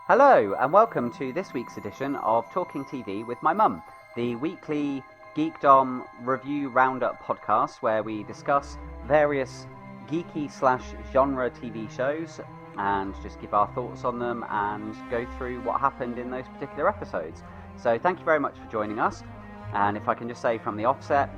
Hello, and welcome to this week's edition of Talking TV with my mum, the weekly Geek-Dom review Roundup podcast where we discuss various geeky/genre TV shows and just give our thoughts on them and go through what happened in those particular episodes. So thank you very much for joining us, and if I can just say from the offset,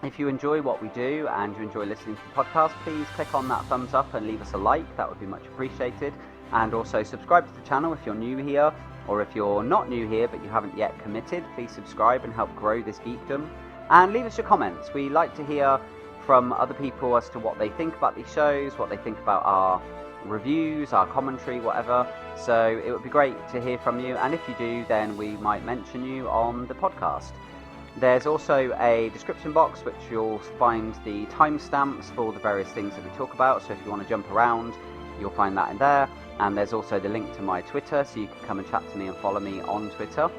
if you enjoy what we do and you enjoy listening to the podcast, please click on that thumbs up and leave us a like. That would be much appreciated. And also subscribe to the channel if you're new here, or if you're not new here but you haven't yet committed, please subscribe and help grow this geekdom. And leave us your comments. We like to hear from other people as to what they think about these shows, what they think about our reviews, our commentary, whatever. So it would be great to hear from you, and if you do, then we might mention you on the podcast. There's also a description box which you'll find the timestamps for the various things that we talk about, so if you want to jump around, you'll find that in there. And there's also the link to my Twitter, so you can come and chat to me and follow me on Twitter.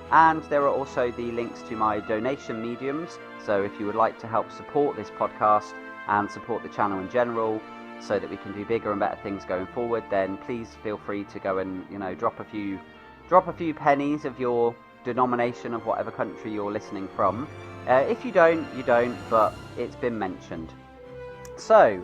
And there are also the links to my donation mediums, so if you would like to help support this podcast and support the channel in general so that we can do bigger and better things going forward, then please feel free to go and, drop a few pennies of your denomination of whatever country you're listening from. If you don't, you don't, but it's been mentioned. So,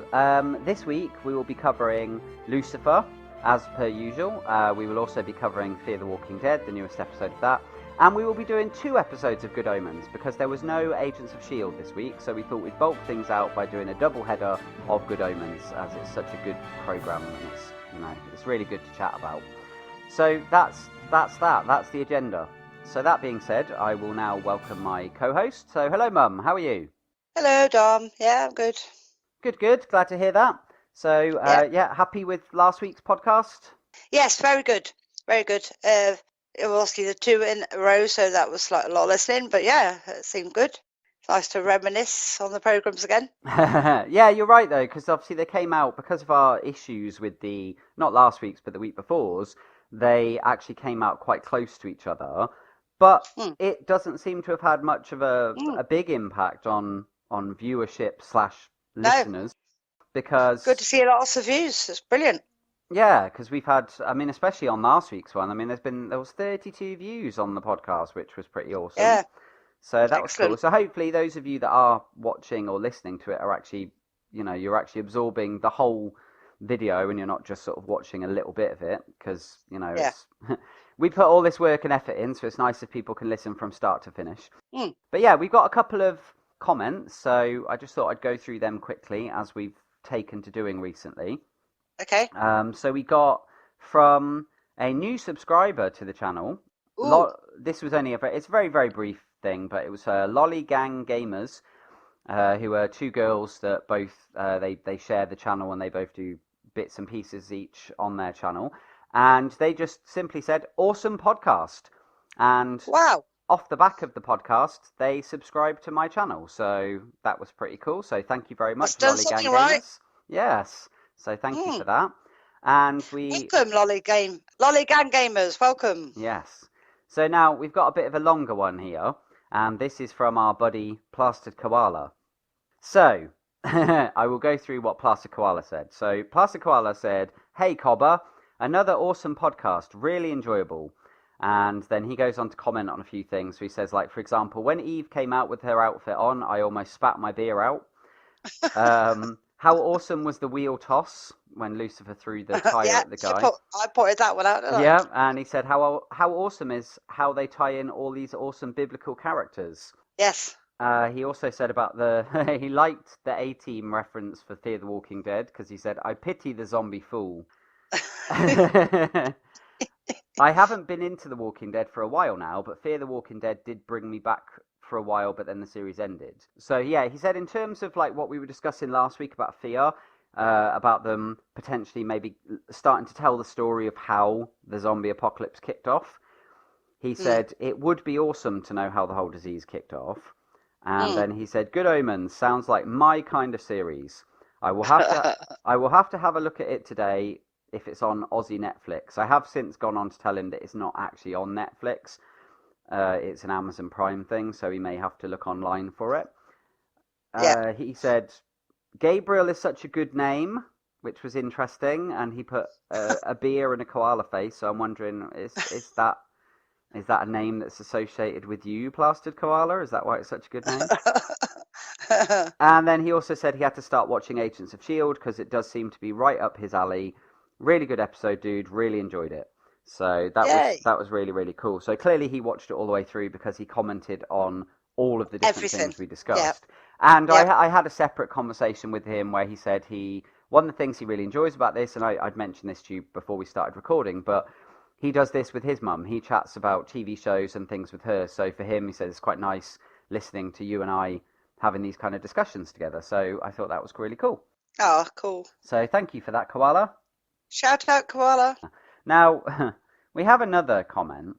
this week we will be covering Lucifer, as per usual. We will also be covering Fear the Walking Dead, the newest episode of that. And we will be doing 2 episodes of Good Omens, because there was no Agents of S.H.I.E.L.D. this week, so we thought we'd bulk things out by doing a double header of Good Omens, as it's such a good programme, and it's really good to chat about. So that's the agenda. So that being said, I will now welcome my co-host. So hello Mum, how are you? Hello Dom, yeah, I'm good. Good, glad to hear that. So happy with last week's podcast? Yes, very good. It was obviously the 2 in a row, so that was like a lot of listening, but yeah, it seemed good. It's nice to reminisce on the programmes again. Yeah, you're right though, because obviously they came out because of our issues with not last week's, but the week before's. They actually came out quite close to each other, but it doesn't seem to have had much of a big impact on viewership/listeners. Because good to see lots of views. It's brilliant. Yeah, because we've had, especially on last week's one, there was 32 views on the podcast, which was pretty awesome. Yeah. So that was cool. So hopefully those of you that are watching or listening to it are actually, you're actually absorbing the whole video and you're not just sort of watching a little bit of it, because, it's, we put all this work and effort in, so it's nice if people can listen from start to finish. But yeah, we've got a couple of comments, so I just thought I'd go through them quickly as we've taken to doing recently. Okay. So we got from a new subscriber to the channel. This was only it's a very, very brief thing, but it was Lolly Gang Gamers, who are 2 girls that both they share the channel, and they both do bits and pieces each on their channel, and they just simply said awesome podcast, and wow, off the back of the podcast they subscribed to my channel, so that was pretty cool. So thank you very much, Lolly Gang Gamers. Right. Yes, so thank you for that. And welcome, Lolly Gang Gamers, welcome. Yes. So now we've got a bit of a longer one here, and this is from our buddy Plastered Koala. So I will go through what Plastered Koala said. So Plastered Koala said, "Hey Cobber, another awesome podcast, really enjoyable." And then he goes on to comment on a few things. So he says, like, for example, when Eve came out with her outfit on, I almost spat my beer out. How awesome was the wheel toss when Lucifer threw the tire at the guy? I pointed that one out, didn't I? Yeah, and he said how awesome is how they tie in all these awesome biblical characters. Yes. He also said about he liked the A-Team reference for Fear the Walking Dead, because he said, "I pity the zombie fool." I haven't been into The Walking Dead for a while now, but Fear the Walking Dead did bring me back for a while, but then the series ended. So yeah, he said in terms of like what we were discussing last week about Fear, about them potentially maybe starting to tell the story of how the zombie apocalypse kicked off, he said it would be awesome to know how the whole disease kicked off. And then he said, "Good Omens sounds like my kind of series. I will have to have a look at it today if it's on Aussie Netflix." I have since gone on to tell him that it's not actually on Netflix. It's an Amazon Prime thing, so he may have to look online for it. He said, "Gabriel is such a good name," which was interesting, and he put a beer and a koala face. So I'm wondering, is that a name that's associated with you, Plastered Koala? Is that why it's such a good name? And then he also said he had to start watching Agents of S.H.I.E.L.D. because it does seem to be right up his alley. Really good episode, dude. Really enjoyed it. So that was really, really cool. So clearly he watched it all the way through because he commented on all of the different things we discussed. And I had a separate conversation with him where he said one of the things he really enjoys about this, and I'd mentioned this to you before we started recording, but he does this with his mum. He chats about TV shows and things with her. So for him, he says it's quite nice listening to you and I having these kind of discussions together. So I thought that was really cool. Oh, cool. So thank you for that, Koala. Shout out, Koala. Now, we have another comment,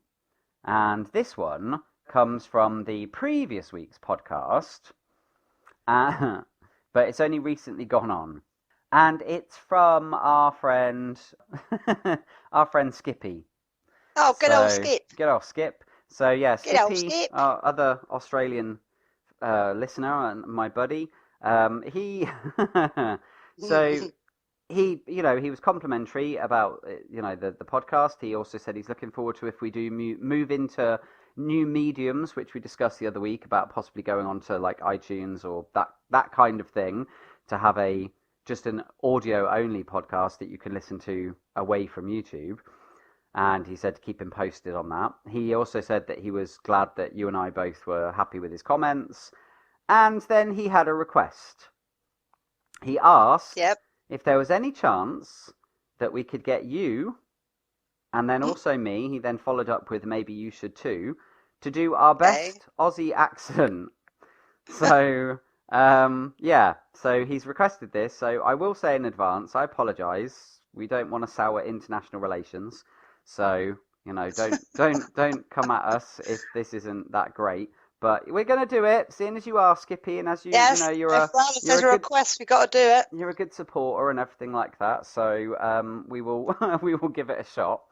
and this one comes from the previous week's podcast, but it's only recently gone on. And it's from our friend Skippy. Oh, good old Skip. Good old Skip. So yeah, Skippy, our other Australian listener and my buddy, he he was complimentary about the podcast. He also said he's looking forward to if we do move into new mediums, which we discussed the other week about possibly going on to like iTunes or that kind of thing, to have just an audio only podcast that you can listen to away from YouTube. And he said to keep him posted on that. He also said that he was glad that you and I both were happy with his comments. And then he had a request. He asked if there was any chance that we could get you, and then also me, he then followed up with maybe you should too, to do our best Aussie accent. So, so he's requested this. So I will say in advance, I apologise. We don't want to sour international relations. So, don't come at us if this isn't that great. But we're going to do it, seeing as you are, Skippy, and as you, you're a request, we got to do it. You're a good supporter and everything like that. So, we will give it a shot.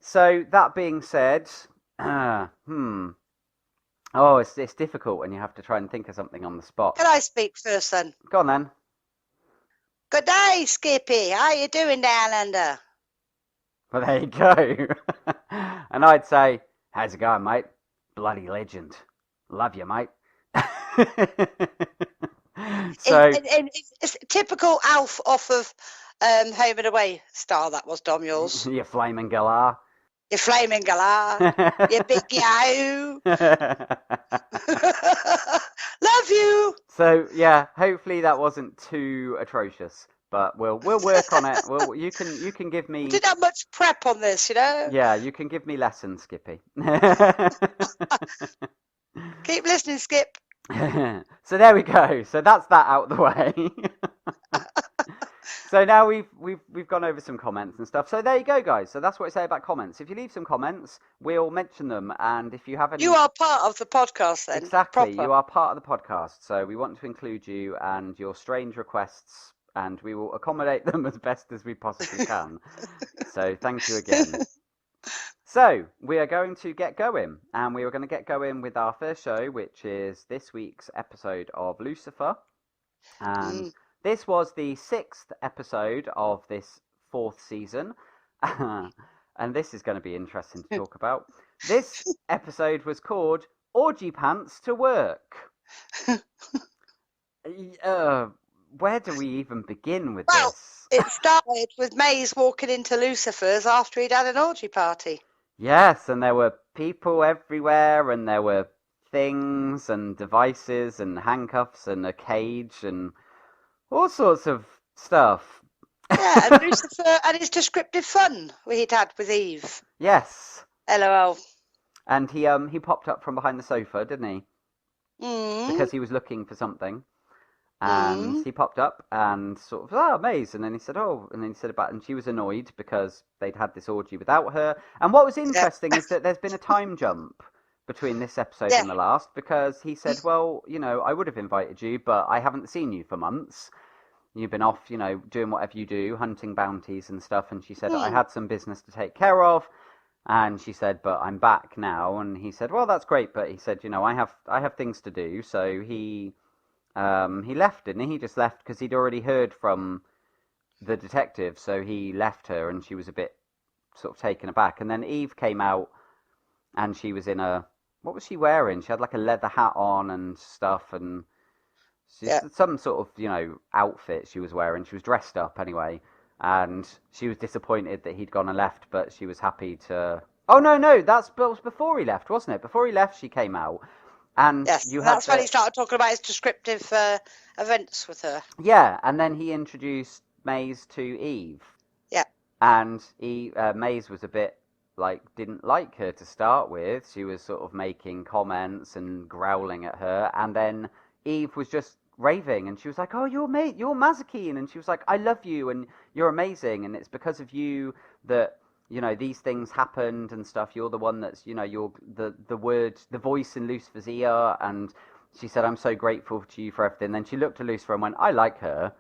So that being said, oh, it's difficult when you have to try and think of something on the spot. Can I speak first then? Go on then. Good day, Skippy. How you doing down under? Well, there you go. And I'd say, how's it going, mate? Bloody legend. Love you, mate. So it's typical Alf off of Home and Away style. That was Dom yours. You flaming galah. You flaming galah. You big yow. Love you. So yeah, hopefully that wasn't too atrocious. But we'll work on it. Well, you can give me. I didn't have much prep on this, Yeah, you can give me lessons, Skippy. Keep listening, Skip. So there we go. So that's that out of the way. So now we've gone over some comments and stuff. So there you go, guys. So that's what I say about comments. If you leave some comments, we'll mention them. And if you have any, you are part of the podcast then. Exactly, you are part of the podcast. So we want to include you and your strange requests, and we will accommodate them as best as we possibly can. So thank you again. So we are going to get going, and we are going to get going with our first show, which is this week's episode of Lucifer. And this was the 6th episode of this 4th season. And this is going to be interesting to talk about. This episode was called Orgy Pants to Work. Where do we even begin with this? It started with Maze walking into Lucifer's after he'd had an orgy party. Yes, and there were people everywhere, and there were things and devices and handcuffs and a cage and all sorts of stuff. Yeah, and Lucifer and his descriptive fun he'd had with Eve. Yes. LOL. And he popped up from behind the sofa, didn't he? Because he was looking for something. And he popped up and sort of, Maze. And then he said, and she was annoyed because they'd had this orgy without her. And what was interesting is that there's been a time jump between this episode and the last, because he said, well, I would have invited you, but I haven't seen you for months. You've been off, doing whatever you do, hunting bounties and stuff. And she said, I had some business to take care of. And she said, but I'm back now. And he said, well, that's great. But he said, I have things to do. So he left, didn't he? He just left because he'd already heard from the detective, so he left her, and she was a bit sort of taken aback. And then Eve came out, and she was in what was she wearing? She had like a leather hat on and stuff, and she's some sort of outfit she was wearing. She was dressed up anyway, and she was disappointed that he'd gone and left, but she was happy to. Oh no, that was before he left, wasn't it? Before he left, she came out, and yes, that's when he started talking about his descriptive events with her. Yeah, and then he introduced Maze to Eve. Yeah, and Maze was a bit didn't like her to start with. She was sort of making comments and growling at her, and then Eve was just raving, and she was like, "Oh, you're Mazikeen," and she was like, "I love you, and you're amazing, and it's because of you that these things happened and stuff. You're the one that's you're the voice in Lucifer's ear." And she said, "I'm so grateful to you for everything." Then she looked at Lucifer and went, "I like her."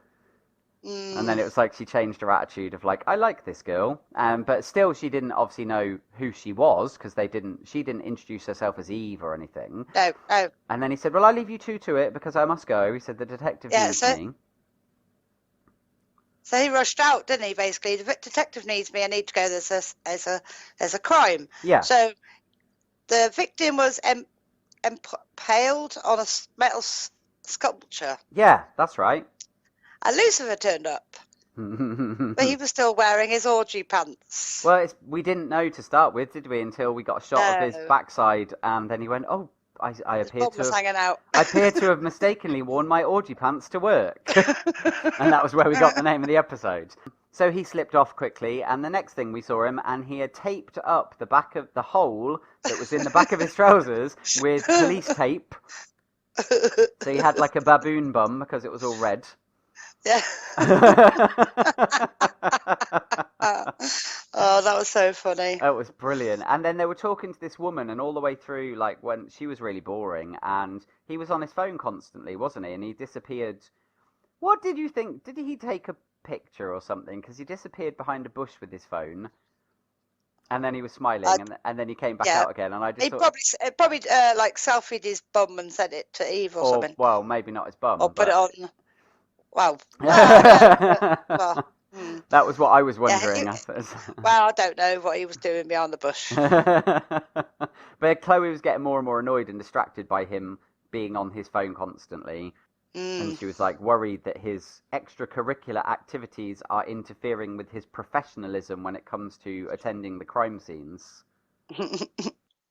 And then it was like she changed her attitude of I like this girl. But still, she didn't obviously know who she was, because she didn't introduce herself as Eve or anything. No. And then he said, "Well, I'll leave you two to it because I must go." He said, "The detective needs me." So he rushed out, didn't he? Basically, the detective needs me. I need to go. There's a crime. Yeah. So the victim was impaled on a metal sculpture. Yeah, that's right. And Lucifer turned up, but he was still wearing his orgy pants. Well, we didn't know to start with, did we? Until we got a shot of his backside, and then he went, "Oh, I appear to have mistakenly worn my orgy pants to work." And that was where we got the name of the episode. So he slipped off quickly, and the next thing we saw him, and he had taped up the back of the hole that was in the back of his trousers with police tape. So he had like a baboon bum because it was all red. Yeah. Oh, that was so funny. It was brilliant. And then they were talking to this woman, and all the way through, when she was really boring, and he was on his phone constantly, wasn't he? And he disappeared. What did you think? Did he take a picture or something? Because he disappeared behind a bush with his phone, and then he was smiling, and then he came back out again. And I just probably selfied his bum and sent it to Eve or something. Well, maybe not his bum, or put it on. Well, that was what I was wondering. Well, I don't know what he was doing behind the bush. But Chloe was getting more and more annoyed and distracted by him being on his phone constantly. And she was worried that his extracurricular activities are interfering with his professionalism when it comes to attending the crime scenes.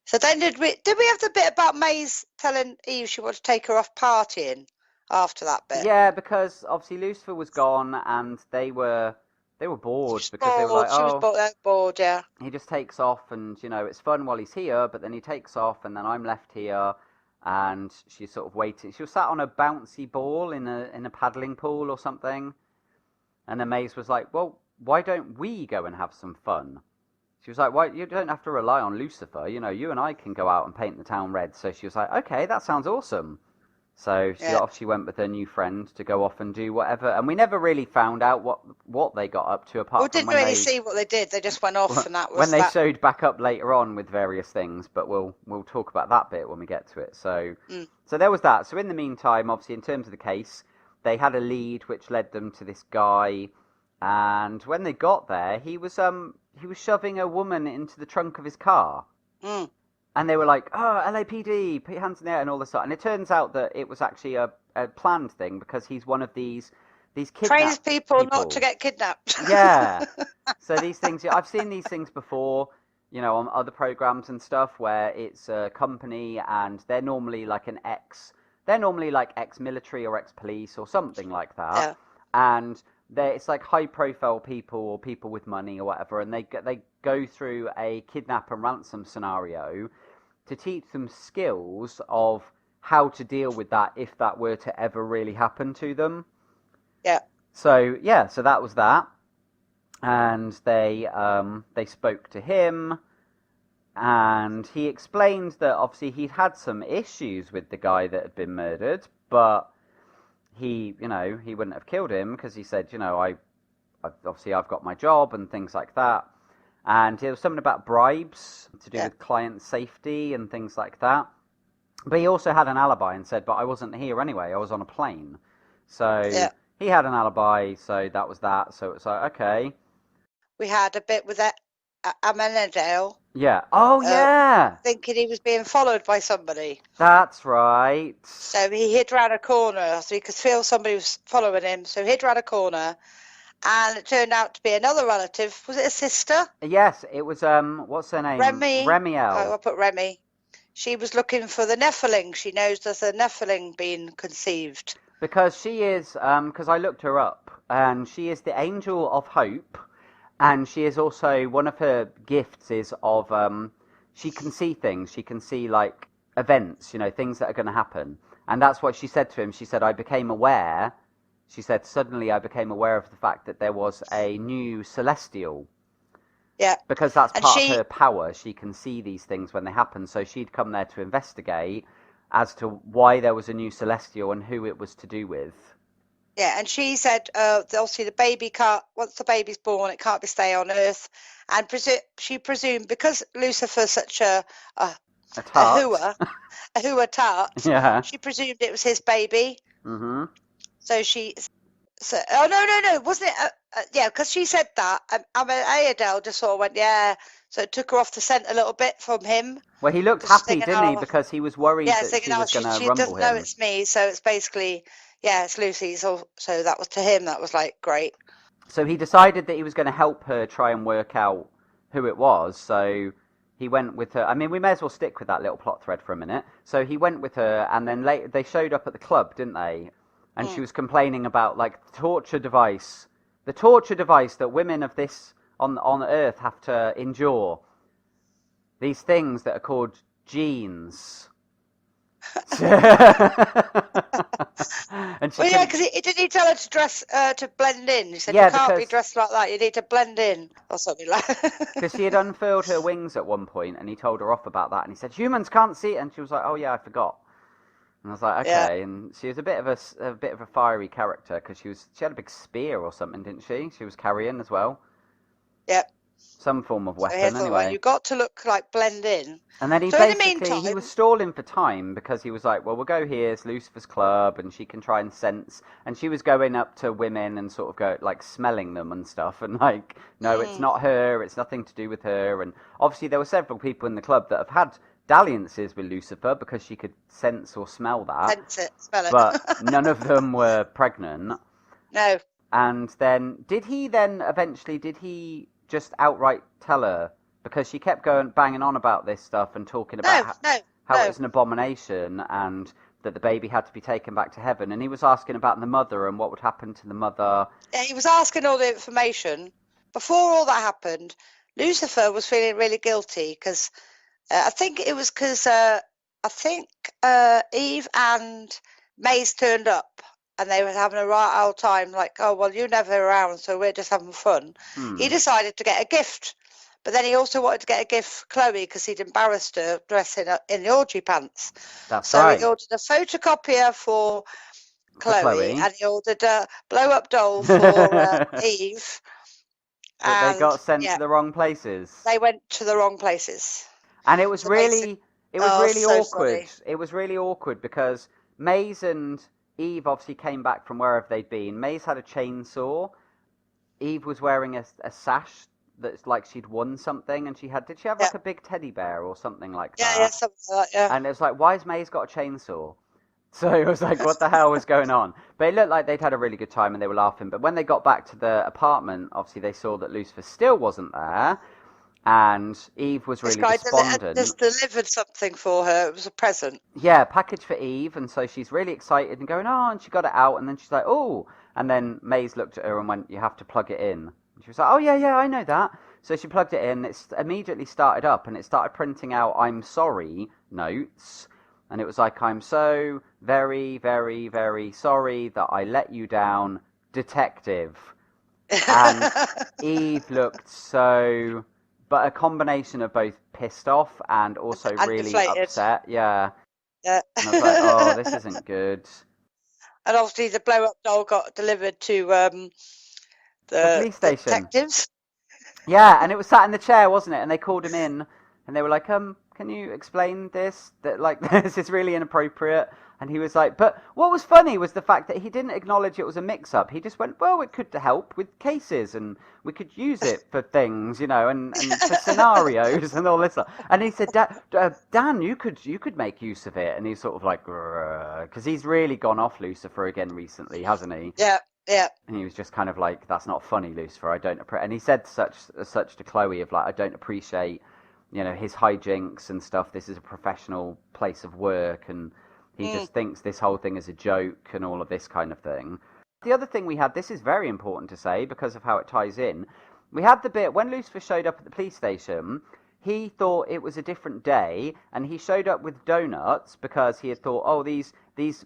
So then did we have the bit about Maze telling Eve she wanted to take her off partying? After that bit, yeah, because obviously Lucifer was gone, and they were bored because they were like, she was bored, yeah. He just takes off, and it's fun while he's here, but then he takes off, and then I'm left here, and she's sort of waiting. She was sat on a bouncy ball in a paddling pool or something, and then Maze was like, "Well, why don't we go and have some fun?" She was like, "Why, you don't have to rely on Lucifer, you and I can go out and paint the town red." So she was like, "Okay, that sounds awesome." So she went with her new friend to go off and do whatever, and we never really found out what they got up to apart from when didn't really see what they did. They just went off, and that was when they showed back up later on with various things. But we'll talk about that bit when we get to it. So there was that. So in the meantime, obviously, in terms of the case, they had a lead which led them to this guy, and when they got there, he was shoving a woman into the trunk of his car. And they were like, "Oh, LAPD, put your hands in the air," and all this stuff. And it turns out that it was actually a planned thing, because he's one of these kidnapped trains people not to get kidnapped. Yeah. So these things, I've seen these things before, on other programs and stuff, where it's a company and they're normally like ex-military or ex-police or something like that. Yeah. And it's like high-profile people or people with money or whatever, and they go through a kidnap and ransom scenario to teach them skills of how to deal with that if that were to ever really happen to them. Yeah. So that was that, and they spoke to him, and he explained that obviously he'd had some issues with the guy that had been murdered, but he wouldn't have killed him because he said, I've got my job and things like that. And there was something about bribes to do with client safety and things like that. But he also had an alibi and said, "But I wasn't here anyway. I was on a plane." So he had an alibi, so that was that. So it's like, okay. We had a bit with Amenadale Yeah. Oh, yeah. thinking he was being followed by somebody. That's right. So he hid round a corner so he could feel somebody was following him. So he hid round a corner, and it turned out to be another relative. Was it a sister? Yes, it was, what's her name? Remy. Remiel. Oh, I put Remy. She was looking for the Nephilim. She knows there's a Nephilim being conceived. Because she is, because I looked her up, and she is the angel of hope, and she is also, one of her gifts is of, she can see things. She can see, like, events, things that are going to happen. And that's what she said to him. She said, she said, suddenly I became aware of the fact that there was a new celestial. Yeah. Because that's part of her power. She can see these things when they happen. So she'd come there to investigate as to why there was a new celestial and who it was to do with. Yeah, and she said, obviously the baby can't, once the baby's born, it can't be stay on Earth. And she presumed, because Lucifer's such a hooer tart, yeah. she presumed it was his baby. Mm-hmm. So no, wasn't it? Yeah, because she said that. Ayadel just sort of went, yeah. So it took her off the scent a little bit from him. Well, he looked happy, didn't he? Because he was worried that she was going to rumble him. She doesn't know it's me, so it's basically, yeah, it's Lucy. So that was, to him, that was like, great. So he decided that he was going to help her try and work out who it was. So he went with her. I mean, we may as well stick with that little plot thread for a minute. So he went with her, and then later they showed up at the club, didn't they? And she was complaining about, like, the torture device that women of this on Earth have to endure. These things that are called genes. And well, yeah, because didn't he tell her to dress to blend in? He said, you can't be dressed like that. You need to blend in, or something like that. Because she had unfurled her wings at one point, and he told her off about that. And he said, humans can't see it. And she was like, oh, yeah, I forgot. And I was like, okay. Yeah. And she was a bit of a fiery character, because she had a big spear or something, didn't she? She was carrying as well. Yep. Some form of weapon, anyway. Well, you got to look like blend in. And then he he was stalling for time, because he was like, well, we'll go here, it's Lucifer's club, and she can try and sense. And she was going up to women and sort of go, like, smelling them and stuff, and like, no, it's not her, it's nothing to do with her. And obviously there were several people in the club that have had dalliances with Lucifer, because she could sense or smell that. Sense it, smell it. But none of them were pregnant. No. And then, did he just outright tell her, because she kept banging on about this stuff and talking about how it was an abomination and that the baby had to be taken back to heaven, and he was asking about the mother and what would happen to the mother. Yeah, he was asking all the information. Before all that happened, Lucifer was feeling really guilty, because I think it was because Eve and Maze turned up. And they were having a right old time, like, oh, well, you're never around, so we're just having fun. He decided to get a gift. But then he also wanted to get a gift for Chloe, because he'd embarrassed her dressing in the orgy pants. That's right. So he ordered a photocopier for Chloe, and he ordered a blow-up doll for Eve. But they got sent to the wrong places. They went to the wrong places. And it was really awkward. Funny. It was really awkward, because Maze and Eve obviously came back from wherever they'd been. Maze had a chainsaw. Eve was wearing a sash that's like she'd won something, and did she have like a big teddy bear or something like that? Yeah, something like that, yeah. And it was like, why has Maze got a chainsaw? So it was like, what the hell was going on? But it looked like they'd had a really good time and they were laughing. But when they got back to the apartment, obviously they saw that Lucifer still wasn't there. And Eve was really despondent. Just delivered something for her. It was a present. Yeah, package for Eve, and so she's really excited and going, oh, and she got it out, and then she's like, oh, and then Maze looked at her and went, you have to plug it in. And she was like, oh, yeah, I know that. So she plugged it in, it immediately started up, and it started printing out I'm sorry notes, and it was like, I'm so very, very, very sorry that I let you down, detective. And Eve looked so... But a combination of both pissed off and also really deflated. Upset. Yeah. Yeah. And I was like, oh, this isn't good. And obviously the blow-up doll got delivered to the police station. Detectives. Yeah, and it was sat in the chair, wasn't it? And they called him in, and they were like, can you explain this? That, like, this is really inappropriate. And he was like, but what was funny was the fact that he didn't acknowledge it was a mix-up. He just went, well, it could help with cases, and we could use it for things, you know, and for scenarios and all this stuff. And he said, Dan, you could make use of it. And he's sort of like, because he's really gone off Lucifer again recently, hasn't he? Yeah. Yeah. And he was just kind of like, that's not funny, Lucifer. I don't appreciate. And he said such to Chloe of like, I don't appreciate, you know, his hijinks and stuff. This is a professional place of work, and he just thinks this whole thing is a joke and all of this kind of thing. The other thing we had, this is very important to say because of how it ties in. We had the bit when Lucifer showed up at the police station. He thought it was a different day, and he showed up with donuts because he had thought, oh, these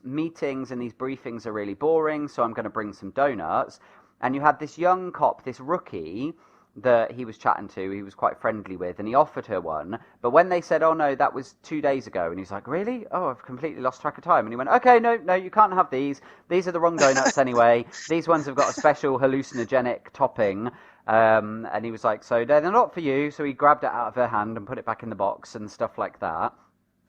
meetings and these briefings are really boring, so I'm going to bring some donuts. And you had this young cop, this rookie, that he was chatting to, he was quite friendly with, and he offered her one. But when they said, oh, no, that was 2 days ago, and he's like, really? Oh, I've completely lost track of time. And he went, okay, no, you can't have these. These are the wrong donuts anyway. These ones have got a special hallucinogenic topping. And he was like, so they're not for you. So he grabbed it out of her hand and put it back in the box and stuff like that.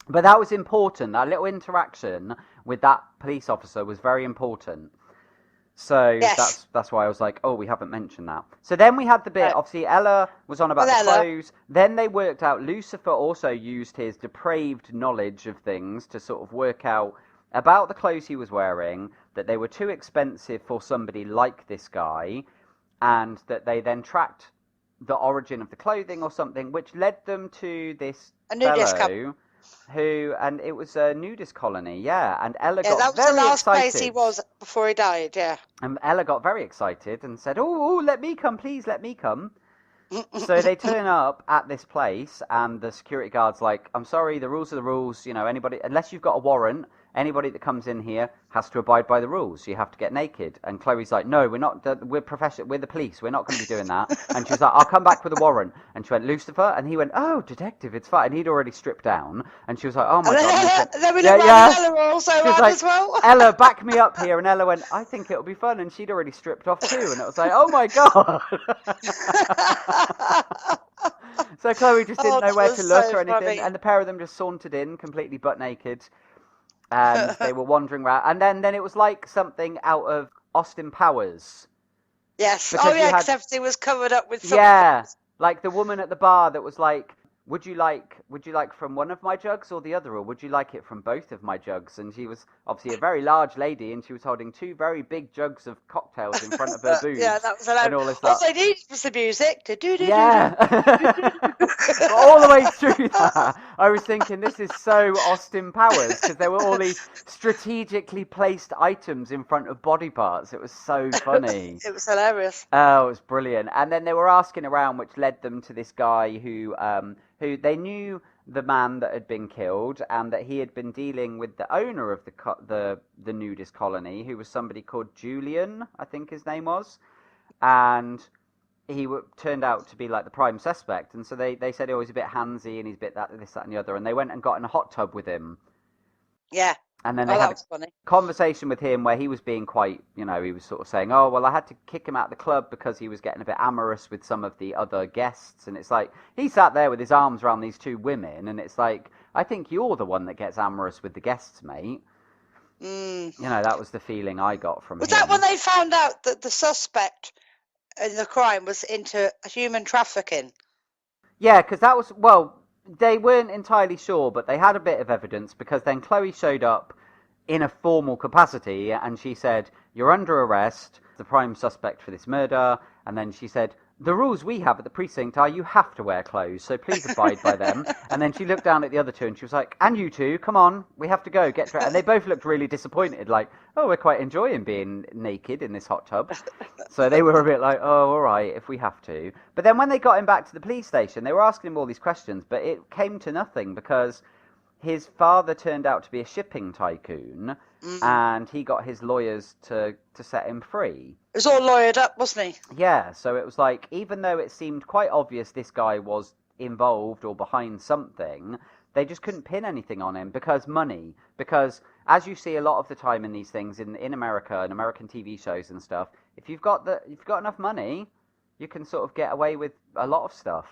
But that was important. That little interaction with that police officer was very important. So yes. that's why I was like, oh, we haven't mentioned that. So then we had the bit, obviously Ella was on about the clothes. Then they worked out, Lucifer also used his depraved knowledge of things to sort of work out about the clothes he was wearing, that they were too expensive for somebody like this guy, and that they then tracked the origin of the clothing or something, which led them to this fellow who, and it was a nudist colony, and Ella got very excited. That was the last place he was before he died, And Ella got very excited and said, oh, let me come, please, let me come. So they turn up at this place, and the security guard's like, I'm sorry, the rules are the rules, you know, anybody, unless you've got a warrant, anybody that comes in here has to abide by the rules. You have to get naked. And Chloe's like, no, we're not, we're professional, we're the police, we're not going to be doing that. And she was like, I'll come back with a warrant. And she went, Lucifer? And he went, oh, detective, it's fine. And he'd already stripped down. And she was like, oh my God. Then we looked around Ella also hard like, as well. Ella, back me up here. And Ella went, I think it'll be fun. And she'd already stripped off too. And it was like, oh my God. So Chloe just didn't know where to look or anything. Funny. And the pair of them just sauntered in completely butt naked. And they were wandering around. And then it was like something out of Austin Powers. Yes. Because everything was covered up with something. Yeah. Like the woman at the bar that was like, would you like from one of my jugs or the other, or would you like it from both of my jugs? And she was obviously a very large lady, and she was holding two very big jugs of cocktails in front of her boobs. Yeah, that was and all this stuff. All they needed was the music. Yeah. All the way through that, I was thinking, this is so Austin Powers, because there were all these strategically placed items in front of body parts. It was so funny. It was hilarious. Oh, it was brilliant. And then they were asking around, which led them to this guy who they knew the man that had been killed, and that he had been dealing with the owner of the nudist colony, who was somebody called Julian, I think his name was, and he turned out to be like the prime suspect. And so they said, oh, he's a bit handsy and he's a bit this, that, and the other, and they went and got in a hot tub with him. Yeah. And then they had a conversation with him where he was being quite, you know, he was sort of saying, oh, well, I had to kick him out of the club because he was getting a bit amorous with some of the other guests. And it's like, he sat there with his arms around these two women, and it's like, I think you're the one that gets amorous with the guests, mate. You know, that was the feeling I got from him. Was that when they found out that the suspect in the crime was into human trafficking? Yeah, because that was, well, they weren't entirely sure, but they had a bit of evidence, because then Chloe showed up in a formal capacity, and she said, you're under arrest, the prime suspect for this murder. And then she said, the rules we have at the precinct are you have to wear clothes, so please abide by them. And then she looked down at the other two and she was like, and you two, come on, we have to go, get dressed. And they both looked really disappointed, like, oh, we're quite enjoying being naked in this hot tub. So they were a bit like, oh, all right, if we have to. But then when they got him back to the police station, they were asking him all these questions, but it came to nothing, because his father turned out to be a shipping tycoon, and he got his lawyers to set him free. It was all lawyered up, wasn't he? Yeah, so it was like, even though it seemed quite obvious this guy was involved or behind something, they just couldn't pin anything on him because money. Because, as you see a lot of the time in these things, in America and American TV shows and stuff, if you've got enough money, you can sort of get away with a lot of stuff.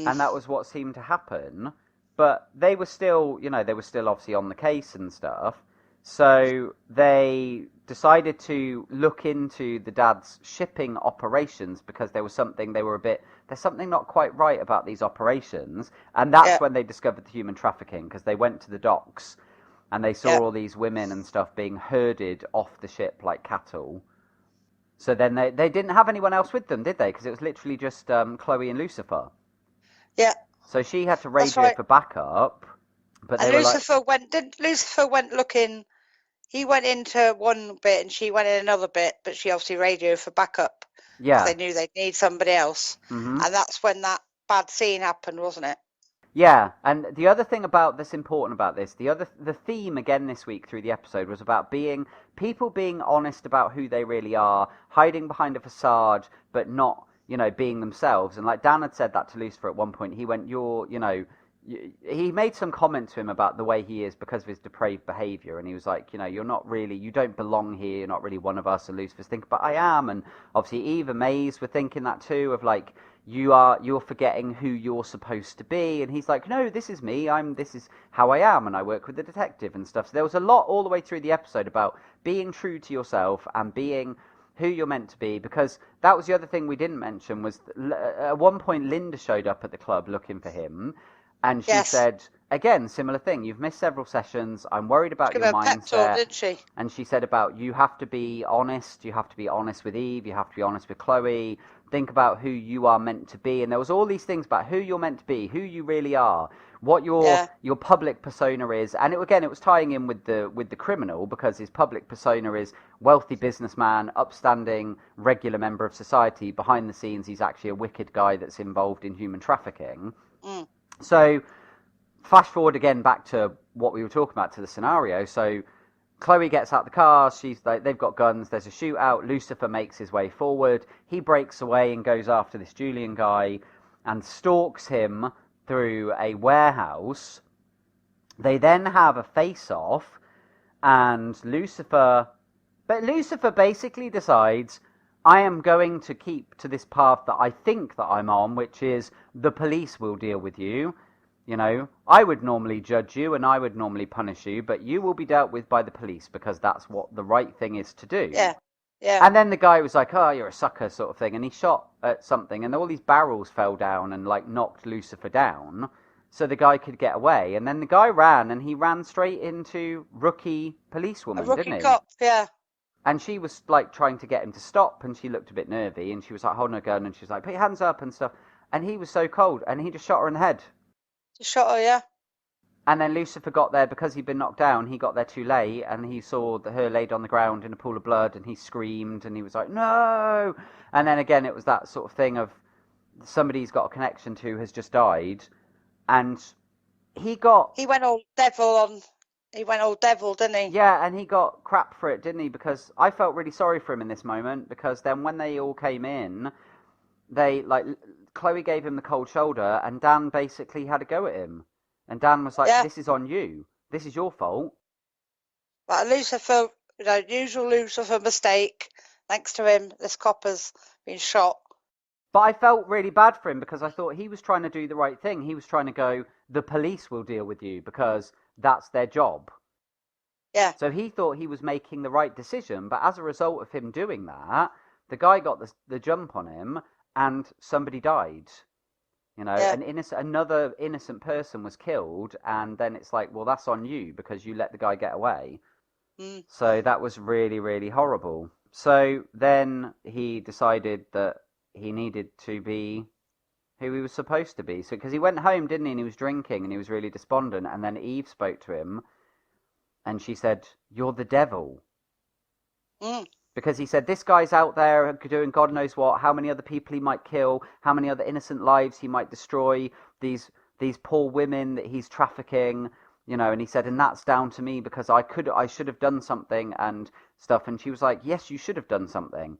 and that was what seemed to happen. But they were still, they were still obviously on the case and stuff. So they decided to look into the dad's shipping operations because there's something not quite right about these operations. And that's when they discovered the human trafficking, because they went to the docks and they saw all these women and stuff being herded off the ship like cattle. So then they didn't have anyone else with them, did they? Because it was literally just Chloe and Lucifer. Yeah. So she had to radio for backup. But and Lucifer went looking. He went into one bit and she went in another bit, but she obviously radioed for backup. Yeah. They knew they'd need somebody else. Mm-hmm. And that's when that bad scene happened, wasn't it? Yeah, and the other thing that's important about this, the theme again this week through the episode was about people being honest about who they really are, hiding behind a facade, but not, being themselves. And like Dan had said that to Lucifer at one point, he went, he made some comment to him about the way he is because of his depraved behaviour, and he was like, you're not really, you don't belong here, you're not really one of us. And Lucifer's thinking, but I am. And obviously Eve and Maze were thinking that too, of like, you're forgetting who you're supposed to be. And he's like, no, this is me, this is how I am, and I work with the detective and stuff. So there was a lot all the way through the episode about being true to yourself and being who you're meant to be, because that was the other thing we didn't mention was at one point Linda showed up at the club looking for him. And she said, again, similar thing, you've missed several sessions, I'm worried about your mindset. Talk, didn't she? And she said about, you have to be honest with Eve, you have to be honest with Chloe, think about who you are meant to be. And there was all these things about who you're meant to be, who you really are, what your public persona is. And it was tying in with the criminal, because his public persona is wealthy businessman, upstanding, regular member of society. Behind the scenes, he's actually a wicked guy that's involved in human trafficking. Mm. So, flash forward again back to what we were talking about, to the scenario. So, Chloe gets out the car, they've got guns, there's a shootout, Lucifer makes his way forward, he breaks away and goes after this Julian guy and stalks him through a warehouse. They then have a face-off, and Lucifer basically decides, I am going to keep to this path that I think that I'm on, which is the police will deal with you. I would normally judge you and I would normally punish you, but you will be dealt with by the police because that's what the right thing is to do. Yeah, yeah. And then the guy was like, oh, you're a sucker sort of thing. And he shot at something and all these barrels fell down and like knocked Lucifer down so the guy could get away. And then the guy ran and he ran straight into rookie policewoman, didn't he? Rookie cop, yeah. And she was like trying to get him to stop, and she looked a bit nervy, and she was like holding her gun, and she was like, put your hands up and stuff. And he was so cold, and he just shot her in the head. Just shot her, yeah. And then Lucifer got there, because he'd been knocked down, he got there too late, and he saw her laid on the ground in a pool of blood, and he screamed, and he was like, no! And then again, it was that sort of thing of somebody he's got a connection to has just died, and he went all devil, didn't he? Yeah, and he got crap for it, didn't he? Because I felt really sorry for him in this moment, because then when they all came in, Chloe gave him the cold shoulder, and Dan basically had a go at him. And Dan was like, this is on you. This is your fault. But Lucifer, usual Lucifer mistake. Thanks to him, this copper's been shot. But I felt really bad for him, because I thought he was trying to do the right thing. He was trying to go, the police will deal with you, because that's their job. Yeah. So he thought he was making the right decision, but as a result of him doing that, the guy got the jump on him, and somebody died. Another innocent person was killed, and then it's like, well, that's on you, because you let the guy get away. Mm. So that was really, really horrible. So then he decided that he needed to be who he was supposed to be. So, because he went home, didn't he, and he was drinking, and he was really despondent, and then Eve spoke to him, and she said, you're the devil. Mm. Because he said, this guy's out there doing God knows what, how many other people he might kill, how many other innocent lives he might destroy, these poor women that he's trafficking, and he said, and that's down to me, because I should have done something and stuff. And she was like, yes, you should have done something.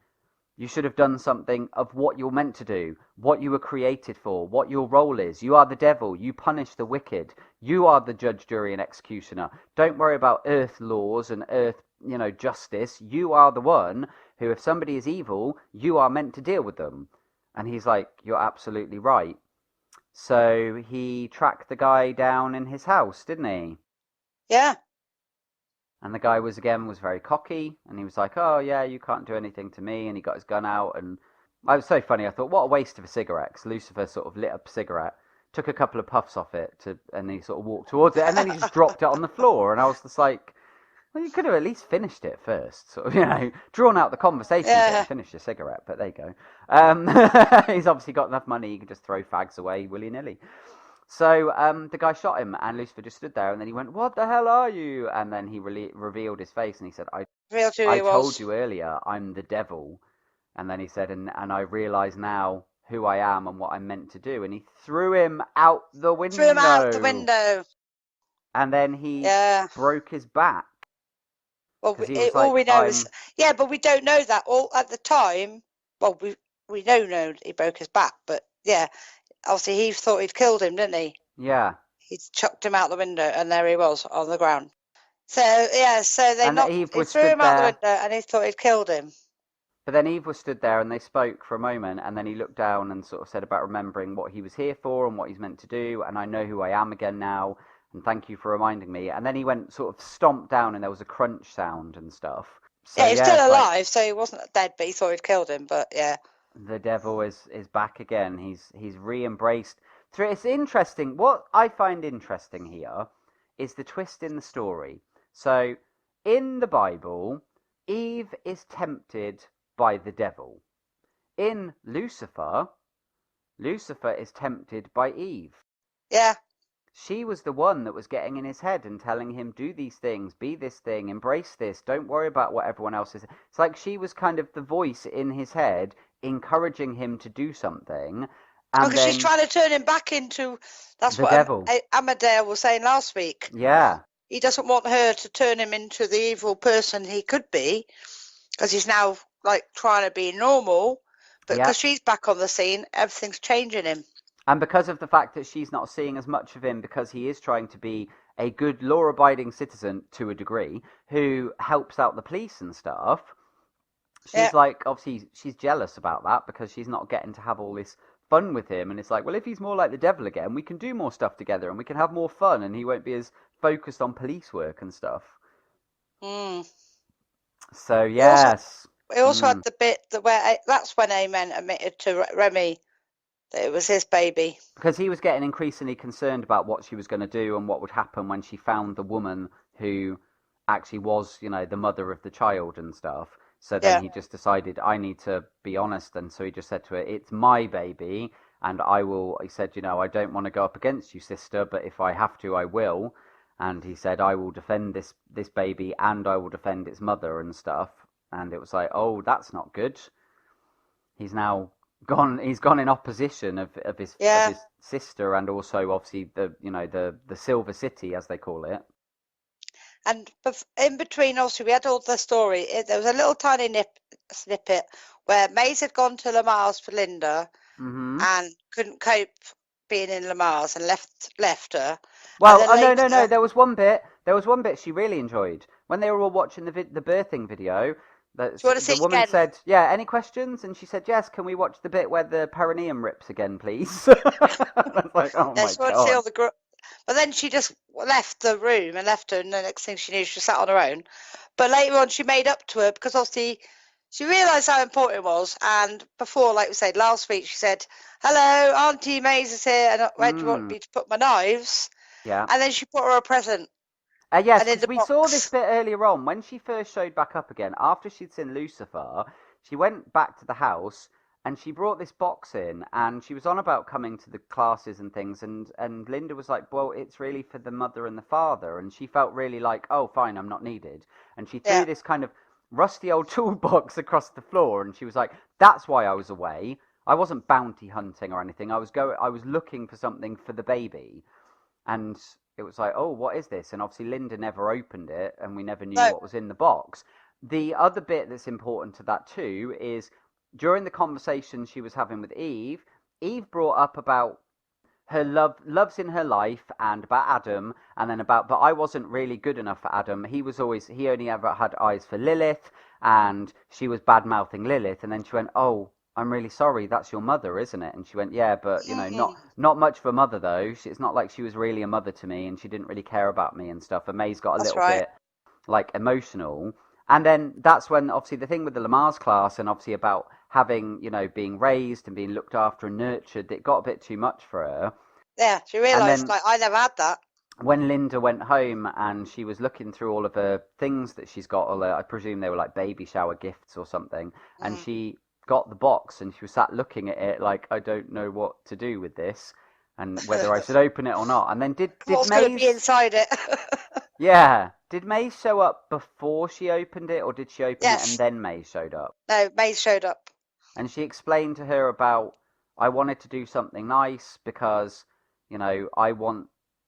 You should have done something of what you're meant to do, what you were created for, what your role is. You are the devil. You punish the wicked. You are the judge, jury, and executioner. Don't worry about earth laws and earth, justice. You are the one who, if somebody is evil, you are meant to deal with them. And he's like, you're absolutely right. So he tracked the guy down in his house, didn't he? Yeah. And the guy was very cocky, and he was like, "Oh yeah, you can't do anything to me." And he got his gun out, and it was so funny. I thought, what a waste of a cigarette. 'Cause Lucifer sort of lit up a cigarette, took a couple of puffs off it, and he sort of walked towards it, and then he just dropped it on the floor. And I was just like, well, you could have at least finished it first, sort of, drawn out the conversation a bit and finished your cigarette. But there you go. He's obviously got enough money; he can just throw fags away willy nilly. So the guy shot him, and Lucifer just stood there, and then he went, "What the hell are you?" And then he revealed his face, and he said, I told you earlier, I'm the devil." And then he said, and I realise now who I am and what I'm meant to do. And he threw him out the window. Threw him out the window. And then he broke his back. Well, all we know is, but we don't know that all at the time. Well, we don't know he broke his back, but obviously he thought he'd killed him, didn't he? Yeah. He chucked him out the window, and there he was on the ground. So they threw him out the window, and he thought he'd killed him. But then Eve was stood there, and they spoke for a moment, and then he looked down and sort of said about remembering what he was here for and what he's meant to do, and I know who I am again now, and thank you for reminding me. And then he went sort of stomped down, and there was a crunch sound and stuff. So, he's still alive, so he wasn't dead, but he thought he'd killed him. But the devil is back again. He's re-embraced. It's interesting. What I find interesting here is the twist in the story. So in the Bible, Eve is tempted by the devil. In Lucifer is tempted by Eve. Yeah. She was the one that was getting in his head and telling him, do these things, be this thing, embrace this, don't worry about what everyone else is. It's like she was kind of the voice in his head, encouraging him to do something. Because she's trying to turn him back into, that's what devil. Amadale was saying last week. Yeah. He doesn't want her to turn him into the evil person he could be, because he's now like trying to be normal, but because she's back on the scene, everything's changing him. And because of the fact that she's not seeing as much of him, because he is trying to be a good law-abiding citizen to a degree, who helps out the police and stuff, she's like, obviously, she's jealous about that because she's not getting to have all this fun with him. And it's like, well, if he's more like the devil again, we can do more stuff together and we can have more fun and he won't be as focused on police work and stuff. So, yes. We also had the bit where that's when Amen admitted to Remy that it was his baby. Because he was getting increasingly concerned about what she was going to do and what would happen when she found the woman who actually was, the mother of the child and stuff. So then he just decided, I need to be honest. And so he just said to her, it's my baby. And he said, I don't want to go up against you, sister, but if I have to, I will. And he said, I will defend this baby and I will defend its mother and stuff. And it was like, oh, that's not good. He's now gone in opposition of his sister, and also obviously the Silver City, as they call it. And in between, obviously, we had all the story. There was a little tiny snippet where Maze had gone to Lamar's for Linda and couldn't cope being in Lamar's and left her. Well, no. There was one bit she really enjoyed when they were all watching the birthing video. The woman again? said, "Yeah, any questions?" And she said, "Yes. Can we watch the bit where the perineum rips again, please?" I was like, "Oh my god!" But then she just left the room and left her, and the next thing she knew, she sat on her own. But later on, she made up to her because obviously she realised how important it was. And before, like we said last week, she said, "Hello, Auntie Maze is here, and where do you want me to put my knives?" Yeah. And then she put her a present. Yes, because we saw this bit earlier on when she first showed back up again. After she'd seen Lucifer, she went back to the house and she brought this box in, and she was on about coming to the classes and things. And Linda was like, "Well, it's really for the mother and the father," and she felt really like, "Oh, fine, I'm not needed." And she threw this kind of rusty old toolbox across the floor, and she was like, "That's why I was away. I wasn't bounty hunting or anything. I was looking for something for the baby." And it was like, oh, what is this? And obviously Linda never opened it, and we never knew what was in the box. The other bit that's important to that too is during the conversation she was having with Eve brought up about her loves in her life and about Adam, and then but I wasn't really good enough for Adam. He only ever had eyes for Lilith, and she was bad-mouthing Lilith. And then she went, oh, I'm really sorry, that's your mother, isn't it? And she went, yeah, but, not much of a mother, though. It's not like she was really a mother to me, and she didn't really care about me and stuff. And May's got a That's little right. bit, like, emotional. And then that's when, obviously, the thing with the Lamar's class, and obviously about having, being raised and being looked after and nurtured, it got a bit too much for her. Yeah, she And realised, then like, I never had that. when Linda went home and she was looking through all of her things that she's got, I presume they were like baby shower gifts or something, and she got the box and she was sat looking at it like, I don't know what to do with this and whether I should open it or not. And then did What's going to be inside it? Yeah, did Maze show up before she opened it, or did she open it and Yes. then Maze showed up? No, Maze showed up. And she explained to her about, I wanted to do something nice because,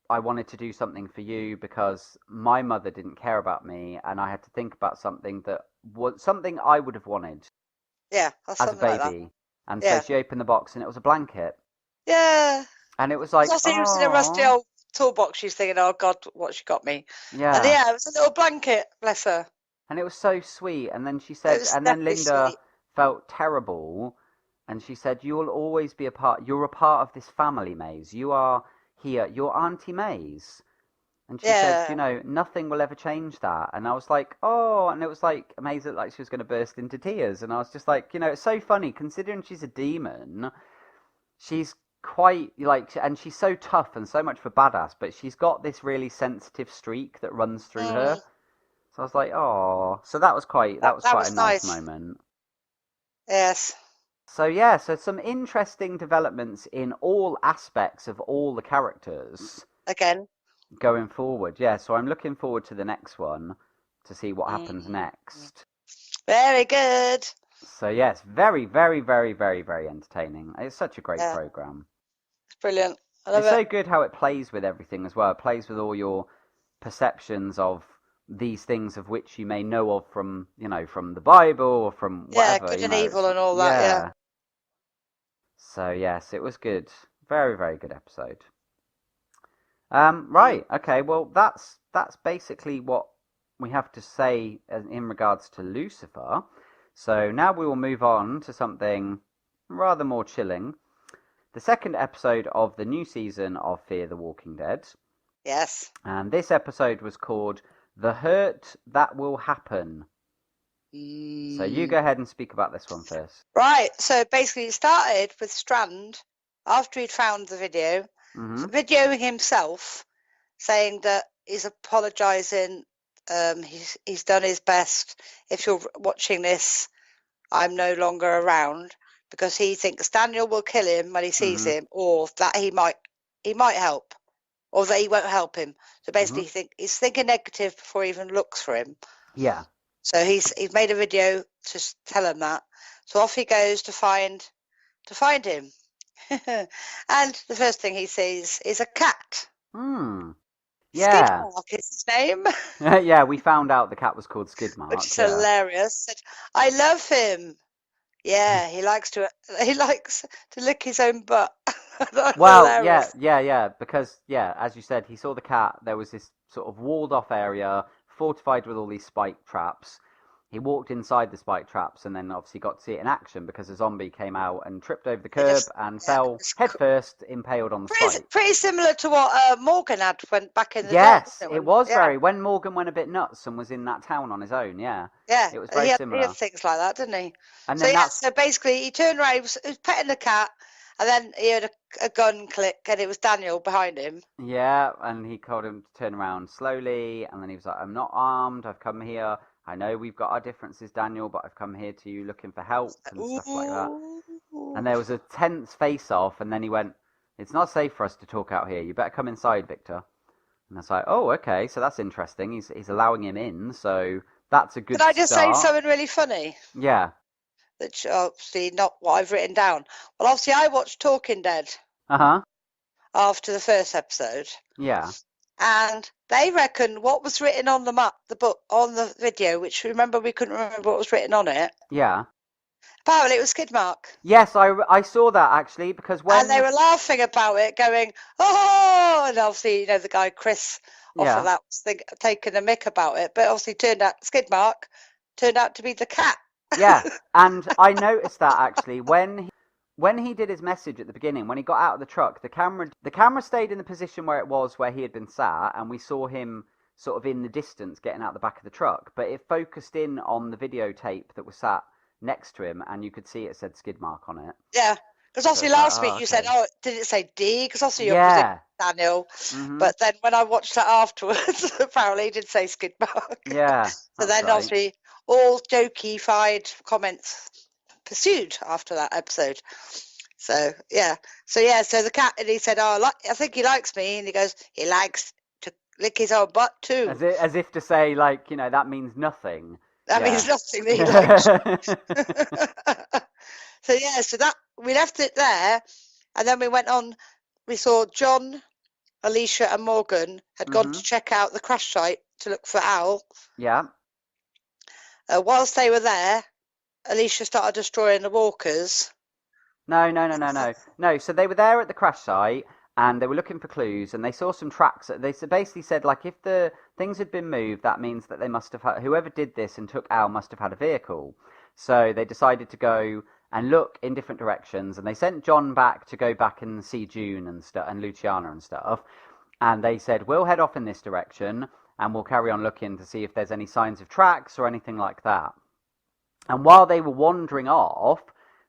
I wanted to do something for you because my mother didn't care about me, and I had to think about something that was something I would have wanted Yeah, that's as a something like that. baby. And so Yeah. she opened the box and it was a blanket. Yeah. And it was like, Also, it was in a rusty oh, old toolbox. She's thinking, oh, God, what she got me. And yeah. yeah, it was a little blanket, bless her. And it was so sweet. And then she It said, was and then definitely Linda sweet. felt terrible. And she said, you'll always be you're a part of this family, Maze. You are here. You're Auntie Maze. And she said, Yeah. nothing will ever change that. And I was like, oh, and it was like amazing, like she was going to burst into tears. And I was just like, it's so funny considering she's a demon. She's quite like, and she's so tough and so much of a badass, but she's got this really sensitive streak that runs through her. So I was like, oh, so that was quite That a was nice nice. moment. Yes. So yeah, so some interesting developments in all aspects of all the characters. Again. Going forward, yeah. So I'm looking forward to the next one to see what happens next. Very good. So yes, very, very, very, very, very entertaining. It's such a great program. It's brilliant. I love It's so it. good how it plays with everything as well. It plays with all your perceptions of these things of which you may know of from, from the Bible or from whatever. Yeah, good and evil and all that, yeah. So yes, it was good. Very, very good episode. Right. Okay. Well, that's basically what we have to say in regards to Lucifer. So now we will move on to something rather more chilling. The second episode of the new season of Fear the Walking Dead. Yes. And this episode was called The Hurt That Will Happen. So you go ahead and speak about this one first. Right. So basically it started with Strand, after he'd found the video, videoing himself, saying that he's apologising, he's done his best. If you're watching this, I'm no longer around, because he thinks Daniel will kill him when he sees him, or that he might help, or that he won't help him. So basically he's thinking negative before he even looks for him. Yeah. So he's made a video to tell him that. So off he goes to find him. And the first thing he sees is a cat. Yeah. Skidmark is his name. Yeah, we found out the cat was called Skidmark. Which is hilarious. I love him. Yeah, he likes to lick his own butt. Well, hilarious. yeah, because as you said, he saw the cat. There was this sort of walled off area, fortified with all these spike traps. He walked inside the spike traps and then obviously got to see it in action because a zombie came out and tripped over the curb and fell headfirst, impaled on the spike. Pretty similar to what Morgan had went back in the day. Yes, it was very. When Morgan went a bit nuts and was in that town on his own, Yeah, it was very similar. He had things like that, didn't he? And so then so basically he turned around, he was petting the cat, and then he heard a gun click, and it was Daniel behind him. Yeah, and he told him to turn around slowly, and then he was like, I'm not armed, I've come here. I know we've got our differences, Daniel, but I've come here to you looking for help and stuff like that. And there was a tense face-off, and then he went, it's not safe for us to talk out here. You better come inside, Victor. And I was like, oh, okay, so that's interesting. He's allowing him in, so that's a good start. Could I just say something really funny? Yeah. That's obviously not what I've written down. Well, obviously I watched Talking Dead. After the first episode. Yeah. And they reckon what was written on the book, on the video, which remember we couldn't remember what was written on it. Yeah. Apparently it was Skidmark. Yes, I saw that actually because when. And they were laughing about it, going, oh, and obviously the guy Chris off of that was taking a mick about it, but obviously Skidmark turned out to be the cat. Yeah, and I noticed that actually when he did his message at the beginning, when he got out of the truck, the camera stayed in the position where it was where he had been sat, and we saw him sort of in the distance getting out the back of the truck, but it focused in on the videotape that was sat next to him, and you could see it said skid mark on it. Yeah, because So obviously it's like, last week oh, you said, okay. "Oh, did it say D?" Because obviously you're presuming Yeah. Daniel, Mhm. but then when I watched that afterwards, apparently it did say skid mark. Yeah. So That's then right. obviously all jokey-fied comments pursued after that episode. So so the cat, and he said, "Oh, I think he likes me," and he goes, "He likes to lick his own butt too." As if to say, like, that means nothing. That Yeah. means nothing that he likes. So that we left it there, and then we went on. We saw John, Alicia, and Morgan had gone to check out the crash site to look for Al. Yeah. Whilst they were there, Alicia started destroying the walkers. No. So they were there at the crash site, and they were looking for clues, and they saw some tracks. They basically said, like, if the things had been moved, that means that they must have had, whoever did this and took Al must have had a vehicle. So they decided to go and look in different directions, and they sent John back to go back and see June and stuff, and Luciana and stuff. And they said, we'll head off in this direction, and we'll carry on looking to see if there's any signs of tracks or anything like that. And while they were wandering off,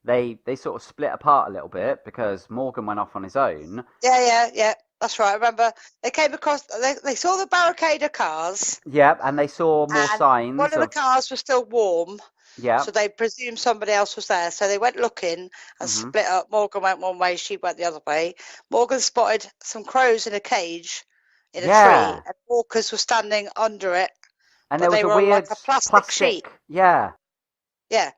they sort of split apart a little bit because Morgan went off on his own. Yeah. That's right. I remember they came across. They saw the barricade of cars. Yep, and they saw more signs. One of the cars was still warm. Yeah. So they presumed somebody else was there. So they went looking and split up. Morgan went one way, she went the other way. Morgan spotted some crows in a cage in a tree, and walkers were standing under it. And but there was they a were weird on like a plastic sheet. Yeah. Yeah.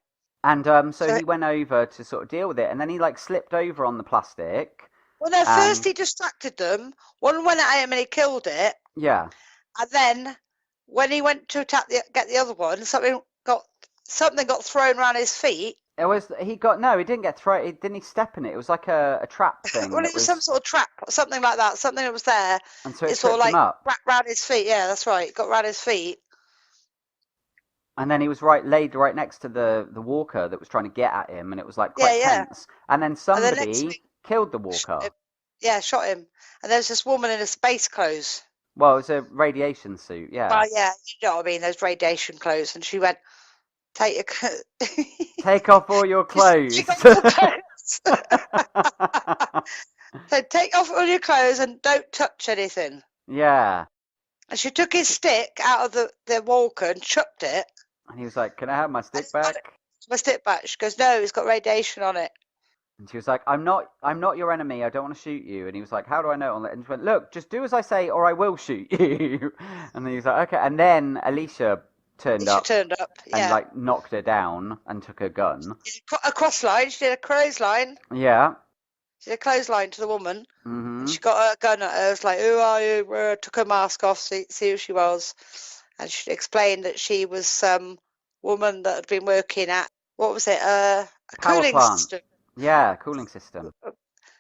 And so he went over to sort of deal with it, and then he like slipped over on the plastic. Well, no, first he distracted them. One went at him and he killed it. Yeah. And then when he went to get the other one, something got thrown around his feet. He didn't get thrown. Didn't he step in it? It was like a trap thing. Well, it was some sort of trap, something like that. Something that was there. And so it sort of like him up. wrapped around his feet. Yeah, that's right. It got around his feet. And then he was laid right next to the walker that was trying to get at him, and it was like quite tense. And then somebody killed the walker. Shot him. And there's this woman in a space clothes. Well, it was a radiation suit, yeah. Well, yeah, you know what I mean, those radiation clothes. And she went, take off all your clothes. She got all clothes. So take off all your clothes and don't touch anything. Yeah. And she took his stick out of the walker and chucked it. And he was like, can I have my stick back? My stick back. She goes, no, it's got radiation on it. And she was like, I'm not your enemy. I don't want to shoot you. And he was like, how do I know? And she went, look, just do as I say or I will shoot you. And then he was like, okay. And then Alicia turned up and like knocked her down and took her gun. A cross line. She did a clothesline. Yeah. She did a clothesline to the woman. Mm-hmm. And she got a gun at her. It was like, who are you? Took her mask off, see who she was. And she explained that she was some woman that had been working at, what was it? A cooling system. Yeah, cooling system.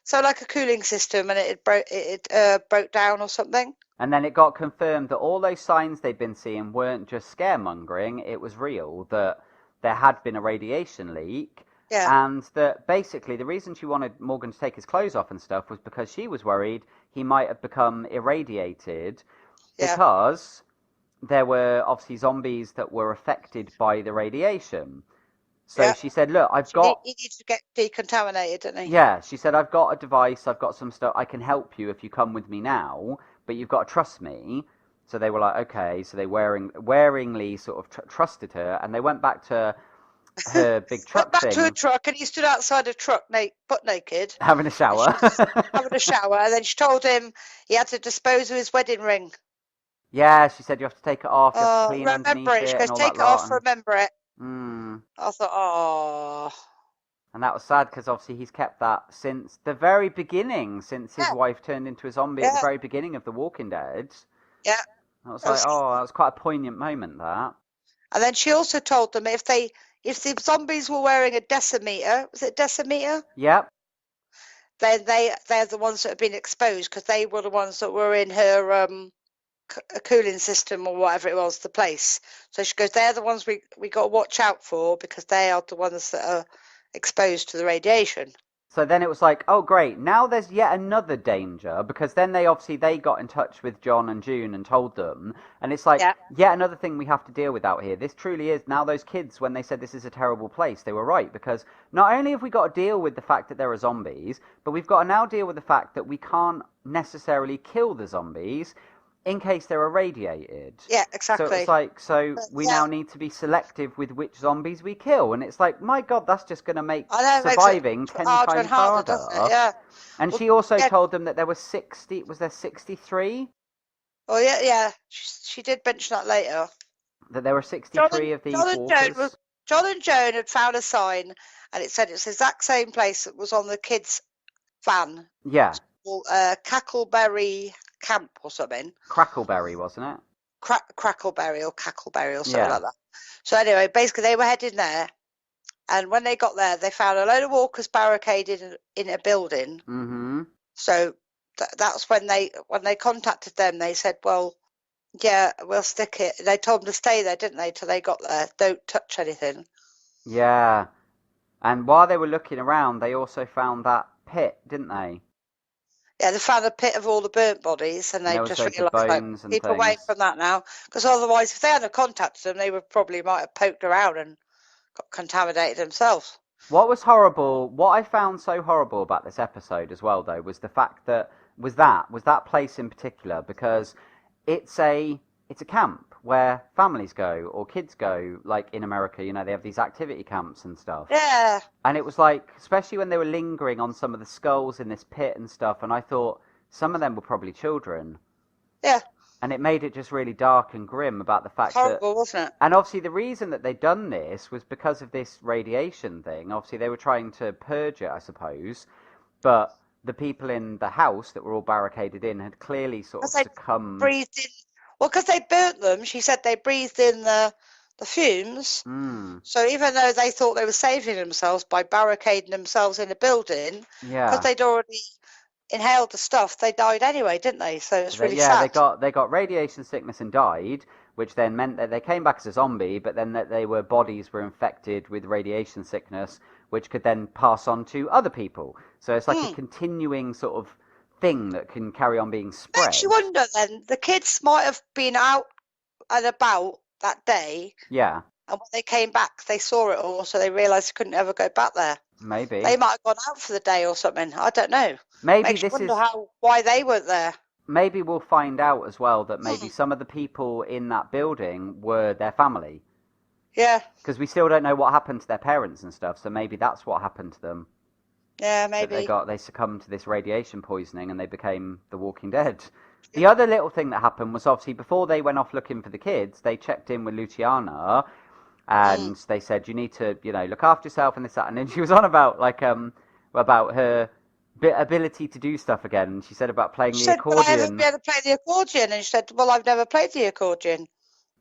So like a cooling system, and it broke down or something. And then it got confirmed that all those signs they'd been seeing weren't just scaremongering, it was real, that there had been a radiation leak. Yeah. And that basically the reason she wanted Morgan to take his clothes off and stuff was because she was worried he might have become irradiated because there were obviously zombies that were affected by the radiation. So she said, look, He needs to get decontaminated, didn't he? Yeah, she said, I've got a device, I've got some stuff, I can help you if you come with me now, but you've got to trust me. So they were like, okay, so they waringly sort of trusted her, and they went back to her big truck thing. Went back to a truck, and he stood outside a truck butt naked. Having a shower. Having a shower, and then she told him he had to dispose of his wedding ring. Yeah, she said you have to take it off, you have to clean underneath it. She goes, take it off, remember it. Mm. I thought, oh. And that was sad because obviously he's kept that since the very beginning, since his wife turned into a zombie at the very beginning of The Walking Dead. Yeah. I was like, that was quite a poignant moment, that. And then she also told them if the zombies were wearing a decimeter, was it decimeter? Yep. Then they're the ones that have been exposed because they were the ones that were in her a cooling system or whatever it was, the place. So she goes, they're the ones we got to watch out for because they are the ones that are exposed to the radiation. So then it was like, oh great, now there's yet another danger, because then they got in touch with John and June and told them, and it's like, yet another thing we have to deal with out here. This truly is, now those kids, when they said this is a terrible place, they were right, because not only have we got to deal with the fact that there are zombies, but we've got to now deal with the fact that we can't necessarily kill the zombies in case they're irradiated. Yeah, exactly. So it's like, we now need to be selective with which zombies we kill, and it's like, my God, that's just going to make surviving 10 times harder. Doesn't it? Yeah. And she also told them that there were 60. Was there 63? Oh yeah. She did mention that later. That there were 63 of these walkers. John and Joan had found a sign, and it said it's the exact same place that was on the kids' van. Yeah. Cackleberry Camp or something. Crackleberry, wasn't it? Crackleberry or Cackleberry or something like that. So anyway, basically they were heading there, and when they got there, they found a load of walkers barricaded in a building. Mm-hmm. So that's when they contacted them. They said, "Well, yeah, we'll stick it." They told them to stay there, didn't they, till they got there? Don't touch anything. Yeah, and while they were looking around, they also found that pit, didn't they? Yeah, they found a pit of all the burnt bodies, and they just realised, like, keep away from that now, because otherwise, if they hadn't contacted them, they would probably might have poked around and got contaminated themselves. What was horrible, what I found so horrible about this episode as well, though, was the fact that was that place in particular, because it's a camp where families go or kids go, like in America, you know, they have these activity camps and stuff. Yeah. And it was like, especially when they were lingering on some of the skulls in this pit and stuff, and I thought some of them were probably children. Yeah. And it made it just really dark and grim about the fact horrible, wasn't it? And obviously the reason that they'd done this was because of this radiation thing. Obviously they were trying to purge it, I suppose, but the people in the house that were all barricaded in had clearly sort of succumbed. Breathed in. Well, because they burnt them, she said they breathed in the fumes. So even though they thought they were saving themselves by barricading themselves in a building, because they'd already inhaled the stuff, they died anyway, didn't they? So it's really sad. Yeah, they got radiation sickness and died, which then meant that they came back as a zombie, but then that their bodies were infected with radiation sickness, which could then pass on to other people. So it's like a continuing sort of thing that can carry on being spread. Makes you wonder then, the kids might have been out and about that day. Yeah. And when they came back, they saw it all, so they realised they couldn't ever go back there. Maybe. They might have gone out for the day or something. I don't know. Maybe Makes this you wonder why they weren't there. Maybe we'll find out as well that maybe some of the people in that building were their family. Yeah. Because we still don't know what happened to their parents and stuff, so maybe that's what happened to them. Yeah, maybe. They succumbed to this radiation poisoning and they became the Walking Dead. The other little thing that happened was obviously before they went off looking for the kids, they checked in with Luciana and they said, you need to, you know, look after yourself and this, that. And then she was on about about her ability to do stuff again. And she said about playing the accordion. Well, I haven't been able to play the accordion. And she said, well, I've never played the accordion.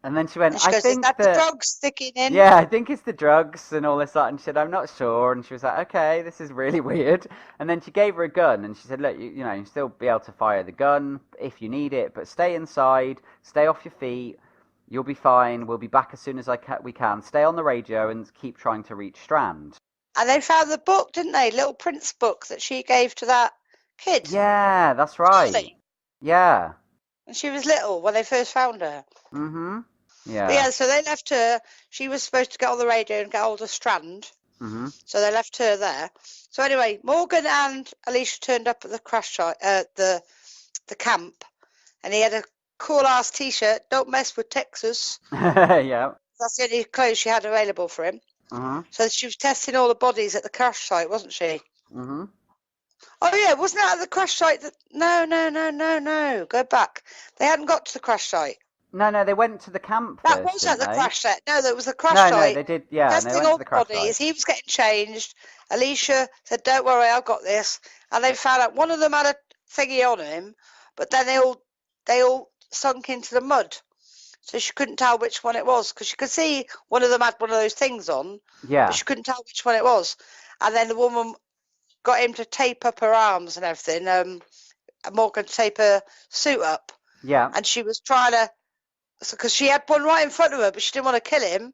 And then she went, and she goes, think is that the drugs sticking in? Yeah, I think it's the drugs and all this, that. And she said, I'm not sure. And she was like, okay, this is really weird. And then she gave her a gun and she said, look, you know, you still be able to fire the gun if you need it, but stay inside, stay off your feet. You'll be fine. We'll be back as soon as we can. Stay on the radio and keep trying to reach Strand. And they found the book, didn't they? Little Prince book that she gave to that kid. Yeah, that's right. Really? Yeah. And she was little when they first found her. Mm-hmm. Yeah. But yeah, so they left her. She was supposed to get on the radio and get hold of Strand. Mm-hmm. So they left her there. So anyway, Morgan and Alicia turned up at the crash site, the camp, and he had a cool-ass T-shirt, "Don't mess with Texas." Yeah. That's the only clothes she had available for him. Mm-hmm. So she was testing all the bodies at the crash site, wasn't she? Mm-hmm. Oh yeah, wasn't that at the crash site? No. Go back. They hadn't got to the crash site. No, they went to the camp That first, was at the crash site. No, that was the crash site. No, they did, yeah. Testing they went all to the crash bodies. site. He was getting changed. Alicia said, don't worry, I've got this. And they found out one of them had a thingy on him, but then they all sunk into the mud. So she couldn't tell which one it was, because she could see one of them had one of those things on, yeah. but she couldn't tell which one it was. And then the woman got him to tape up her arms and everything, Morgan to tape her suit up. Yeah. And she was trying to, because she had one right in front of her, but she didn't want to kill him,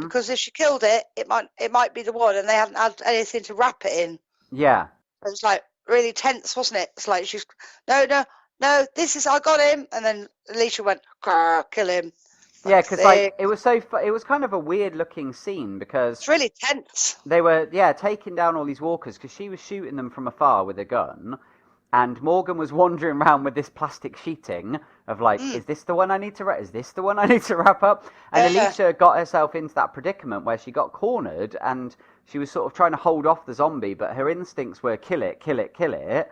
because if she killed it, it might be the one, and they hadn't had anything to wrap it in. Yeah. It was like really tense, wasn't it? It's like she's no, I got him, and then Alicia went, kill him. Yeah, because like it was kind of a weird looking scene because it's really tense. They were taking down all these walkers because she was shooting them from afar with a gun, and Morgan was wandering around with this plastic sheeting of like, is this the one I need to wrap? Is this the one I need to wrap up? And Alicia got herself into that predicament where she got cornered and she was sort of trying to hold off the zombie, but her instincts were kill it, kill it, kill it,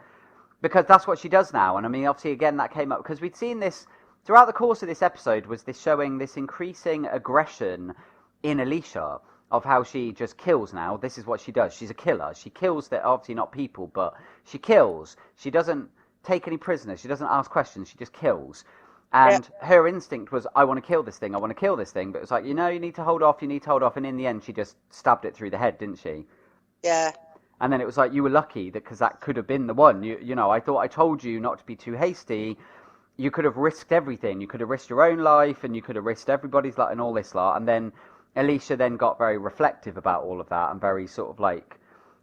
because that's what she does now. And I mean, obviously, again, that came up because we'd seen this throughout the course of this episode, was this showing this increasing aggression in Alicia of how she just kills now. This is what she does. She's a killer. She kills, obviously not people, but she kills. She doesn't take any prisoners. She doesn't ask questions. She just kills. And her instinct was, I want to kill this thing. I want to kill this thing. But it was like, you need to hold off. You need to hold off. And in the end, she just stabbed it through the head, didn't she? Yeah. And then it was like, you were lucky because that could have been the one. You know, I thought I told you not to be too hasty. You could have risked everything. You could have risked your own life, and you could have risked everybody's life and all this lot. And then Alicia then got very reflective about all of that, and very sort of like,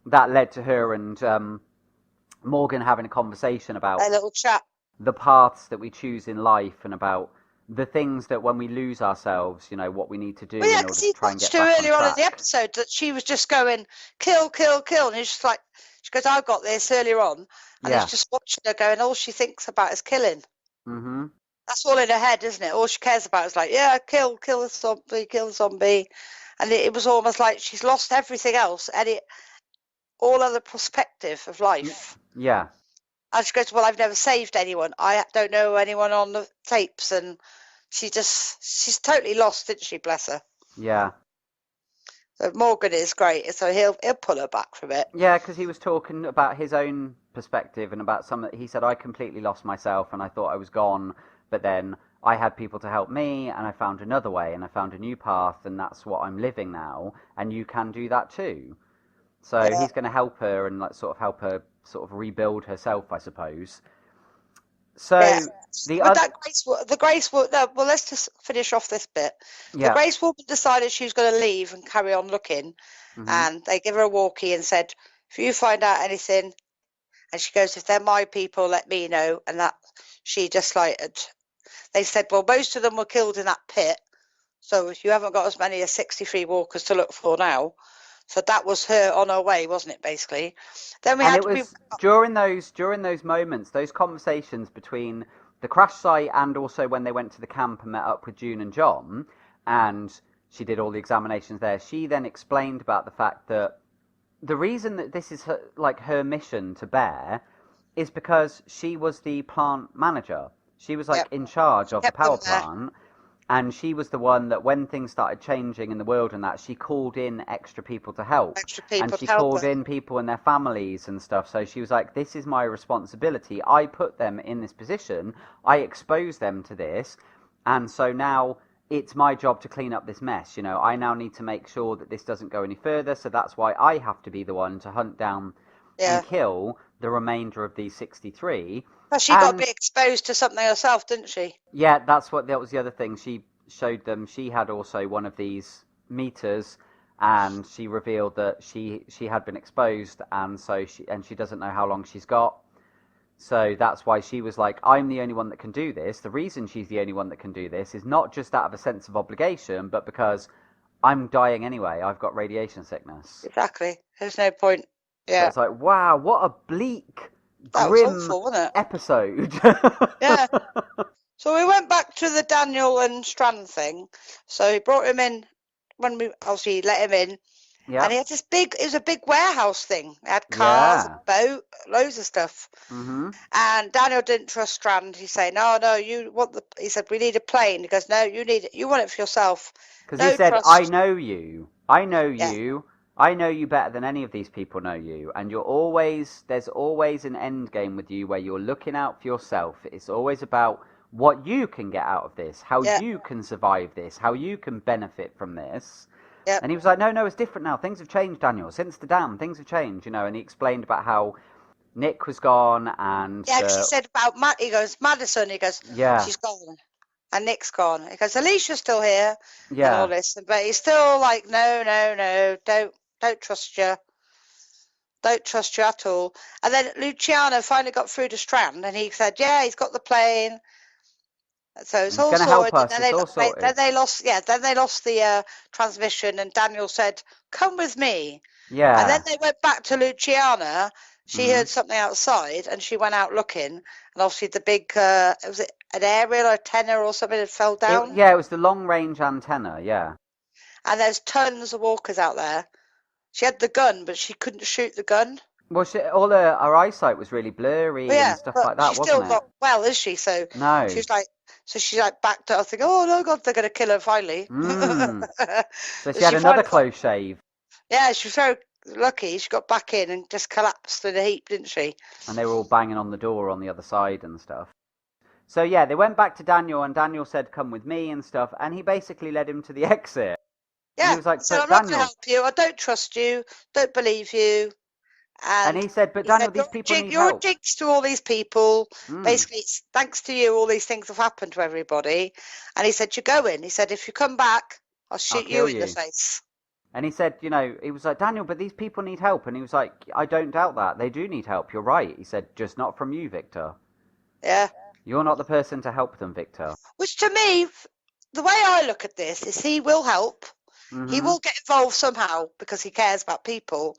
that led to her and Morgan having a conversation about a little chat, the paths that we choose in life, and about the things that when we lose ourselves, what we need to do in order to try and get back on track. Earlier on in the episode that she was just going, kill, kill, kill, and it's just like, she goes, I've got this earlier on, and he's just watching her going, all she thinks about is killing. Mm-hmm. That's all in her head, isn't it? All she cares about is like, kill the zombie. And it was almost like she's lost everything else, and all other perspective of life. Yeah. And she goes, well, I've never saved anyone. I don't know anyone on the tapes. And she's totally lost, isn't she? Bless her. Yeah. So Morgan is great. So he'll pull her back from it. Yeah, because he was talking about his own perspective and about he said, I completely lost myself and I thought I was gone. But then I had people to help me, and I found another way, and I found a new path, and that's what I'm living now. And you can do that too. So he's going to help her and like sort of help her sort of rebuild herself, I suppose. So the Grace woman. No, well, let's just finish off this bit. The Grace woman decided she was going to leave and carry on looking, and they give her a walkie and said, if you find out anything, and she goes, if they're my people, let me know. And that she just like, they said, well, most of them were killed in that pit, so you haven't got as many as 63 walkers to look for now. So that was her on her way, wasn't it, basically? Then during those moments, those conversations between the crash site and also when they went to the camp and met up with June and John, and she did all the examinations there, she then explained about the fact that the reason that this is her mission to bear is because she was the plant manager. She was in charge of the power plant. And she was the one that when things started changing in the world and that, she called in extra people to help. And she called in people and their families and stuff. So she was like, this is my responsibility. I put them in this position. I exposed them to this. And so now it's my job to clean up this mess. I now need to make sure that this doesn't go any further. So that's why I have to be the one to hunt down and kill the remainder of these 63. But she got a bit exposed to something herself, didn't she? Yeah, that was the other thing. She showed them she had also one of these meters, and she revealed that she had been exposed, and so she doesn't know how long she's got. So that's why she was like, I'm the only one that can do this. The reason she's the only one that can do this is not just out of a sense of obligation, but because I'm dying anyway. I've got radiation sickness. Exactly. There's no point. Yeah. So it's like, wow, what a bleak, grim awful, wasn't it? episode. Yeah. So we went back to the Daniel and Strand thing. So he brought him in when we obviously let him in. Yeah. And he had it was a big warehouse thing. It had cars, a boat, loads of stuff. Mm-hmm. And Daniel didn't trust Strand. He said, no, he said, we need a plane. He goes, no, you want it for yourself. Because he said, I know you. I know you. I know you better than any of these people know you. And there's always an end game with you where you're looking out for yourself. It's always about what you can get out of this, how you can survive this, how you can benefit from this. Yep. And he was like, no, it's different now. Things have changed, Daniel. Since the dam, things have changed, and he explained about how Nick was gone, and Yeah, she said about he goes, Madison, he goes, she's gone. And Nick's gone. He goes, Alicia's still here, and all this. But he's still like, no, don't trust you. Don't trust you at all. And then Luciano finally got through to Strand, and he said, yeah, he's got the plane. So it's all sorted. Then they lost the transmission, and Daniel said, come with me. Yeah. And then they went back to Luciana. She heard something outside, and she went out looking. And obviously the big, was it an aerial antenna or something that fell down? It was the long-range antenna, yeah. And there's tons of walkers out there. She had the gun, but she couldn't shoot the gun. Well, all her eyesight was really blurry and stuff like that, wasn't it? She's still not well, is she? So no. She backed up, thinking, oh no, God, they're going to kill her finally. So she had another close shave. Yeah, she was very lucky. She got back in and just collapsed in a heap, didn't she? And they were all banging on the door on the other side and stuff. So yeah, they went back to Daniel, and Daniel said, come with me and stuff, and he basically led him to the exit. Yeah, he was like, so I'm not going to help you. I don't trust you. Don't believe you. And he said, but Daniel, these people need help. You're a jinx to all these people. Basically, it's thanks to you, all these things have happened to everybody. And he said, you're going. He said, if you come back, I'll shoot you in the face. And he said, he was like, Daniel, but these people need help. And he was like, I don't doubt that. They do need help. You're right. He said, just not from you, Victor. Yeah. You're not the person to help them, Victor. Which to me, the way I look at this is he will help. He will get involved somehow because he cares about people.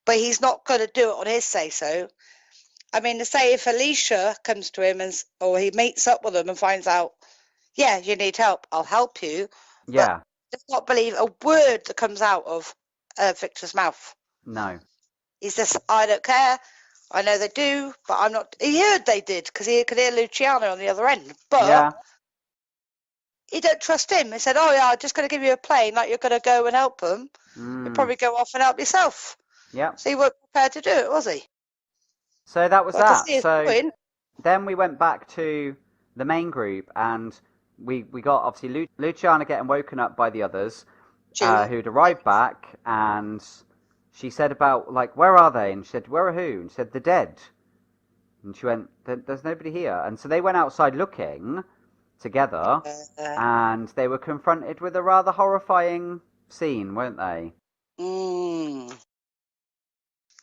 But he's not going to do it on his say-so. I mean, to say if Alicia comes to him or he meets up with him and finds out, yeah, you need help, I'll help you. Yeah. But does not believe a word that comes out of Victor's mouth. No. He's just, I don't care. I know they do, but I'm not. He heard they did because he could hear Luciano on the other end. But he don't trust him. He said, oh, yeah, I'm just going to give you a plane, like you're going to go and help them. You'll probably go off and help yourself. Yeah. So he wasn't prepared to do it, was he? So that was that. So then we went back to the main group, and we got obviously Luciana getting woken up by the others who'd arrived back, and she said about, like, where are they? And she said, where are who? And she said, the dead. And she went, there's nobody here. And so they went outside looking together, and they were confronted with a rather horrifying scene, weren't they?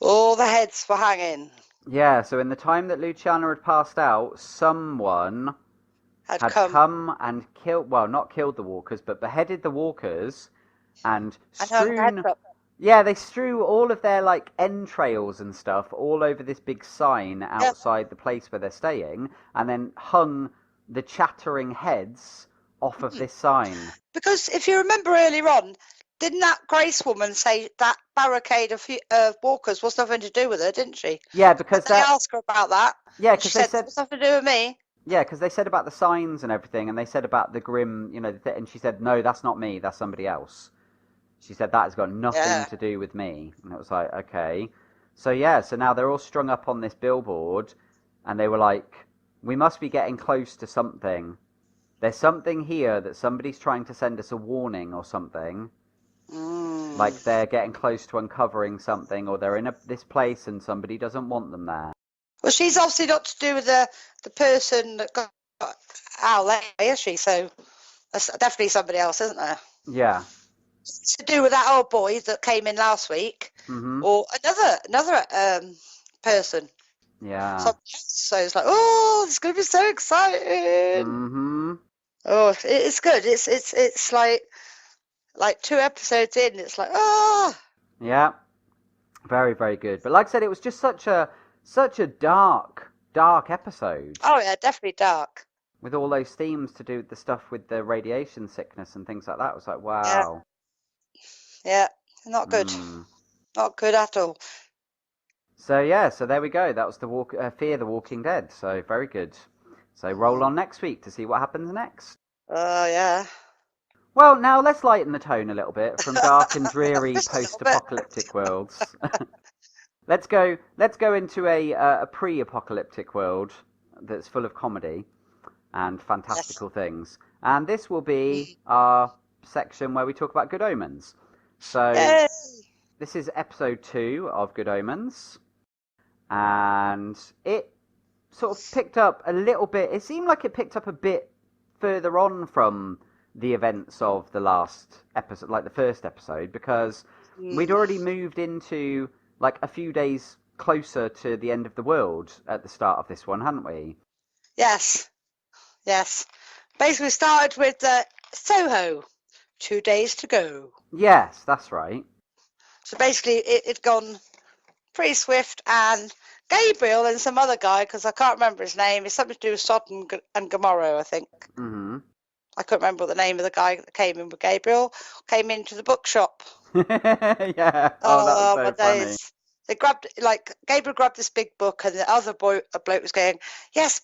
All the heads were hanging. Yeah, so in the time that Luciana had passed out, someone had come and killed, well, not killed the walkers, but beheaded the walkers and strewn... Yeah, they strew all of their, like, entrails and stuff all over this big sign outside the place where they're staying, and then hung the chattering heads off of this sign. Because if you remember earlier on, didn't that Grace woman say that barricade of walkers was nothing to do with her, didn't she? Yeah, because they asked her about that. Yeah, because they said it's nothing to do with me. Yeah, because they said about the signs and everything, and they said about the grim, and she said, no, that's not me, that's somebody else. She said, that has got nothing to do with me. And it was like, okay. So yeah, so now they're all strung up on this billboard, and they were like, we must be getting close to something. There's something here that somebody's trying to send us a warning or something. Like they're getting close to uncovering something, or they're in this place and somebody doesn't want them there. Well, she's obviously not to do with the person that got out there, is she? So that's definitely somebody else, isn't there? Yeah. It's to do with that old boy that came in last week, or another person. Yeah. So it's like, oh, it's going to be so exciting. Oh, it's good. It's like 2 episodes in, it's like, Yeah. Very, very good. But like I said, it was just such a dark episode. Oh yeah, definitely dark. With all those themes to do with the stuff with the radiation sickness and things like that. It was like, wow. Yeah, not good. Not good at all. So yeah, so there we go. That was the Fear the Walking Dead. So very good. So roll on next week to see what happens next. Oh yeah. Well, now let's lighten the tone a little bit from dark and dreary post-apocalyptic worlds. Let's go into a pre-apocalyptic world that's full of comedy and fantastical things. And this will be our section where we talk about Good Omens. So this is episode 2 of Good Omens. and it sort of picked up a little bit. It seemed like it picked up a bit further on from the events of the last episode, like the first episode, because we'd already moved into like a few days closer to the end of the world at the start of this one, hadn't we? Yes. Basically, we started with Soho, 2 days to go. Yes, that's right. So basically, it'd gone pretty swift, and Gabriel and some other guy, because I can't remember his name, it's something to do with Sodom and Gomorrah, I think. Mm-hmm. I couldn't remember what the name of the guy that came in with Gabriel. Came into the bookshop. Yeah. Oh, that was so funny. Days. They Gabriel grabbed this big book, and the other bloke was going, yes,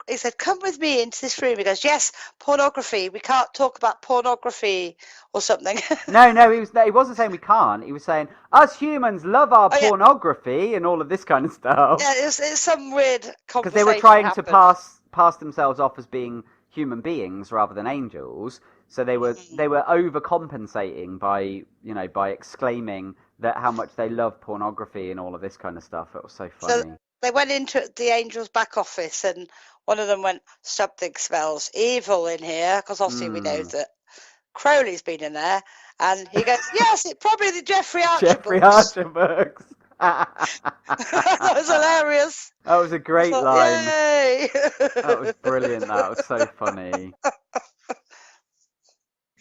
he said, come with me into this room. He goes, yes, pornography. We can't talk about pornography or something. No, he wasn't saying we can't. He was saying us humans love our pornography and all of this kind of stuff. Yeah, it's some weird conversation. Because they were trying to pass themselves off as being human beings rather than angels. So they were overcompensating by exclaiming that how much they love pornography and all of this kind of stuff. It was so funny. So they went into the angels' back office, and one of them went, something smells evil in here, because obviously we know that Crowley's been in there, and he goes, yes, it's probably the Jeffrey Archer books. That was hilarious. That was a great line. Yay! That was brilliant. That was so funny.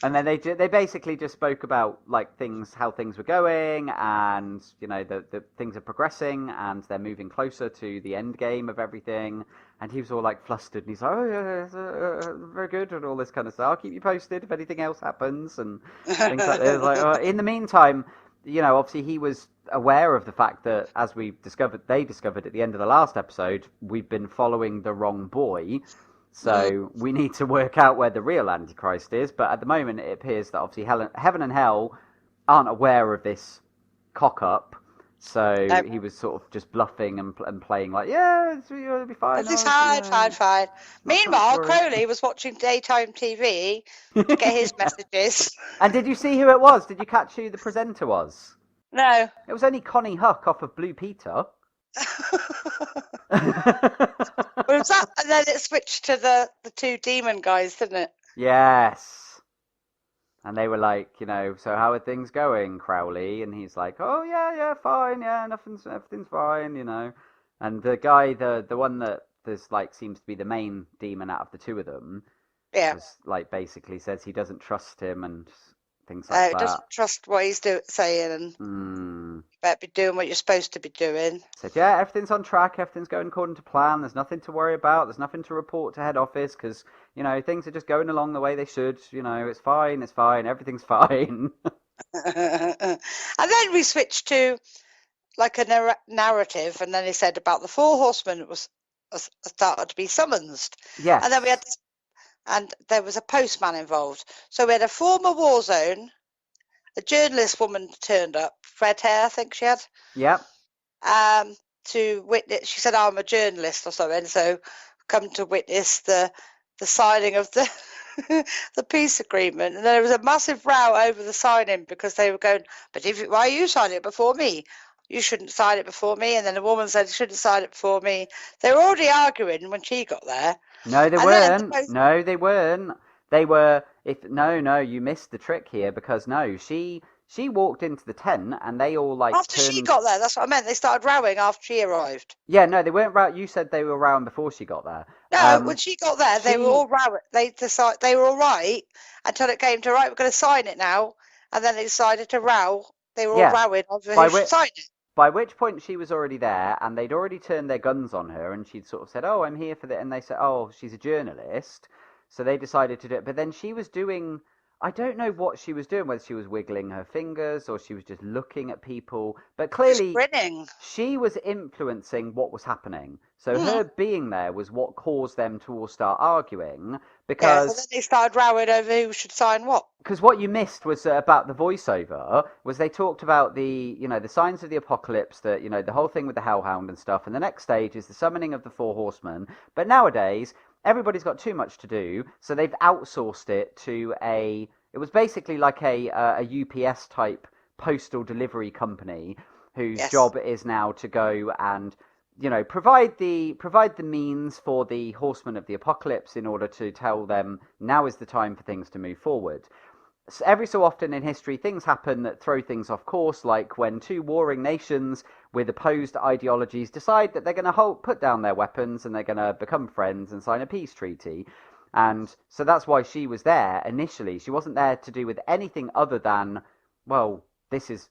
And then they basically just spoke about like how things were going, and the things are progressing, and they're moving closer to the end game of everything. And he was all like flustered, and he's like, "Oh yeah, very good," and all this kind of stuff. I'll keep you posted if anything else happens and things like this. Like, in the meantime, obviously he was aware of the fact that, as they discovered at the end of the last episode, we've been following the wrong boy. So we need to work out where the real Antichrist is. But at the moment, it appears that obviously heaven and hell aren't aware of this cock-up. So he was sort of just bluffing and playing like, yeah, it'll be fine. It's fine. Meanwhile, Crowley was watching daytime TV to get his messages. And did you see who it was? Did you catch who the presenter was? No. It was only Connie Huck off of Blue Peter. Was that, and then it switched to the two demon guys, didn't it? Yes. And they were like, so how are things going, Crowley? And he's like, oh yeah, fine, yeah, everything's fine, And the guy, the one that there's like seems to be the main demon out of the two of them, like basically says he doesn't trust him and things like that. Doesn't trust what he's saying, and you better be doing what you're supposed to be doing. Said, yeah, everything's on track, everything's going according to plan, there's nothing to worry about, there's nothing to report to head office, because, things are just going along the way they should, it's fine, everything's fine. And then we switched to, like, a narrative, and then he said about the four horsemen was started to be summoned. Yes. And then we had this, and there was a postman involved. So we had a former war zone, a journalist woman turned up, red hair, I think she had. Yep. To witness, she said, I'm a journalist or something, so come to witness the signing of the the peace agreement. And there was a massive row over the signing, because they were going, but why are you signing it before me? You shouldn't sign it before me. And then the woman said, you shouldn't sign it before me. They were already arguing when she got there. No, they weren't. No, they weren't. They were. No, you missed the trick here, because she walked into the tent and they all like. After she got there, that's what I meant. They started rowing after she arrived. Yeah, no, they weren't rowing. You said they were rowing before she got there. No, when she got there, they were all rowing. They decided they were all right until it came to right. We're going to sign it now, and then they decided to row. They were all rowing over who should sign it. By which point she was already there, and they'd already turned their guns on her, and she'd sort of said, oh, I'm here for that. And they said, oh, she's a journalist. So they decided to do it. But then she was doing, I don't know what she was doing, whether she was wiggling her fingers or she was just looking at people. But clearly she was influencing what was happening. So her being there was what caused them to all start arguing. Because and then they started rowing over who should sign what. Because what you missed was about the voiceover, was they talked about the signs of the apocalypse, the whole thing with the hellhound and stuff, and the next stage is the summoning of the four horsemen. But nowadays, everybody's got too much to do, so they've outsourced it to it was basically like a UPS type postal delivery company whose job is now to go and provide the means for the horsemen of the apocalypse in order to tell them now is the time for things to move forward. So every so often in history, things happen that throw things off course, like when two warring nations with opposed ideologies decide that they're going to put down their weapons and they're going to become friends and sign a peace treaty. And so that's why she was there initially. She wasn't there to do with anything other than, well, this is,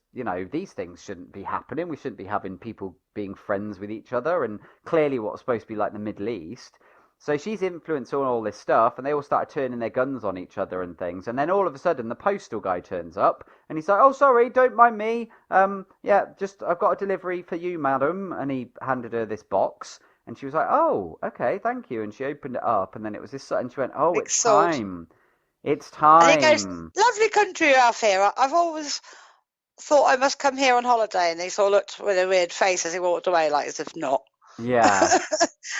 these things shouldn't be happening. We shouldn't be having people being friends with each other, and clearly what's supposed to be like the Middle East. So she's influenced all this stuff, and they all started turning their guns on each other and things. And then all of a sudden, the postal guy turns up, and he's like, "Oh, sorry, don't mind me. Yeah, just I've got a delivery for you, madam." And he handed her this box, and she was like, "Oh, okay, thank you." And she opened it up, and then it was this, and she went, "Oh, Big it's sword. time. It's And he goes, time." "Lovely country you have here. I've always thought I must come here on holiday." And he sort of looked with a weird face as he walked away, like as if not. Yeah.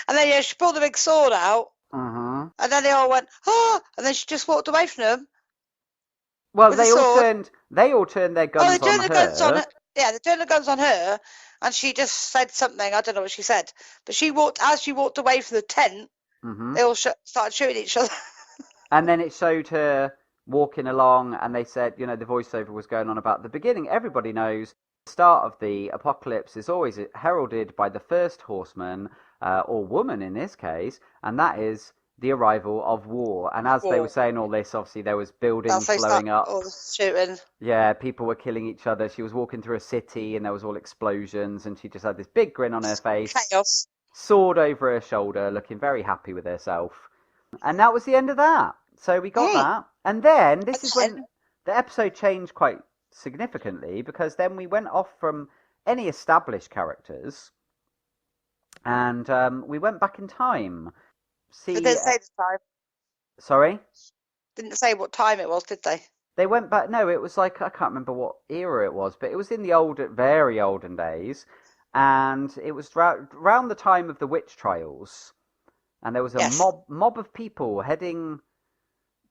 And then she pulled the big sword out. Uh-huh. And then they all went, "Oh!" And then she just walked away from them. Well, with they the all sword. turned their guns Oh, they turned on the guns on her. her. Yeah, they turned the guns on her, and she just said something. I don't know what she said, but as she walked away from the tent, they all started shooting each other. And then it showed her walking along, and they said, the voiceover was going on about the beginning. Everybody knows the start of the apocalypse is always heralded by the first horseman, or woman in this case, and that is the arrival of war. And as they were saying all this, obviously there was buildings blowing up. All the shooting. Yeah, people were killing each other. She was walking through a city, and there was all explosions, and she just had this big grin on her face, Chaos. sword over her shoulder, looking very happy with herself. And that was the end of that. So we got that. And then this is when the episode changed quite significantly, because then we went off from any established characters, and we went back in time. They didn't say the time. Sorry? Didn't say what time it was, did they? They went back. No, it was like, I can't remember what era it was, but it was in the very olden days, and it was around the time of the witch trials, and there was a mob of people heading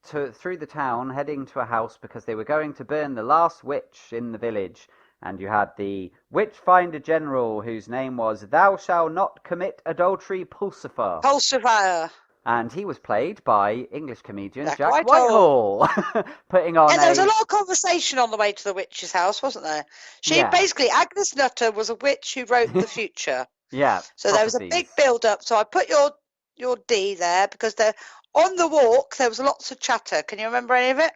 through the town, heading to a house because they were going to burn the last witch in the village. And you had the Witchfinder General, whose name was Thou Shalt Not Commit Adultery Pulsifer. Pulsifer. And he was played by English comedian Jack Whitehall. Putting on there was a lot of conversation on the way to the witch's house, wasn't there? Basically, Agnes Nutter was a witch who wrote the future. Yeah. So there was a big build-up. So I put your D there because on the walk there was lots of chatter. Can you remember any of it?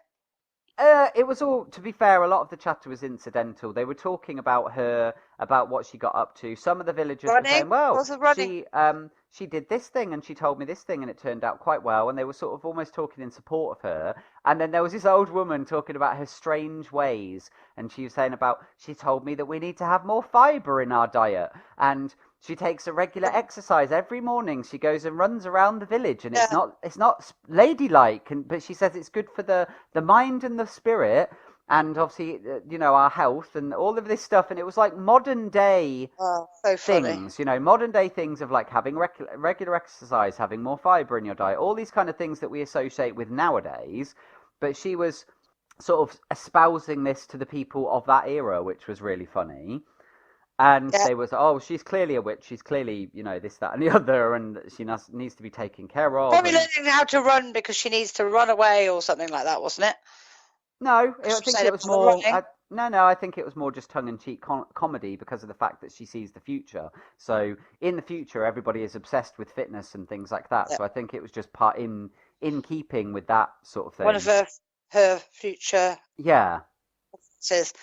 It was all, to be fair, a lot of the chatter was incidental. They were talking about her, about what she got up to. Some of the villagers were saying, well, she did this thing and she told me this thing and it turned out quite well. And they were sort of almost talking in support of her. And then there was this old woman talking about her strange ways. And she was saying she told me that we need to have more fibre in our diet. And she takes a regular exercise every morning. She goes and runs around the village, and it's not ladylike. but she says it's good for the mind and the spirit, and obviously our health and all of this stuff. And it was like modern day things, modern day things of like having regular exercise, having more fibre in your diet, all these kind of things that we associate with nowadays. But she was sort of espousing this to the people of that era, which was really funny. And they was, she's clearly a witch. She's clearly, this, that, and the other, and she needs to be taken care of. Probably learning how to run because she needs to run away or something like that, wasn't it? No, I think it was more. I think it was more just tongue-in-cheek comedy because of the fact that she sees the future. So in the future, everybody is obsessed with fitness and things like that. Yeah. So I think it was just part in keeping with that sort of thing. One of her future. Yeah. Says.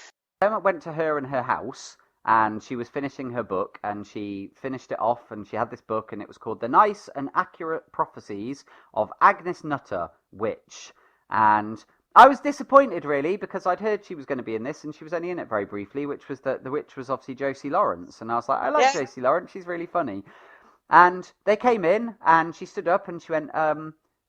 Emma went to her in her house. And she was finishing her book, and she finished it off, and she had this book, and it was called The Nice and Accurate Prophecies of Agnes Nutter, Witch. And I was disappointed, really, because I'd heard she was going to be in this, and she was only in it very briefly, which was that the witch was obviously Josie Lawrence. And I was like, I like Josie Lawrence, she's really funny. And they came in, and she stood up, and she went,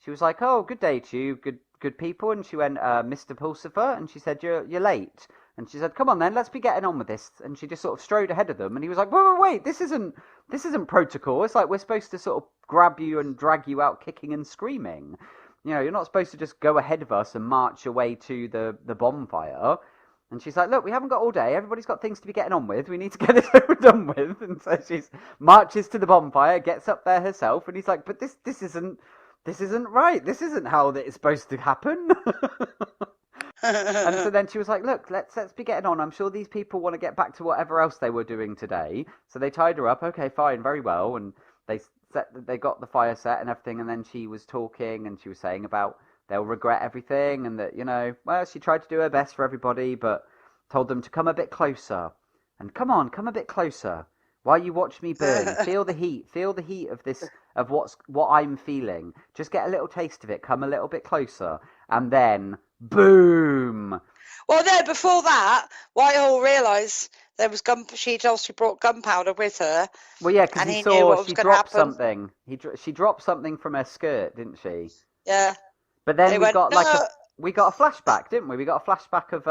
she was like, oh, good day to you, good people. And she went, Mr. Pulsifer, and she said, you're late. And she said, come on then, let's be getting on with this. And she just sort of strode ahead of them. And he was like, wait, this isn't protocol. It's like we're supposed to sort of grab you and drag you out kicking and screaming. You're not supposed to just go ahead of us and march your way to the bonfire. And she's like, look, we haven't got all day. Everybody's got things to be getting on with. We need to get this over done with. And so she marches to the bonfire, gets up there herself, and he's like, but this isn't right. This isn't how it's supposed to happen. And so then she was like, look, let's be getting on. I'm sure these people want to get back to whatever else they were doing today. So they tied her up. Okay, fine, very well. And they got the fire set and everything. And then she was talking and she was saying about they'll regret everything, and that, well, she tried to do her best for everybody, but told them to come a bit closer. And come a bit closer while you watch me burn. Feel the heat of this, of what I'm feeling. Just get a little taste of it. Come a little bit closer. And then, boom. Well, no, before that, Whitehall realised there was she'd also brought gunpowder with her. Well, yeah, because he saw she dropped something. She dropped something from her skirt, didn't she? Yeah. But then we got a flashback, didn't we? We got a flashback of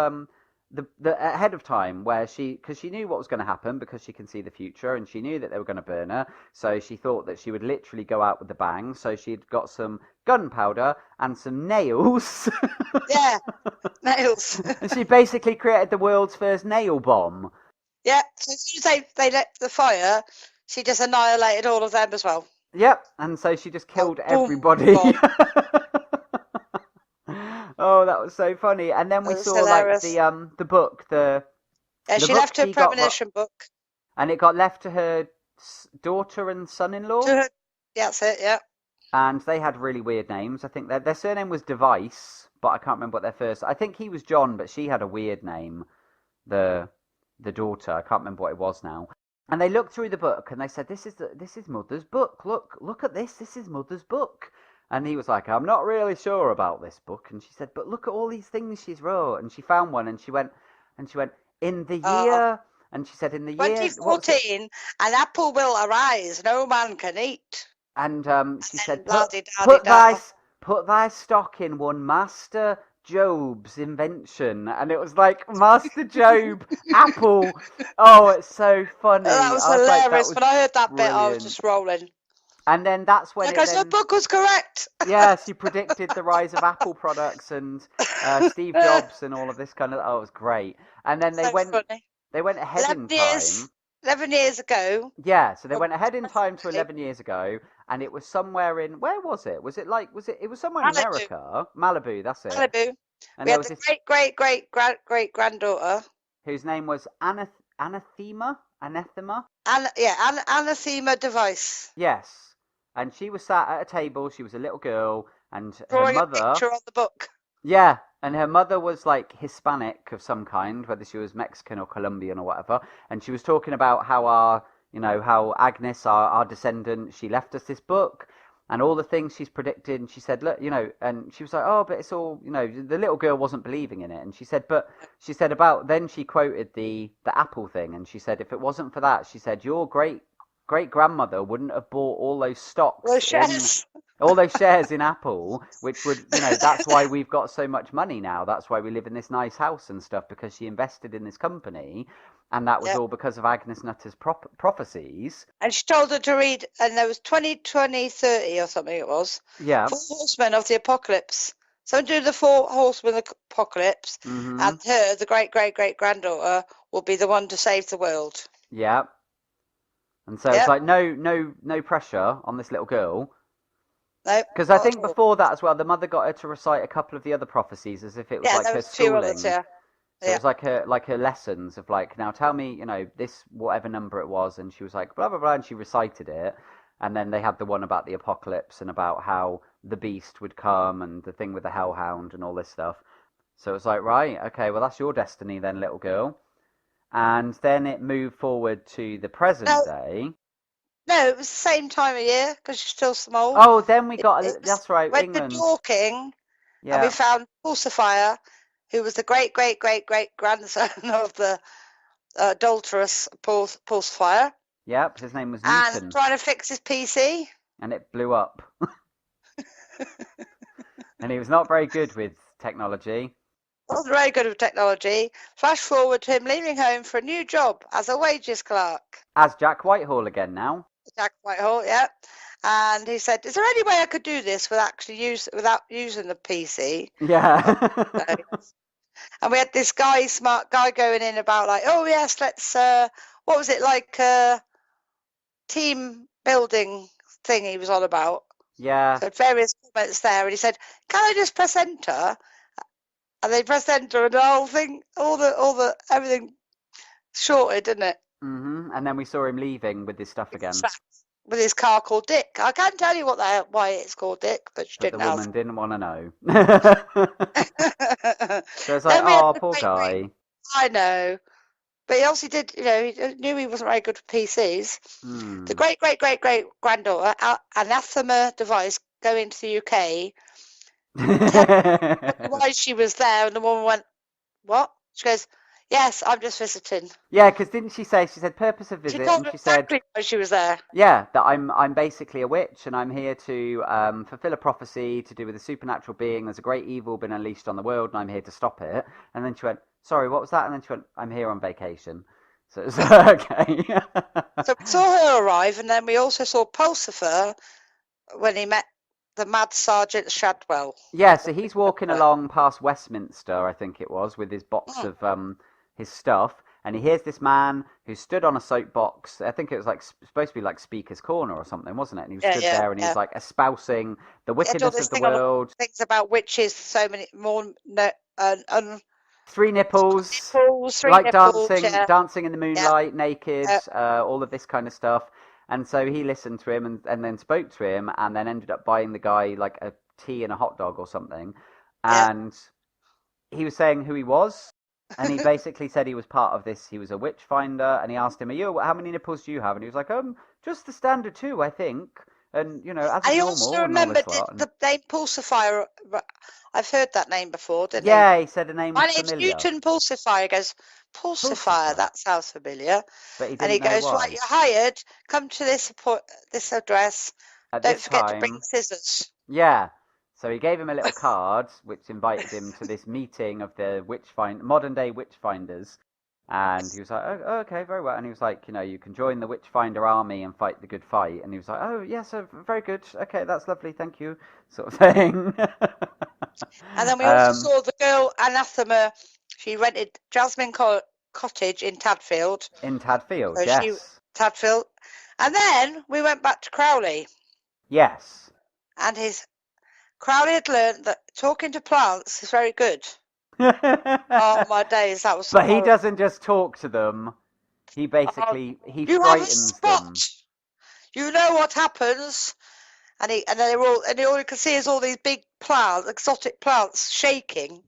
the ahead of time where because she knew what was going to happen because she can see the future, and she knew that they were going to burn her. So she thought that she would literally go out with the bang. So she'd got some gunpowder and some nails. Yeah, nails. And she basically created the world's first nail bomb. Yeah. So as soon as they lit the fire, she just annihilated all of them as well. Yep. And so she just killed everybody. Oh, that was so funny. And then we saw hilarious. Like the book, she left her premonition book, and it got left to her daughter and son-in-law. Yeah, that's it. Yeah. And they had really weird names. I think their surname was Device, but I can't remember what their first. I think he was John, but she had a weird name. The daughter, I can't remember what it was now. And they looked through the book and they said, "This is Mother's book. Look at this. This is Mother's book." And he was like, "I'm not really sure about this book." And she said, "But look at all these things she's wrote." And she found one, and she went, "In the year," and she said, "In the year 2014, an apple will arise, no man can eat." And she said, "Put thy stock in one Master Job's invention." And it was like, Master Job, apple. Oh, it's so funny. That was hilarious. When I heard that bit, I was just rolling. And then that's when the book was correct. Yeah, she predicted the rise of Apple products and Steve Jobs and all of this kind of. Oh, it was great. And then they went ahead in time. 11 years ago. Yeah, so they went ahead in time to 11 years ago, and it was somewhere in, where was it? It was somewhere in America. Malibu, that's it. Malibu. And we had the great granddaughter, whose name was Anathema. Anathema Device. Yes. And she was sat at a table. She was a little girl, and drawing her mother. A picture on the book. Yeah, and her mother was like Hispanic of some kind, whether she was Mexican or Colombian or whatever. And she was talking about how how Agnes, our descendant, she left us this book and all the things she's predicted. And she said, look, and she was like, oh, but it's all, the little girl wasn't believing in it. And she said, then she quoted the apple thing, and she said, if it wasn't for that, she said, your great grandmother wouldn't have bought all those stocks, all those shares in Apple, which would, that's why we've got so much money now. That's why we live in this nice house and stuff, because she invested in this company, and that was all because of Agnes Nutter's prophecies. And she told her to read, and there was 20, 30 or something it was. Yeah. 4 horsemen of the apocalypse. So do the 4 horsemen of the apocalypse, and her, the great granddaughter, will be the one to save the world. Yeah. And so it's like no pressure on this little girl. No. Because I think before that as well, the mother got her to recite a couple of the other prophecies as if it was like her schooling. Others, So it was like her lessons of like, now tell me, this whatever number it was, and she was like blah blah blah, and she recited it. And then they had the one about the apocalypse and about how the beast would come and the thing with the hellhound and all this stuff. So it was like, right, okay, well that's your destiny then, little girl. And then it moved forward to the present day. No, it was the same time of year because she's still small. Oh, then we got that's right. Went England. to Dorking, and we found Lucifer, who was the great grandson of the adulterous Pulsifier. Yep, his name was Newton. And trying to fix his PC. And it blew up. And he was not very good with technology. Wasn't very good with technology. Flash forward to him leaving home for a new job as a wages clerk. As Jack Whitehall again now. Jack Whitehall, yeah. And he said, "Is there any way I could do this without using the PC?" Yeah. And we had this smart guy going in about like, oh yes, let's what was it like team building thing he was on about. Yeah. So various comments there, and he said, can I just press enter? And they pressed enter, and the whole thing, all the everything shorted, didn't it? And then we saw him leaving with his stuff again. With his car called Dick. I can't tell you why it's called Dick, but she didn't. The woman didn't want to know. So it's like, oh, poor guy. I know. But he obviously did, he knew he wasn't very good with PCs. The great granddaughter, anathema device, going to the UK. Why she was there, and the woman went, what? She goes, yes, I'm just visiting. Yeah, because didn't she say, she said purpose of visit, she told and she exactly said why she was there. Yeah, that I'm basically a witch, and I'm here to fulfill a prophecy to do with a supernatural being. There's a great evil been unleashed on the world, and I'm here to stop it. And then she went, sorry, what was that? And then she went, I'm here on vacation. So it's okay. So we saw her arrive, and then we also saw Pulsifer when he met the Mad Sergeant Shadwell. Yeah, so he's walking along past Westminster, I think it was, with his box of his stuff, and he hears this man who stood on a soapbox. I think it was like supposed to be like Speaker's Corner or something, wasn't it? And he was stood there, and he was like espousing the wickedness of the world. Things about witches, so many more. Three nipples, three like nipples, dancing in the moonlight, naked, all of this kind of stuff. And so he listened to him and then spoke to him, and then ended up buying the guy like a tea and a hot dog or something. And he was saying who he was, and he basically said he was part of this. He was a witch finder, and he asked him, how many nipples do you have? And he was like, just the standard 2, I think. And as normal. I also remembered the name Pulsifier. I've heard that name before, didn't he? He said a name was familiar. My name's Newton Pulsifier. He goes, Pulsifier, that sounds familiar. But he didn't and he goes, why. Right, you're hired. Come to this address. Don't forget to bring scissors. Yeah. So he gave him a little card, which invited him to this meeting of the modern day witch finders. And he was like, oh, okay, very well. And he was like, you can join the Witchfinder army and fight the good fight. And he was like, oh, yes, very good. Okay, that's lovely. Thank you. Sort of thing. And then we also saw the girl, Anathema. She rented Jasmine Cottage in Tadfield. Yes. Tadfield. And then we went back to Crowley. Yes. And Crowley had learned that talking to plants is very good. Oh my days, that was. But he doesn't just talk to them. He basically he frightens them. You know what happens, and all you can see is all these big plants, exotic plants, shaking,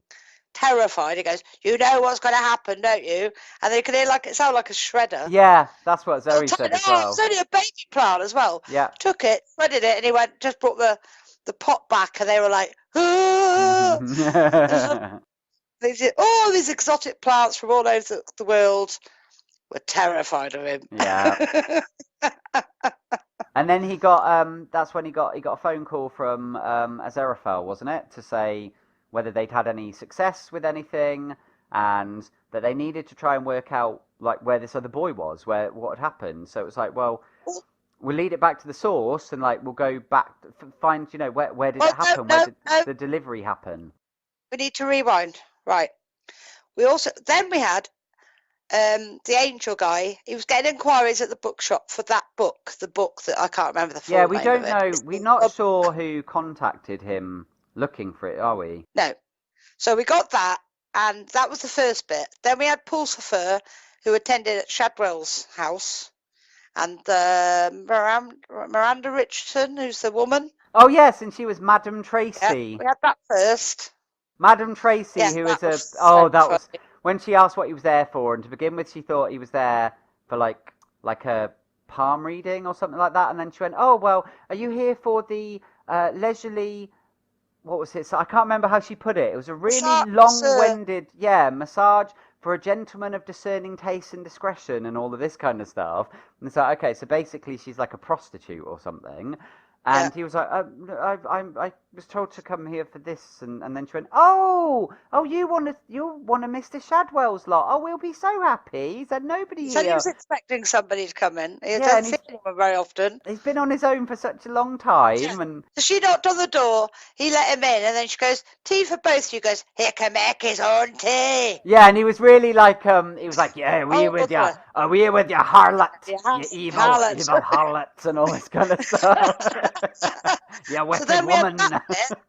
terrified. He goes, "You know what's going to happen, don't you?" And they can hear it sound like a shredder. Yeah, that's what Zoe said as well. It's only a baby plant as well. Yeah. Took it, shredded it, and he just brought the pot back, and they were like, "Ah!" All these exotic plants from all over the world were terrified of him. Yeah. And then he got that's when he got a phone call from Aziraphale, wasn't it, to say whether they'd had any success with anything, and that they needed to try and work out like where this other boy was, what had happened. So it was like, well, we'll lead it back to the source, and like we'll go back find where did it happen? Where did the delivery happen? We need to rewind. Right. We had the angel guy. He was getting inquiries at the bookshop for that book, the book that I can't remember the full name of it. Yeah, we don't know. We're not sure who contacted him looking for it, are we? No. So we got that, and that was the first bit. Then we had Pulsifer, who attended at Shadwell's house, and Miranda Richardson, who's the woman. Oh, yes, and she was Madame Tracy. Yeah, we had that first. Madame Tracy, who is that was when she asked what he was there for, and to begin with she thought he was there for like a palm reading or something like that, and then she went, oh well, are you here for the leisurely, what was it? So I can't remember how she put it. It was a really long-winded massage for a gentleman of discerning taste and discretion and all of this kind of stuff. And it's like, okay, so basically she's like a prostitute or something. And he was like, was told to come here for this, and then she went, oh, you want to Mr. Shadwell's lot? Oh, we'll be so happy. He said nobody So he here. was expecting somebody to come in. He Yeah, doesn't and see anyone very often. he's been on his own for such a long time, and So she knocked on the door. He let him in, and then she goes, "Tea for both." You goes, "Here come Ecky's auntie." yeah, and he was really like, he was like, yeah, we here Oh, with you, lovely. we here with you, harlot, Yeah, you evil harlot. harlot, and all this kind of stuff. Yeah, So wicked then we had woman. that bit.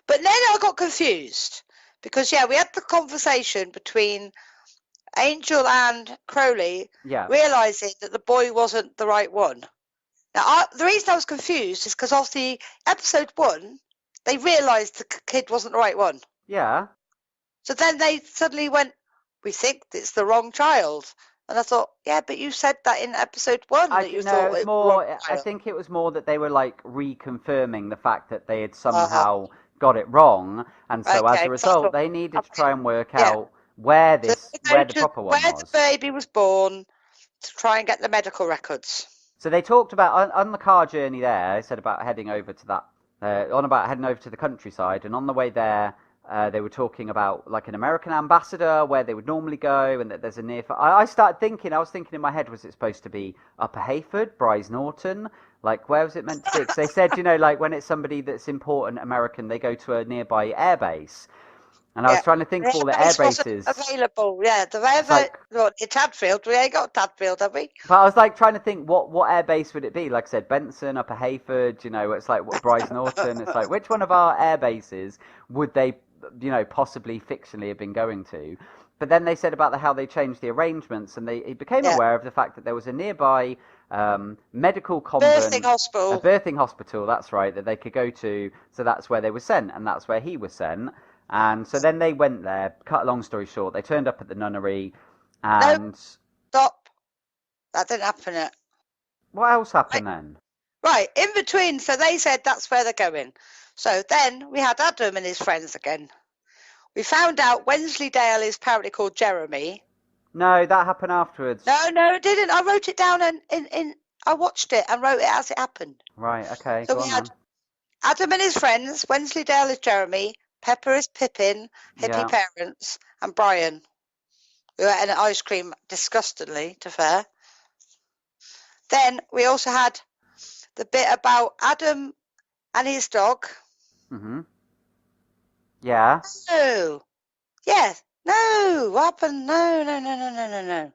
But then I got confused because we had the conversation between Angel and Crowley, Yeah. realizing that the boy wasn't the right one. Now, the reason I was confused is because obviously episode 1, they realised the kid wasn't the right one. Yeah. So then they suddenly went, "We think it's the wrong child." And I thought, yeah, but you said that in episode 1 that you thought it was the wrong child. I think it was more that they were like reconfirming the fact that they had somehow got it wrong, and so as a result, they needed to try and work out where the proper one was. Where the baby was born to try and get the medical records. So they talked about on the car journey there. They said about heading over to that, heading over to the countryside, and on the way there, they were talking about like an American ambassador where they would normally go, and that there's a near. I started thinking. I was thinking in my head, was it supposed to be Upper Hayford, Bryce Norton? Like, where was it meant to be? 'Cause they said, like when it's somebody that's important American, they go to a nearby airbase. And I was trying to think of all the air bases. Available, yeah. It's Hadfield. We ain't got Hadfield, have we? But I was like trying to think what air base would it be? Like I said, Benson, Upper Hayford. It's like Bryce Norton. It's like which one of our air bases would they, possibly fictionally have been going to? But then they said about how they changed the arrangements, and he became aware of the fact that there was a nearby medical convent, a birthing hospital. That's right, that they could go to. So that's where they were sent, and that's where he was sent. And so then they went there. Cut a long story short, they turned up at the nunnery, and no, stop. That didn't happen yet. What else happened then? Right, in between. So they said that's where they're going. So then we had Adam and his friends again. We found out Wensleydale is apparently called Jeremy. No, that happened afterwards. No, it didn't. I wrote it down and I watched it and wrote it as it happened. Right. Okay. So we had Adam and his friends. Wensleydale is Jeremy. Pepper is Pippin, hippie parents, and Brian, who ate an ice cream disgustingly, to fair. Then we also had the bit about Adam and his dog. Mm-hmm. Yeah. No. Yes. No. What happened? No.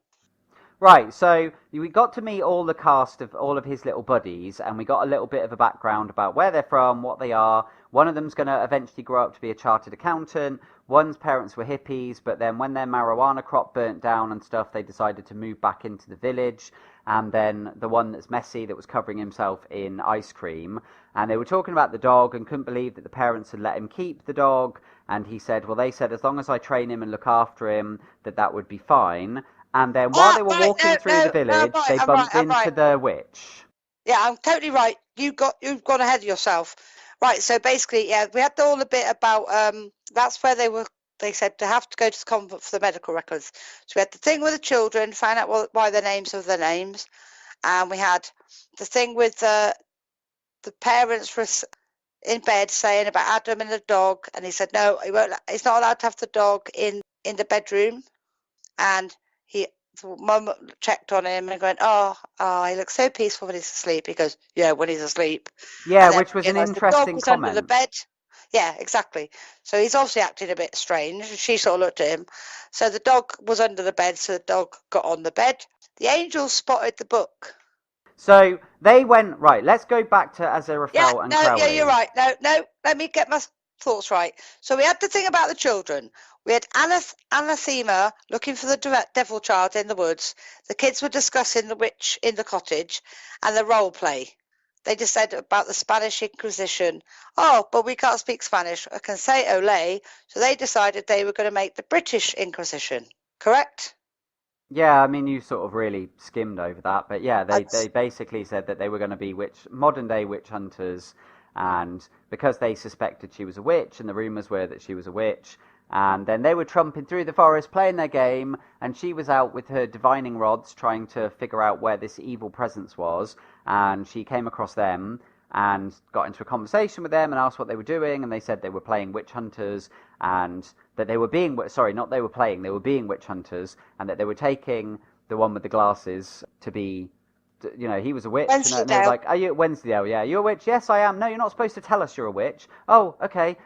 Right, so we got to meet all the cast of all of his little buddies, and we got a little bit of a background about where they're from, what they are. One of them's going to eventually grow up to be a chartered accountant. One's parents were hippies, but then when their marijuana crop burnt down and stuff, they decided to move back into the village. And then the one that's messy, that was covering himself in ice cream. And they were talking about the dog and couldn't believe that the parents had let him keep the dog. And he said, well, they said as long as I train him and look after him, that would be fine. And then while they were walking through the village, they bumped into the witch. Yeah, I'm totally right. You've gone ahead of yourself. Right, so basically, we had all the bit about that's where they said to have to go to the convent for the medical records. So we had the thing with the children, find out why the names of their names. And we had the thing with the parents were in bed saying about Adam and the dog, and he said no, he's not allowed to have the dog in the bedroom. And Mum checked on him and going, oh, he looks so peaceful when he's asleep. He goes, yeah, when he's asleep. Yeah, which was an interesting comment. Under the bed. Yeah, exactly. So he's obviously acting a bit strange. She sort of looked at him. So the dog was under the bed, so the dog got on the bed. The angels spotted the book. So they went, right, let's go back to Aziraphale and Crowley. Yeah, you're right. No, let me get my thoughts right. So we had the thing about the children. We had Anathema looking for the devil child in the woods. The kids were discussing the witch in the cottage and the role play. They just said about the Spanish Inquisition. Oh, but we can't speak Spanish. I can say ole. So they decided they were going to make the British Inquisition. Correct? Yeah, I mean, you sort of really skimmed over that. But yeah, they basically said that they were going to be modern day witch hunters. And because they suspected she was a witch, and the rumours were that she was a witch, and then they were trumping through the forest playing their game, and she was out with her divining rods trying to figure out where this evil presence was, and she came across them, and got into a conversation with them and asked what they were doing, and they said they were playing witch hunters, and that they were being they were playing, they were being witch hunters, and that they were taking the one with the glasses to be, he was a witch, and they were like, "Are you Wensleydale? Yeah, you're a witch? Yes, I am. No, you're not supposed to tell us you're a witch. Oh, okay.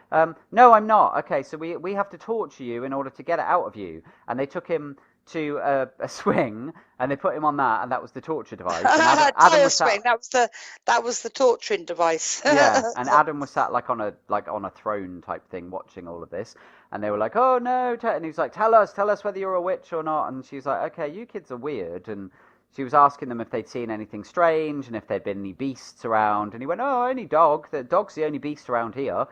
No, I'm not. Okay, so we have to torture you in order to get it out of you." And they took him to a swing, and they put him on that, and that was the torture device. And Adam was swing. That was the torturing device. Yeah, and Adam was sat like on a throne type thing, watching all of this. And they were like, "Oh no!" And he was like, "Tell us whether you're a witch or not." And she was like, "Okay, you kids are weird." And she was asking them if they'd seen anything strange and if there'd been any beasts around. And he went, "Oh, only dog. The dog's the only beast around here."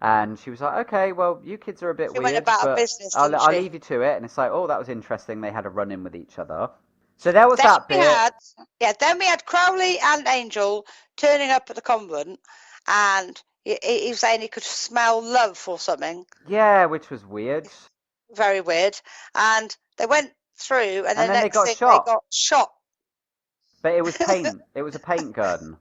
And she was like, "Okay, well, you kids are a bit weird, went about but business, I'll leave you to it." And it's like, "Oh, that was interesting. They had a run-in with each other." So there was that bit. Then we had Crowley and Angel turning up at the convent, and he was saying he could smell love or something. Yeah, which was weird. Very weird. And they went through, and then they got shot. But it was paint. It was a paint gun.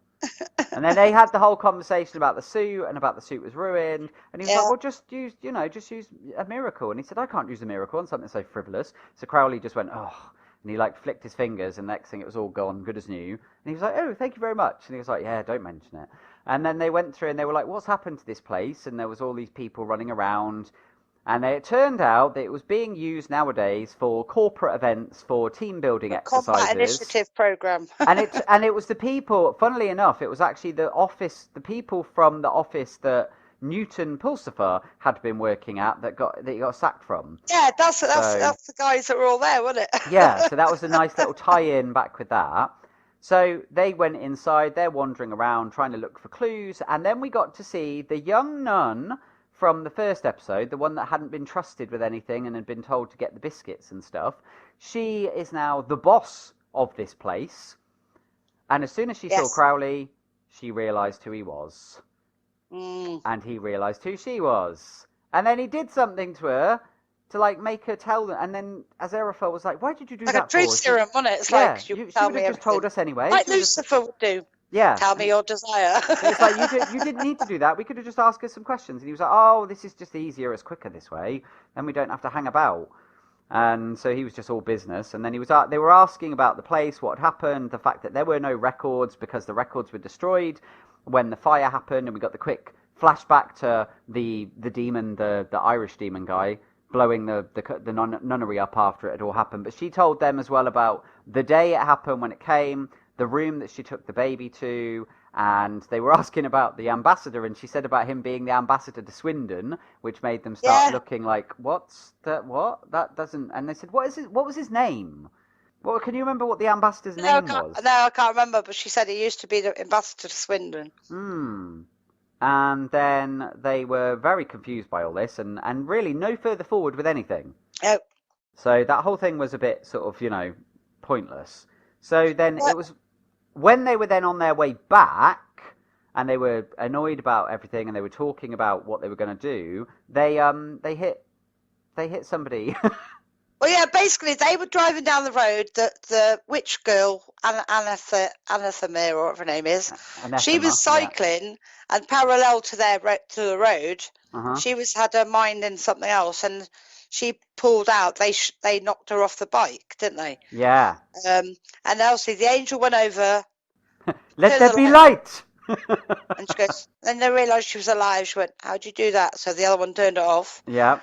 And then they had the whole conversation about the suit, and about the suit was ruined. And he was like, "Well, just use a miracle." And he said, "I can't use a miracle on something so frivolous." So Crowley just went, "Oh." And he like flicked his fingers, and next thing it was all gone, good as new. And he was like, "Oh, thank you very much." And he was like, "Yeah, don't mention it." And then they went through, and they were like, "What's happened to this place?" And there was all these people running around. And it turned out that it was being used nowadays for corporate events, for team building exercises. Combat initiative program. and it was the people, funnily enough, it was actually the people from the office that Newton Pulsifer had been working at that he got sacked from. Yeah, that's the guys that were all there, wasn't it? Yeah, so that was a nice little tie-in back with that. So they went inside, they're wandering around trying to look for clues, and then we got to see the young nun from the first episode, the one that hadn't been trusted with anything and had been told to get the biscuits and stuff. She is now the boss of this place. And as soon as she saw Crowley, she realised who he was. And he realised who she was. And then he did something to her to like make her tell them. And then Aziraphale was like, "Why did you do that for?" Like a truth serum, wasn't it? It's like, she would have just told us anyway. Like Lucifer would do. Yeah. Tell me your desire. It's like, you didn't need to do that. We could have just asked her some questions. And he was like, "Oh, this is just easier. It's quicker this way. Then we don't have to hang about." And so he was just all business. And then they were asking about the place, what had happened, the fact that there were no records because the records were destroyed when the fire happened. And we got the quick flashback to the demon, the Irish demon guy, blowing the nunnery up after it had all happened. But she told them as well about the day it happened, when it came, the room that she took the baby to, and they were asking about the ambassador, and she said about him being the ambassador to Swindon, which made them start looking like, "What's that? What? That doesn't..." And they said, "What was his name? Well, can you remember what the ambassador's name was?" No, I can't remember, but she said he used to be the ambassador to Swindon. And then they were very confused by all this, and really no further forward with anything. Oh. So that whole thing was a bit sort of, pointless. So then it was when they were then on their way back, and they were annoyed about everything, and they were talking about what they were going to do. They hit somebody. Well, yeah, basically they were driving down the road. The witch girl, Anathema, or whatever her name is, she was cycling, and parallel to the road, she had her mind in something else, and she pulled out. They knocked her off the bike, didn't they? Yeah. And obviously the angel went over. Let there be light. And she goes. Then they realised she was alive. She went, "How'd you do that?" So the other one turned it off. Yeah.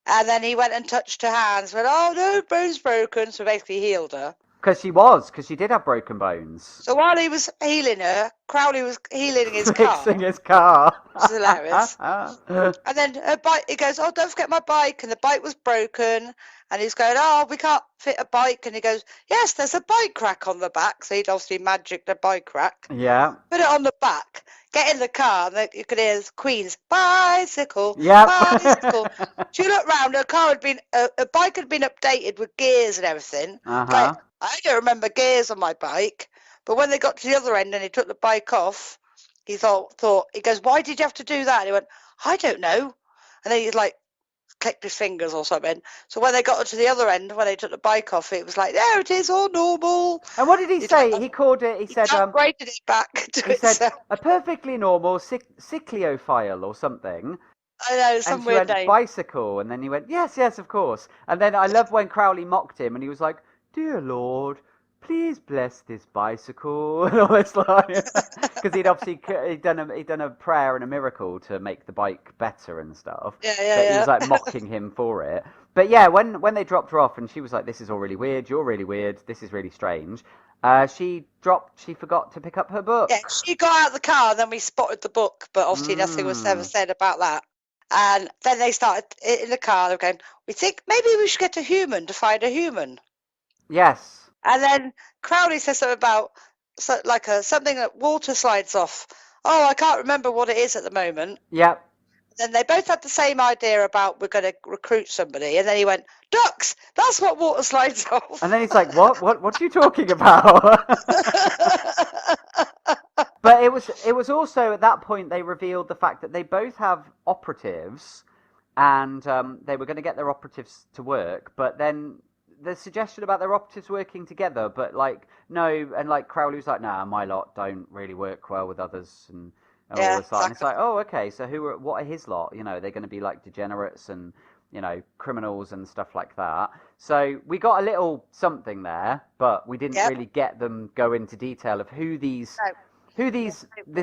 And then he went and touched her hands. Went, "Oh no, bone's broken." So basically healed her. Because she did have broken bones. So while he was healing her, Crowley was healing his car. Fixing his car. Which is hilarious. And then her bike, he goes, "Oh, don't forget my bike." And the bike was broken. And he's going, "Oh, we can't fit a bike." And he goes, "Yes, there's a bike rack on the back." So he'd obviously magicked a bike rack. Yeah. Put it on the back. Get in the car, and you could hear Queen's bicycle. Yeah. Bicycle. She looked round. Her car had been, her bike had been updated with gears and everything. Like, I don't remember gears on my bike. But when they got to the other end and he took the bike off, he thought, he goes, "Why did you have to do that?" And he went, "I don't know." And then he's like, clicked his fingers or something. So when they got to the other end, when they took the bike off, it was like, there it is, all normal. And what did he say? He called it. He said, upgraded it back to he said itself. a perfectly normal cycliophile or something. I know, some and she weird went, name. bicycle, and then he went, yes, of course. And then I love when Crowley mocked him, and he was like, dear Lord, please bless this bicycle, and all this line, because he'd done a prayer and a miracle to make the bike better and stuff. Yeah. He was like mocking him for it. But yeah, when they dropped her off, and she was like, this is all really weird, you're really weird, this is really strange. She forgot to pick up her book. Yeah, she got out of the car, and then we spotted the book, but obviously nothing was ever said about that. And then they started in the car, they're going, we think maybe we should get a human to find a human. Yes. And then Crowley says something about something that water slides off. Oh, I can't remember what it is at the moment. Yep. Then they both had the same idea about we're going to recruit somebody. And then he went, ducks, that's what water slides off. And then he's like, what are you talking about? But it was also at that point they revealed the fact that they both have operatives, and they were going to get their operatives to work, but then the suggestion about their operatives working together, but like no, and like Crowley was like, nah, my lot don't really work well with others, and all this like, exactly. and it's like, oh, okay, so what are his lot? You know, they're going to be like degenerates and, you know, criminals and stuff like that. So we got a little something there, but we didn't really get them go into detail of who this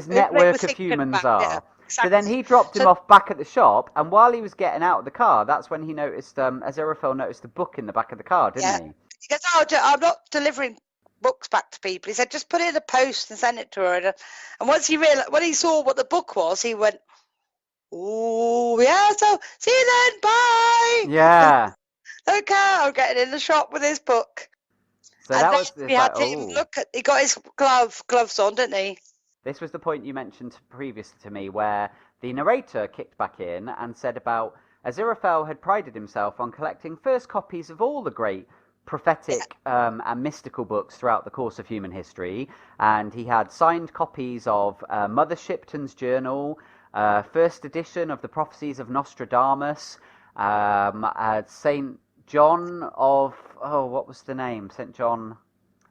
network of humans are. Yeah, exactly. So then he dropped him off back at the shop, and while he was getting out of the car, that's when he noticed, Aziraphale noticed the book in the back of the car, didn't he? He goes, oh, I'm not delivering books back to people. He said, just put it in the post and send it to her. And once he realized, when he saw what the book was, he went, oh, yeah, so see you then, bye. Yeah. Okay, I'm getting in the shop with his book. So and that then was he had to look at. He got his gloves on, didn't he? This was the point you mentioned previously to me, where the narrator kicked back in and said about Aziraphale had prided himself on collecting first copies of all the great prophetic and mystical books throughout the course of human history, and he had signed copies of Mother Shipton's journal, first edition of the prophecies of Nostradamus, Saint John of, what was the name? Saint John.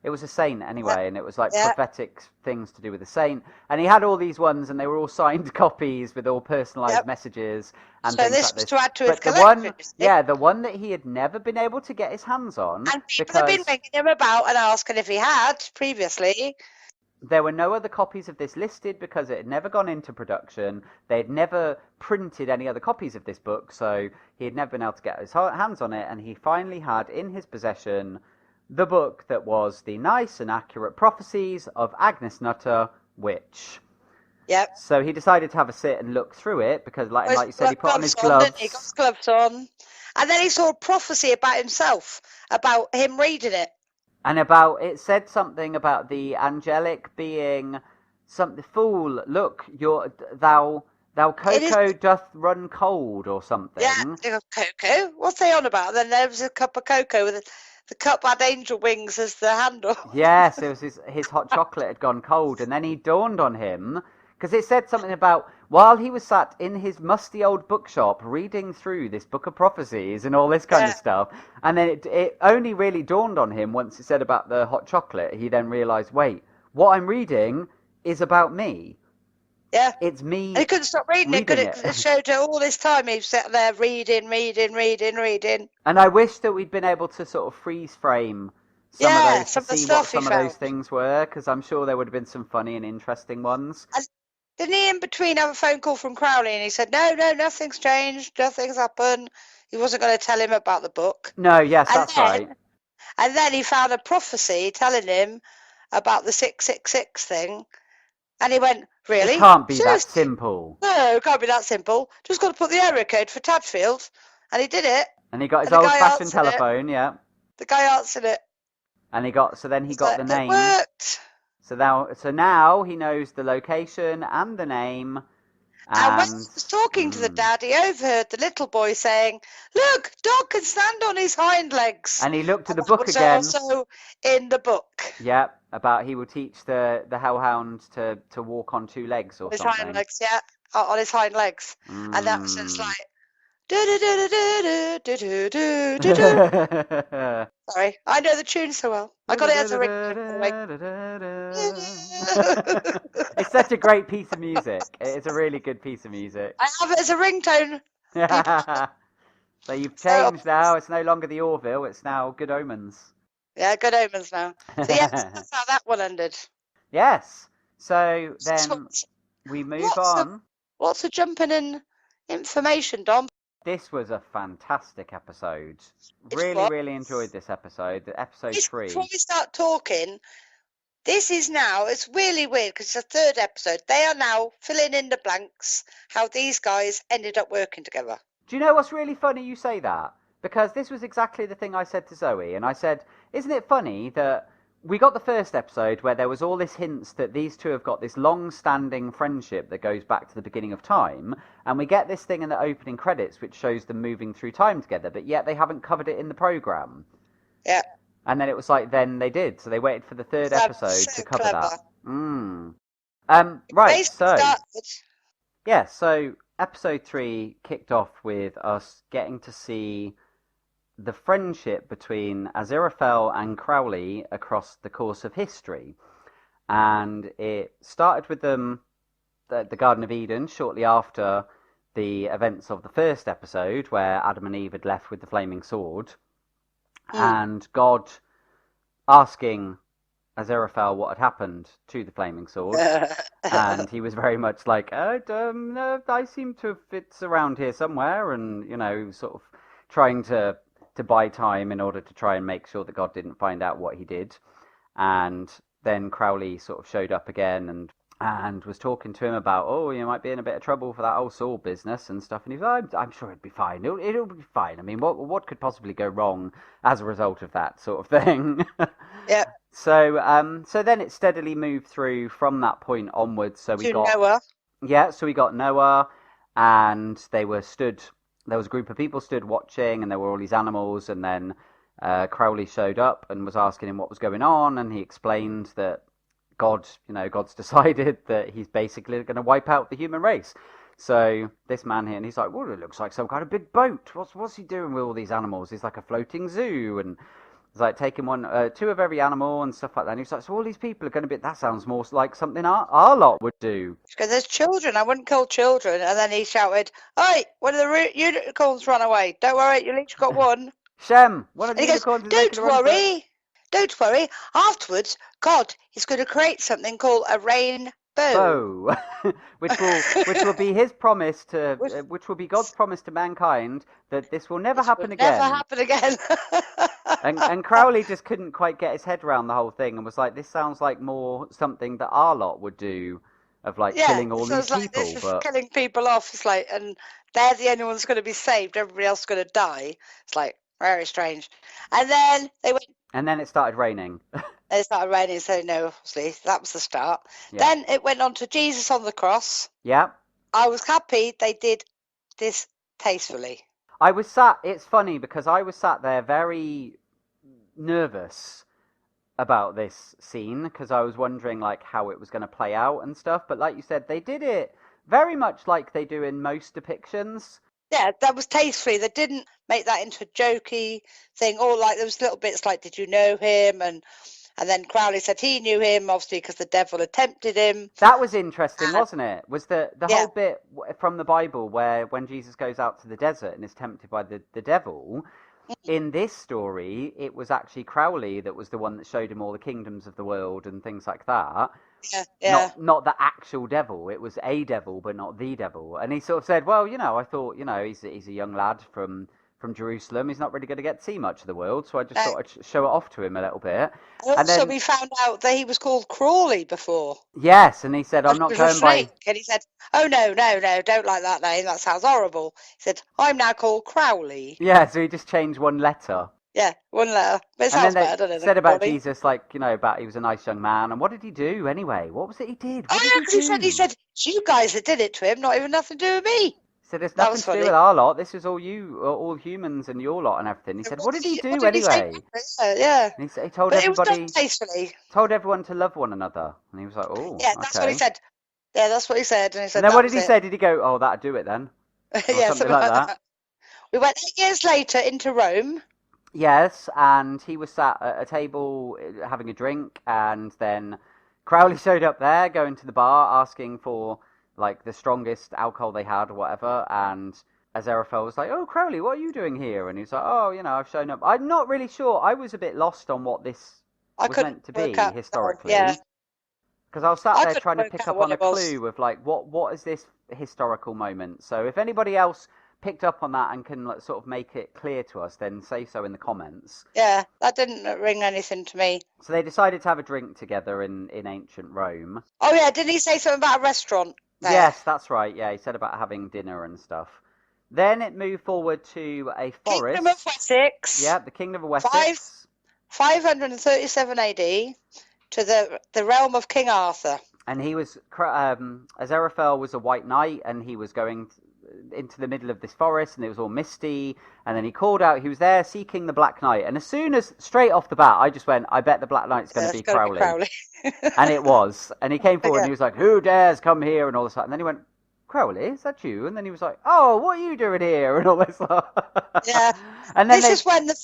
It was a saint anyway, and it was like prophetic things to do with the saint. And he had all these ones, and they were all signed copies with all personalised messages and things like this. So this was to add to his collection. The one that he had never been able to get his hands on. And people have been ringing him about and asking if he had previously. There were no other copies of this listed because it had never gone into production. They had never printed any other copies of this book, so he had never been able to get his hands on it, and he finally had in his possession the book that was the nice and accurate prophecies of Agnes Nutter, Witch. Yep. So he decided to have a sit and look through it because, like you said, he put on his gloves. He got his gloves on, and then he saw a prophecy about himself, about him reading it. And it said something about the angelic being something. Fool, look, thou cocoa doth run cold or something. Yeah, cocoa. What's they on about? Then there was a cup of cocoa with the cup had angel wings as the handle. Yes, it was his hot chocolate had gone cold, and then he dawned on him, because it said something about while he was sat in his musty old bookshop reading through this book of prophecies and all this kind of stuff, and then it only really dawned on him once it said about the hot chocolate. He then realised, wait, what I'm reading is about me. Yeah. It's me. And he couldn't stop reading it because it showed all this time he was sitting there reading. And I wish that we'd been able to sort of freeze frame some of those things were, because I'm sure there would have been some funny and interesting ones. And didn't he in between have a phone call from Crowley and he said, no, nothing's changed, nothing's happened. He wasn't going to tell him about the book. No, yes, that's right. And then he found a prophecy telling him about the 666 thing. And he went, really? It can't be that simple. No, it can't be that simple. Just got to put the area code for Tadfield. And he did it. And he got his old-fashioned telephone, The guy answered it. And he got the name. It worked. So now he knows the location and the name. And when he was talking to the dad, he overheard the little boy saying, look, Dog can stand on his hind legs. And he looked at the book again. Also in the book. Yep, about he will teach the hellhound to walk on two legs or something. His hind legs, on his hind legs. And that was just like, Sorry, I know the tune so well. I got it as a ringtone. It's such a great piece of music. It's a really good piece of music. I have it as a ringtone. So you've changed now. It's no longer the Orville. It's now Good Omens. Yeah, Good Omens now. So yeah, that's how that one ended. Yes. So then we move on. Lots of jumping in information, Dom. This was a fantastic episode. Really enjoyed this episode. Episode 3. Before we start talking, this is now, it's really weird because it's the 3rd episode. They are now filling in the blanks how these guys ended up working together. Do you know what's really funny you say that? Because this was exactly the thing I said to Zoe. And I said, isn't it funny that we got the first episode where there was all this hints that these two have got this long-standing friendship that goes back to the beginning of time, and we get this thing in the opening credits which shows them moving through time together, but yet they haven't covered it in the programme. Yeah. And then it was like, then they did, so they waited for the 3rd episode to cover that. Right, so... Yeah, so episode 3 kicked off with us getting to see the friendship between Aziraphale and Crowley across the course of history. And it started with them at the Garden of Eden shortly after the events of the first episode where Adam and Eve had left with the flaming sword. And God asking Aziraphale what had happened to the flaming sword. And he was very much like, no, I seem to have, it's around here somewhere. And, you know, sort of trying to buy time in order to try and make sure that God didn't find out what he did. And then Crowley sort of showed up again and was talking to him about, oh, you might be in a bit of trouble for that whole sword business and stuff. And he's like, I'm sure it'd be fine. It'll be fine. I mean, what could possibly go wrong as a result of that sort of thing? Yeah. So then it steadily moved through from that point onwards. So we got Noah. Yeah, so we got Noah, and they were stood. There was a group of people stood watching, and there were all these animals, and then Crowley showed up and was asking him what was going on, and he explained that God's decided that he's basically going to wipe out the human race. So this man here, and he's like, well, it looks like some kind of big boat. What's he doing with all these animals? It's like a floating zoo, and it's like taking two of every animal and stuff like that. And he's like, so all these people are going to be, that sounds more like something our lot would do. Because there's children, I wouldn't kill children. And then he shouted, hey, one of the unicorns ran away. Don't worry, you each got one. Shem, one of the unicorns is don't worry. Don't worry. Afterwards, God is going to create something called a rainbow. which will be his promise to, which will be God's promise to mankind that this will never happen again. Never happen again. and Crowley just couldn't quite get his head around the whole thing and was like, this sounds like more something that our lot would do, of like killing all these people. This is killing people off. It's like, and they're the only ones going to be saved. Everybody else is going to die. It's like very strange. And then they went. And then it started raining. It started raining, so no, obviously that was the start. Yeah. Then it went on to Jesus on the cross. Yeah. I was happy they did this tastefully. It's funny because I was sat there very nervous about this scene because I was wondering like how it was going to play out and stuff. But like you said, they did it very much like they do in most depictions. Yeah, that was tastefully. They didn't make that into a jokey thing, or like there was little bits like, did you know him? And then Crowley said he knew him, obviously, because the devil had tempted him. That was interesting, wasn't it? Was the whole bit from the Bible where when Jesus goes out to the desert and is tempted by the devil, in this story, it was actually Crowley that was the one that showed him all the kingdoms of the world and things like that. Yeah. Not the actual devil. It was a devil, but not the devil. And he sort of said, well, I thought, he's a young lad from Jerusalem. He's not really going to get to see much of the world, so I just thought I'd show it off to him a little bit. And also, we found out that he was called Crawley before. Yes, and he said, I'm not going by... And he said, oh, no, don't like that name. That sounds horrible. He said, I'm now called Crowley. Yeah, so he just changed one letter. Yeah, one letter. But it sounds better, doesn't it? Said about Jesus, like, about he was a nice young man. And what did he do anyway? What was it he did? He said, it's you guys that did it to him, not even nothing to do with me. So there's nothing to do with our lot. This is all all humans and your lot and everything. He said, what did he do anyway? Yeah. And he told but everybody. It was done tastefully. Told everyone to love one another. And he was like, oh, yeah, that's what he said. Yeah, that's what he said. And he said, and then what did he say? Did he go, oh, that'd do it then? Or yeah, something like that. We went 8 years later into Rome. Yes, and he was sat at a table having a drink, and then Crowley showed up there, going to the bar, asking for like the strongest alcohol they had or whatever, and Aziraphale was like, "Oh, Crowley, what are you doing here?" And he's like, "Oh, I've shown up." I'm not really sure. I was a bit lost on what this I was couldn't meant to be work out. historically. Yeah. Because I was sat I there couldn't trying to work pick out up what on a it was. clue of like what is this historical moment. So if anybody else picked up on that and can like, sort of make it clear to us, then say so in the comments. Yeah, that didn't ring anything to me. So they decided to have a drink together in ancient Rome. Oh yeah, didn't he say something about a restaurant there? Yes, that's right. Yeah, he said about having dinner and stuff. Then it moved forward to a forest. Kingdom of Wessex. Yeah, the Kingdom of Wessex. 537 AD to the realm of King Arthur. And he was Aziraphale was a white knight, and he was going into the middle of this forest, and it was all misty. And then he called out. He was there seeking the Black Knight, and as soon as straight off the bat, I just went, "I bet the Black Knight's going to be Crowley." And it was. And he came forward, and he was like, "Who dares come here?" and all this stuff. And then he went, "Crowley, is that you?" And then he was like, "Oh, what are you doing here?" and all this stuff. Yeah. And then this is when the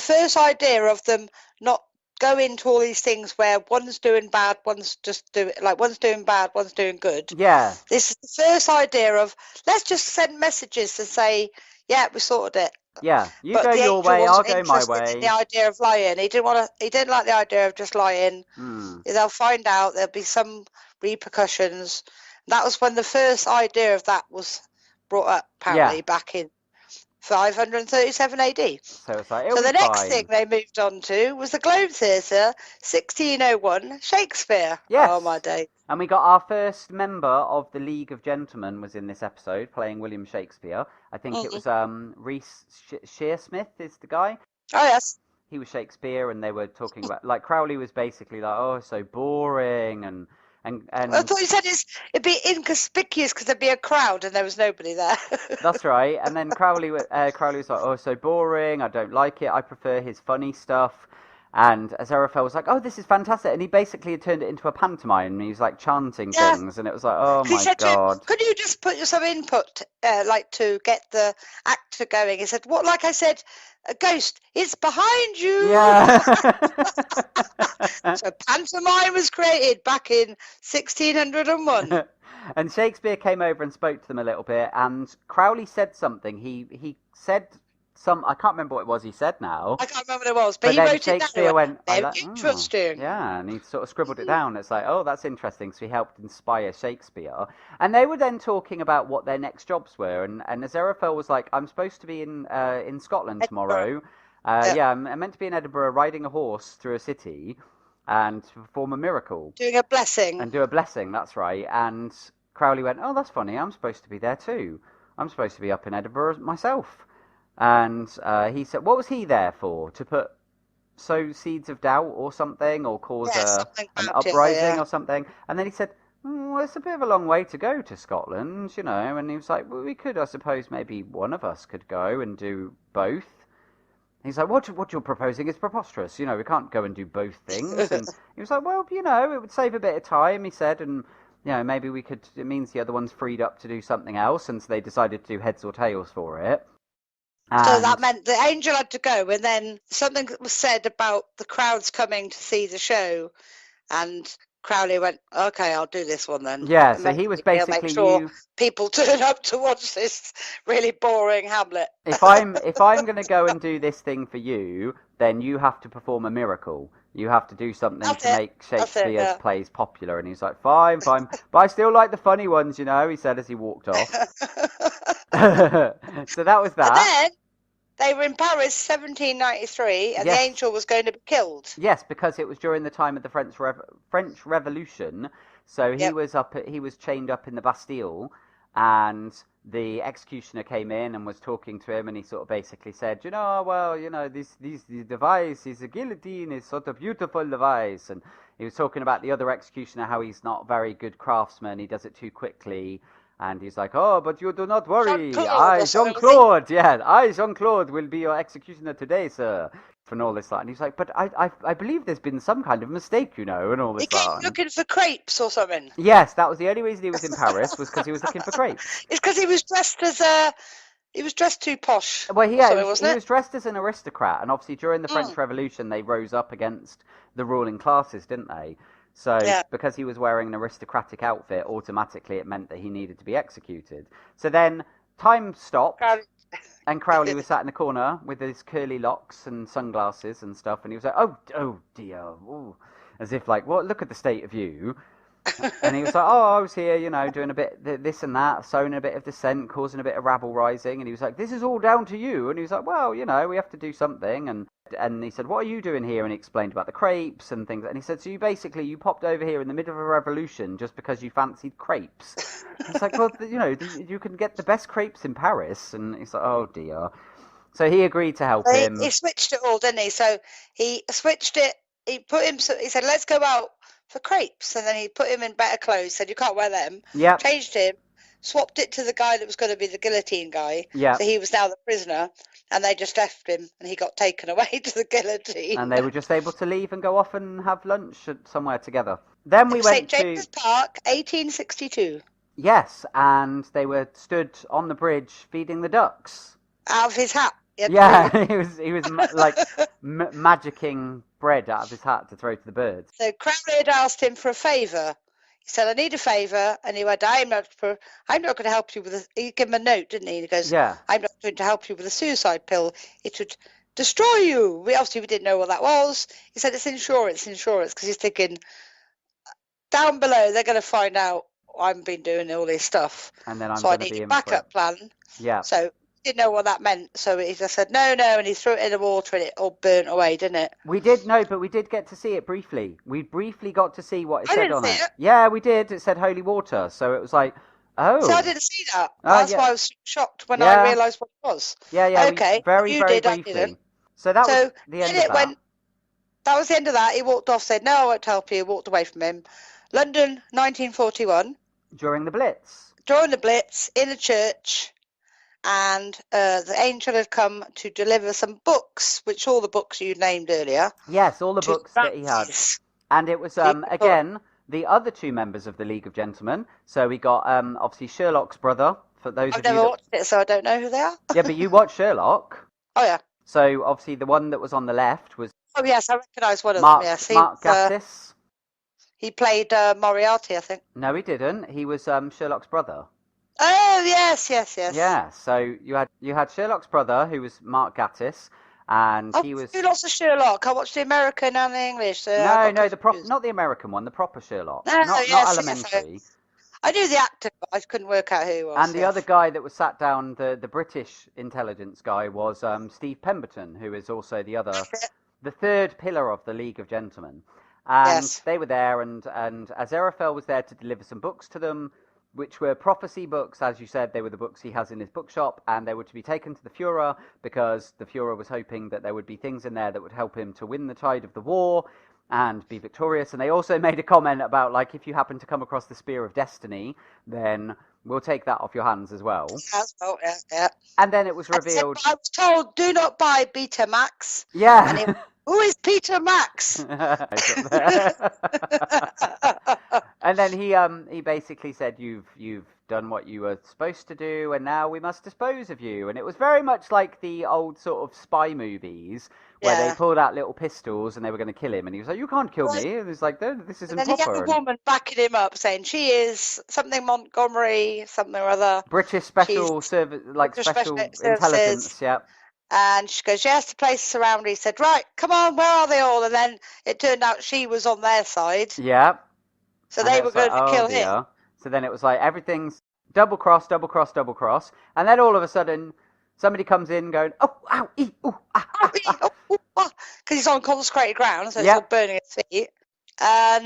first idea of them not go into all these things where one's doing bad, one's doing bad, one's doing good. Yeah. This is the first idea of let's just send messages to say, yeah, we sorted it. Yeah, you go your way, I'll go my way. In the idea of lying, he didn't like the idea of just lying. They'll find out, there'll be some repercussions. That was when the first idea of that was brought up, apparently, back in 537 AD. So it's like, the next thing they moved on to was the Globe Theatre, 1601, Shakespeare. Yes. Oh my day. And we got our first member of the League of Gentlemen was in this episode, playing William Shakespeare. I think it was Rhys Shearsmith is the guy. Oh yes. He was Shakespeare, and they were talking about like Crowley was basically like, "Oh, so boring," and I thought you said it'd be inconspicuous because there'd be a crowd and there was nobody there. That's right. And then Crowley was like, "Oh, so boring. I don't like it. I prefer his funny stuff." And Aziraphale was like, "Oh, this is fantastic." And he basically had turned it into a pantomime. And he was like chanting things, and it was like, "Oh my god!" Could you just put some input, like to get the actor going? He said, "What? Like I said, a ghost. It's behind you." Yeah. So pantomime was created back in 1601. And Shakespeare came over and spoke to them a little bit, and Crowley said something. He said I can't remember what it was he said now. I can't remember what it was, but he wrote Shakespeare it down. Went, interesting. Yeah, and he sort of scribbled it down. It's like, oh, that's interesting. So he helped inspire Shakespeare. And they were then talking about what their next jobs were. And Aziraphale was like, "I'm supposed to be in Scotland tomorrow. I'm meant to be in Edinburgh riding a horse through a city and perform a miracle. Doing a blessing. And do a blessing, that's right." And Crowley went, "Oh, that's funny. I'm supposed to be there too. I'm supposed to be up in Edinburgh myself." And he said, what was he there for? To sow seeds of doubt or something, or cause an uprising or something? And then he said, "Well, it's a bit of a long way to go to Scotland, And he was like, "Well, we could, I suppose, maybe one of us could go and do both." He's like, what you're proposing is preposterous. We can't go and do both things. And he was like, "Well, it would save a bit of time," he said, and maybe we could. It means the other one's freed up to do something else, and so they decided to do heads or tails for it. So that meant the angel had to go, and then something was said about the crowds coming to see the show, and Crowley went, "Okay, I'll do this one then." Yeah, so he was basically make sure people turn up to watch this really boring Hamlet. If I'm going to go and do this thing for you, then you have to perform a miracle. You have to do something to make Shakespeare's plays popular. And he's like, fine, but I still like the funny ones, he said as he walked off. So that was that. And then they were in Paris 1793, and the angel was going to be killed. Yes, because it was during the time of the French Revolution. So he was chained up in the Bastille, and the executioner came in and was talking to him, and he sort of basically said, this device is a guillotine, is sort of beautiful device. And he was talking about the other executioner, how he's not a very good craftsman, he does it too quickly. And he's like, "Oh, but you do not worry. Jean-Claude, Jean-Claude will be your executioner today, sir." And all this, and he's like, "But I believe there's been some kind of mistake, and all this." He came looking for crepes or something. Yes, that was the only reason he was in Paris, was because he was looking for crepes. It's because he was dressed as a He was dressed too posh. Well, Or yeah, something, wasn't he it? was dressed as an aristocrat, and obviously during the French Revolution, they rose up against the ruling classes, didn't they? So, Yeah. because he was wearing an aristocratic outfit, automatically it meant that he needed to be executed. So then, time stopped, and Crowley was sat in the corner with his curly locks and sunglasses and stuff, and he was like, oh dear, ooh. As if like, what? Look at the state of you. And he was like, oh, I was here, you know, doing a bit this and that, sowing a bit of dissent, causing a bit of rabble rising. And he was like, this is all down to you. And he was like, well, you know, we have to do something. And he said, what are you doing here? And he explained about the crepes and things. And he said, so you popped over here in the middle of a revolution just because you fancied crepes. He's like, well, you know, you can get the best crepes in Paris. And he's like, oh dear. So he agreed to help him. He switched it all, didn't he? So he switched it. He said, let's go out for crepes. And then he put him in better clothes, said, you can't wear them. Yeah. Changed him, swapped it to the guy that was going to be the guillotine guy. Yeah. So he was now the prisoner. And they just left him, and he got taken away to the guillotine. And they were just able to leave and go off and have lunch somewhere together. Then we went St. James's Park, 1862. Yes, and they were stood on the bridge feeding the ducks. Out of his hat. Yeah, he was like magicking bread out of his hat to throw to the birds. So Crowley had asked him for a favour. He said, I need a favour. And he went, I'm not going to help you with a... He gave him a note, didn't he? And he goes, yeah. I'm not going to help you with a suicide pill. It would destroy you. We didn't know what that was. He said, it's insurance, because he's thinking, down below, they're going to find out I've been doing all this stuff. And then I need a backup plan. Yeah. So he didn't know what that meant. So he just said, no. And he threw it in the water and it all burnt away, didn't it? We did, no, but we did get to see it briefly. We briefly got to see what it said on it. it. Yeah, we did. It said holy water. So it was like, oh. So I didn't see that. That's why I was shocked when I realised what it was. Yeah. Okay. Very briefly. I didn't. So that was the end of that. That was the end of that. He walked off, said, no, I won't help you. Walked away from him. London, 1941. During the Blitz. In a church. And the angel had come to deliver some books, which all the books you named earlier. Yes, all the books that he had. And it was, again, the other two members of the League of Gentlemen. So we got, obviously, Sherlock's brother. For those I've never watched it, so I don't know who they are. Yeah, but you watched Sherlock. Oh, yeah. So, obviously, the one that was on the left was... Oh, yes, I recognise one of them, yes. Mark Gatiss. He played Moriarty, I think. No, he didn't. He was Sherlock's brother. Oh, yes. Yeah, so you had Sherlock's brother, who was Mark Gatiss, and he was... I lots of Sherlock. I watched the American and the English. So no, not the American one, the proper Sherlock. No, not Elementary. Yes, I knew the actor, but I couldn't work out who he was. And the other guy that was sat down, the British intelligence guy, was Steve Pemberton, who is also the third pillar of the League of Gentlemen. And they were there, and Aziraphale was there to deliver some books to them, which were prophecy books. As you said, they were the books he has in his bookshop, and they were to be taken to the Fuhrer, because the Fuhrer was hoping that there would be things in there that would help him to win the tide of the war and be victorious. And they also made a comment about, like, if you happen to come across the Spear of Destiny, then we'll take that off your hands as well. Yeah. And then it was revealed... I was told, do not buy Betamax. Yeah. And who is Peter Max? And then he basically said, you've done what you were supposed to do, and now we must dispose of you. And it was very much like the old sort of spy movies where they pulled out little pistols and they were going to kill him, and he was like, you can't kill me. And he's like, no, this isn't proper. And then he had a woman backing him up saying she is something Montgomery, something or other. British special service, like special intelligence, yeah. And she goes, yes, the place is surrounded. He said, right, come on, where are they all? And then it turned out she was on their side. Yeah. So they were going to kill him. So then it was like everything's double cross. And then all of a sudden, somebody comes in going, oh, ow, ee, ooh, ah, ah, ah. Because he's on consecrated ground, so it's all burning his feet. And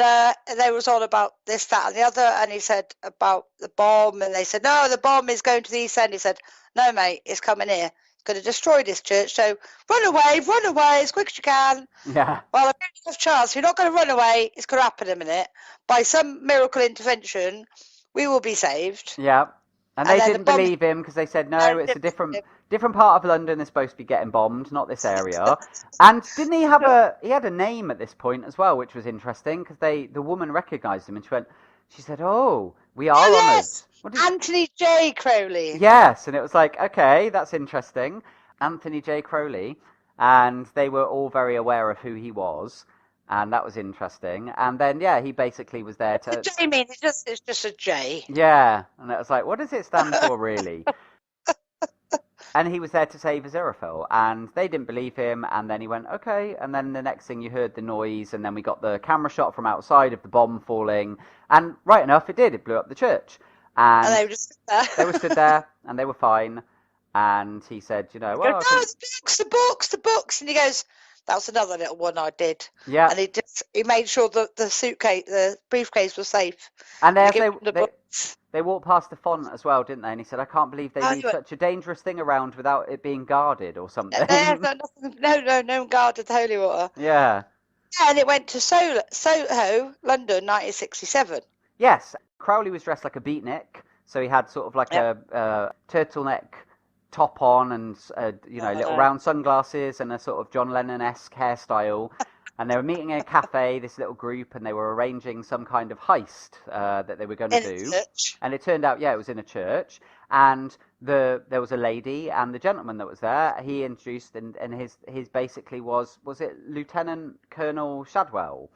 they was all about this, that, and the other. And he said about the bomb. And they said, no, the bomb is going to the east end. He said, no, mate, it's coming here. Going to destroy this church, so run away as quick as you can. Yeah. Well, if you have a chance, if you're not going to run away, it's going to happen in a minute. By some miracle intervention, we will be saved. Yeah. And they didn't believe him because they said, no, it's a different part of London is supposed to be getting bombed, not this area. And didn't he have he had a name at this point as well, which was interesting because the woman recognised him and she said, oh, We are honoured. Yes! Anthony J. Crowley. Yes, and it was like, okay, that's interesting. Anthony J. Crowley, and they were all very aware of who he was, and that was interesting. And then, yeah, he basically was there to... The J means it's just a J. Yeah, and it was like, what does it stand for, really? And he was there to save Aziraphale, and they didn't believe him, and then he went, okay, and then the next thing you heard the noise, and then we got the camera shot from outside of the bomb falling, and right enough, it did, it blew up the church. And they were just stood there. They were stood there, and they were fine, and he said, you know, well... No, the books, and he goes, that's another little one I did. Yeah. And he made sure that the briefcase was safe. And they walked past the font as well, didn't they? And he said, I can't believe they leave such a dangerous thing around without it being guarded or something. No one guarded the holy water. Yeah. And it went to Soho, London, 1967. Yes. Crowley was dressed like a beatnik, so he had sort of like a turtleneck top on and, little round sunglasses and a sort of John Lennon-esque hairstyle. And they were meeting in a cafe, this little group, and they were arranging some kind of heist that they were going to do. Church. And it turned out, it was in a church. And there was a lady, and the gentleman that was there, he introduced, and his basically was it Lieutenant Colonel Shadwell?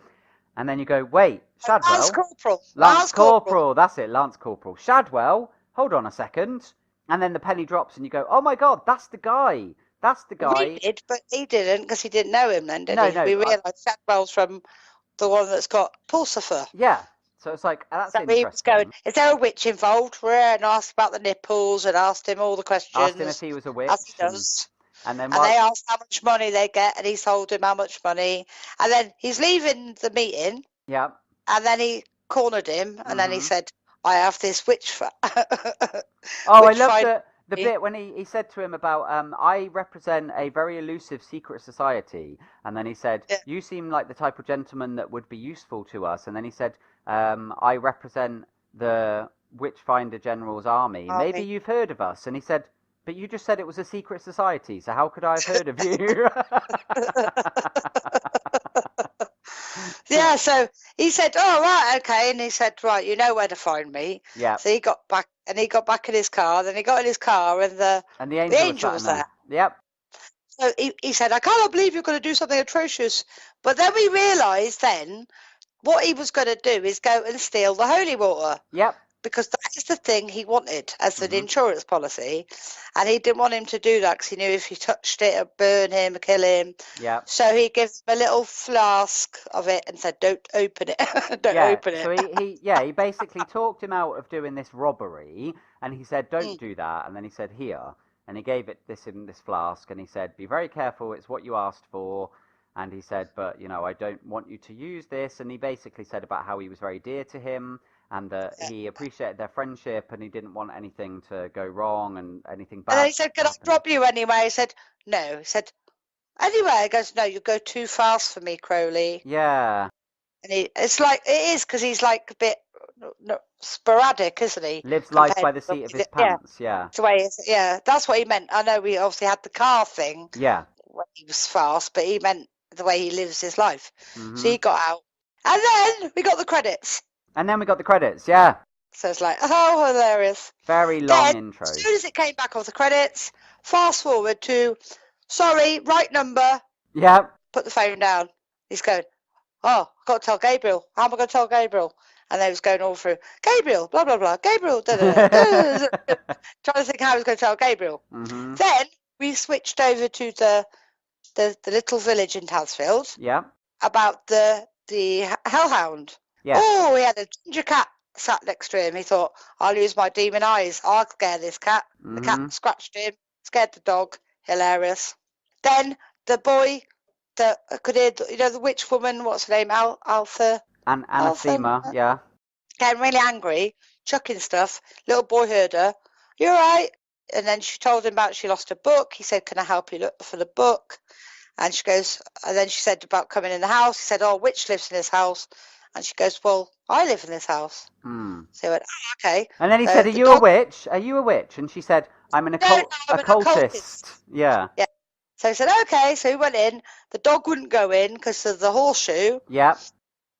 And then you go, wait, Shadwell? Lance Corporal. Lance Corporal, that's it, Lance Corporal. Shadwell? Hold on a second. And then the penny drops, and you go, oh my God, that's the guy. That's the guy. We did, but he didn't because he didn't know him then, did he? No, we realised Shadwell's from the one that's got Lucifer. Yeah. So it's like, that's interesting. He was going, is there a witch involved? And asked about the nipples and asked him all the questions. Asked him if he was a witch. As he does. And then they asked how much money they get, and he told him how much money. And then he's leaving the meeting. Yeah. And then he cornered him, and then he said, I have this witch... I love the bit when he said to him about, I represent a very elusive secret society. And then he said, you seem like the type of gentleman that would be useful to us. And then he said, I represent the Witchfinder General's army. Maybe you've heard of us. And he said, but you just said it was a secret society, so how could I have heard of you? Yeah, so he said, oh, right, okay. And he said, right, you know where to find me. Yeah. So he got back in his car. Then he got in his car, and the angel was there. Yep. So he said, I cannot believe you're going to do something atrocious. But then we realised then what he was going to do is go and steal the holy water. Yep. Because that is the thing he wanted as an insurance policy. And he didn't want him to do that because he knew if he touched it, it'd burn him or kill him. Yeah. So he gives him a little flask of it and said, don't open it. Don't open it. So he basically talked him out of doing this robbery. And he said, don't do that. And then he said, here. And he gave it this in this flask. And he said, be very careful. It's what you asked for. And he said, but, I don't want you to use this. And he basically said about how he was very dear to him. And he appreciated their friendship, and he didn't want anything to go wrong and anything bad. And then he said, can I drop you anyway? He said, no. He said, anyway. He goes, no, you go too fast for me, Crowley. Yeah. And it is because he's like a bit sporadic, isn't he? Lives life by the seat of his pants, yeah. That's what he meant. I know we obviously had the car thing. Yeah. When he was fast, but he meant the way he lives his life. Mm-hmm. So he got out. And then we got the credits. Yeah. So it's like, oh, hilarious. Very long intro. As soon as it came back off the credits, fast forward to, sorry, right number. Yeah. Put the phone down. He's going, oh, I've got to tell Gabriel. How am I going to tell Gabriel? And they was going all through, Gabriel, blah, blah, blah, Gabriel, da, da, da, da, da. Trying to think how he was going to tell Gabriel. Mm-hmm. Then we switched over to the little village in Tasfield. Yeah. About the hellhound. Yeah. Oh, he had a ginger cat sat next to him. He thought, I'll use my demon eyes. I'll scare this cat. Mm-hmm. The cat scratched him, scared the dog. Hilarious. Then the boy that could hear, the witch woman, what's her name? Alpha? Anathema, yeah. Getting really angry, chucking stuff. Little boy heard her. You all right? And then she told him about she lost a book. He said, can I help you look for the book? And she goes, and then she said about coming in the house. He said, oh, witch lives in this house. And she goes, well, I live in this house. So he went, oh, okay. And then he said, are you a witch? Are you a witch? And she said, I'm an occultist. Yeah. Yeah. So he said, okay. So he went in. The dog wouldn't go in because of the horseshoe. Yeah.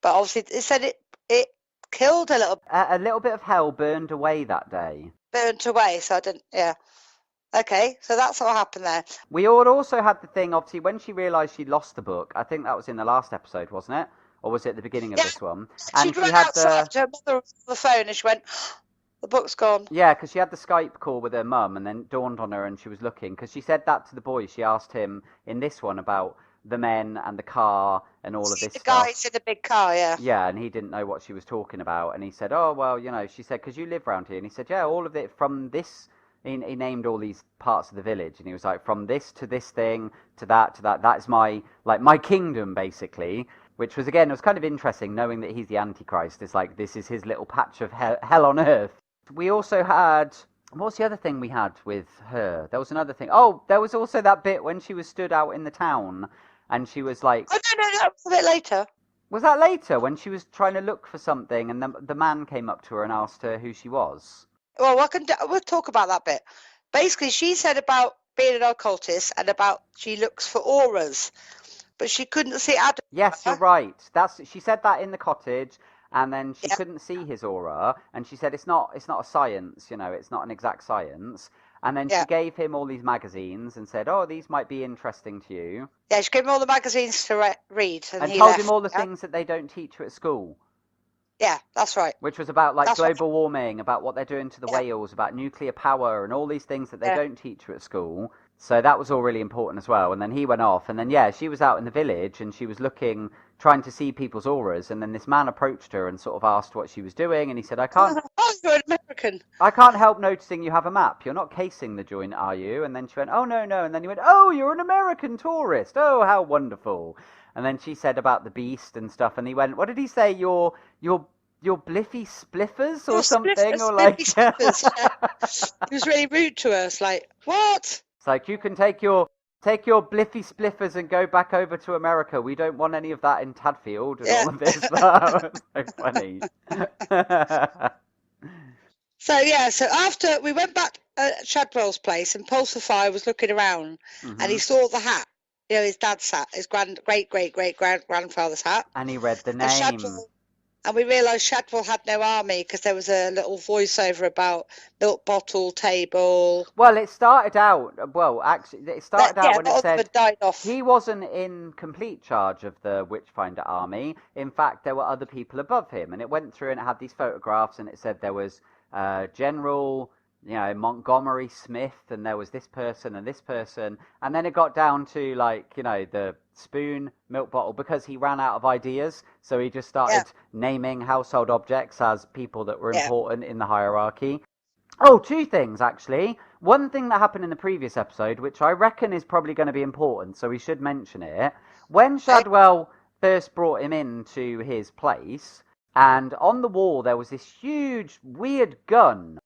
But obviously, it said it killed a little. A little bit of hell burned away that day. Burnt away, so I didn't. Yeah. Okay, so that's what happened there. We all also had the thing, obviously, when she realised she'd lost the book. I think that was in the last episode, wasn't it? Or was it at the beginning of this one? And she had outside to her mother on the phone, and she went, "The book's gone." Yeah, because she had the Skype call with her mum, and then it dawned on her, and she was looking. Because she said that to the boy. She asked him in this one about the men and the car and all of this stuff. The guys in the big car, yeah. Yeah, and he didn't know what she was talking about. And he said, oh, well, you know, she said, because you live around here. And he said, yeah, all of it from this. He named all these parts of the village. And he was like, from this to this thing to that. That's my kingdom, basically. Which was, again, it was kind of interesting knowing that he's the Antichrist. It's like, this is his little patch of hell on earth. We also had... What's the other thing we had with her? There was another thing. Oh, there was also that bit when she was stood out in the town. And she was like... Oh, no, that was a bit later. Was that later, when she was trying to look for something and the man came up to her and asked her who she was? Well, we'll talk about that bit. Basically, she said about being an occultist and about she looks for auras, but she couldn't see Adam. Yes, you're right. She said that in the cottage, and then she couldn't see his aura, and she said it's not a science, you know, it's not an exact science. And then she gave him all these magazines and said, oh, these might be interesting to you. Yeah, she gave him all the magazines to read. And he told him all the things that they don't teach you at school. Yeah, that's right. Which was about global warming, about what they're doing to the whales, about nuclear power and all these things that they don't teach you at school. So that was all really important as well. And then he went off, and then she was out in the village and she was looking, trying to see people's auras, and then this man approached her and sort of asked what she was doing, and he said, I can't... Oh, you're an American. I can't help noticing you have a map. You're not casing the joint, are you? And then she went, oh, no. And then he went, oh, you're an American tourist. Oh, how wonderful. And then she said about the beast and stuff, and he went, what did he say? Your bliffy spliffers or something? Spliffers, or like... Spliffers, He was really rude to us, like, what? It's like, you can take your bliffy spliffers and go back over to America. We don't want any of that in Tadfield and all of this. That was so funny. So after we went back at Shadwell's place, and Pulsifier was looking around, and he saw the hat, you know, his dad's hat, his great-great-great-grandfather's hat. And he read the name. And we realised Shadwell had no army because there was a little voiceover about milk bottle, table. Well, it started out... Well, actually, it started out when it said died off. He wasn't in complete charge of the Witchfinder army. In fact, there were other people above him. And it went through and it had these photographs, and it said there was General... You know, Montgomery Smith, and there was this person and this person, and then it got down to, like, you know, the spoon, milk bottle, because he ran out of ideas, so he just started naming household objects as people that were important in the hierarchy. Oh, two things, actually. One thing that happened in the previous episode, which I reckon is probably going to be important, so we should mention it. When Shadwell first brought him into his place, and on the wall there was this huge, weird gun.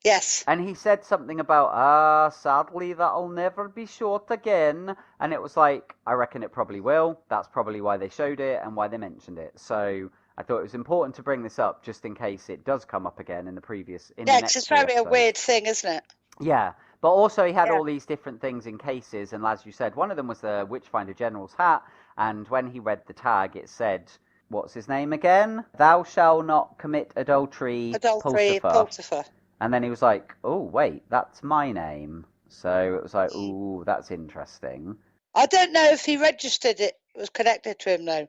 Yes. And he said something about, sadly, that'll never be shot again. And it was like, I reckon it probably will. That's probably why they showed it and why they mentioned it. So I thought it was important to bring this up just in case it does come up again in the previous... it's very a weird thing, isn't it? Yeah. But also he had all these different things in cases. And as you said, one of them was the Witchfinder General's hat. And when he read the tag, it said... What's his name again? Thou shalt not commit adultery, Pulsifer. And then he was like, oh, wait, that's my name. So it was like, ooh, that's interesting. I don't know if he registered it was connected to him, though,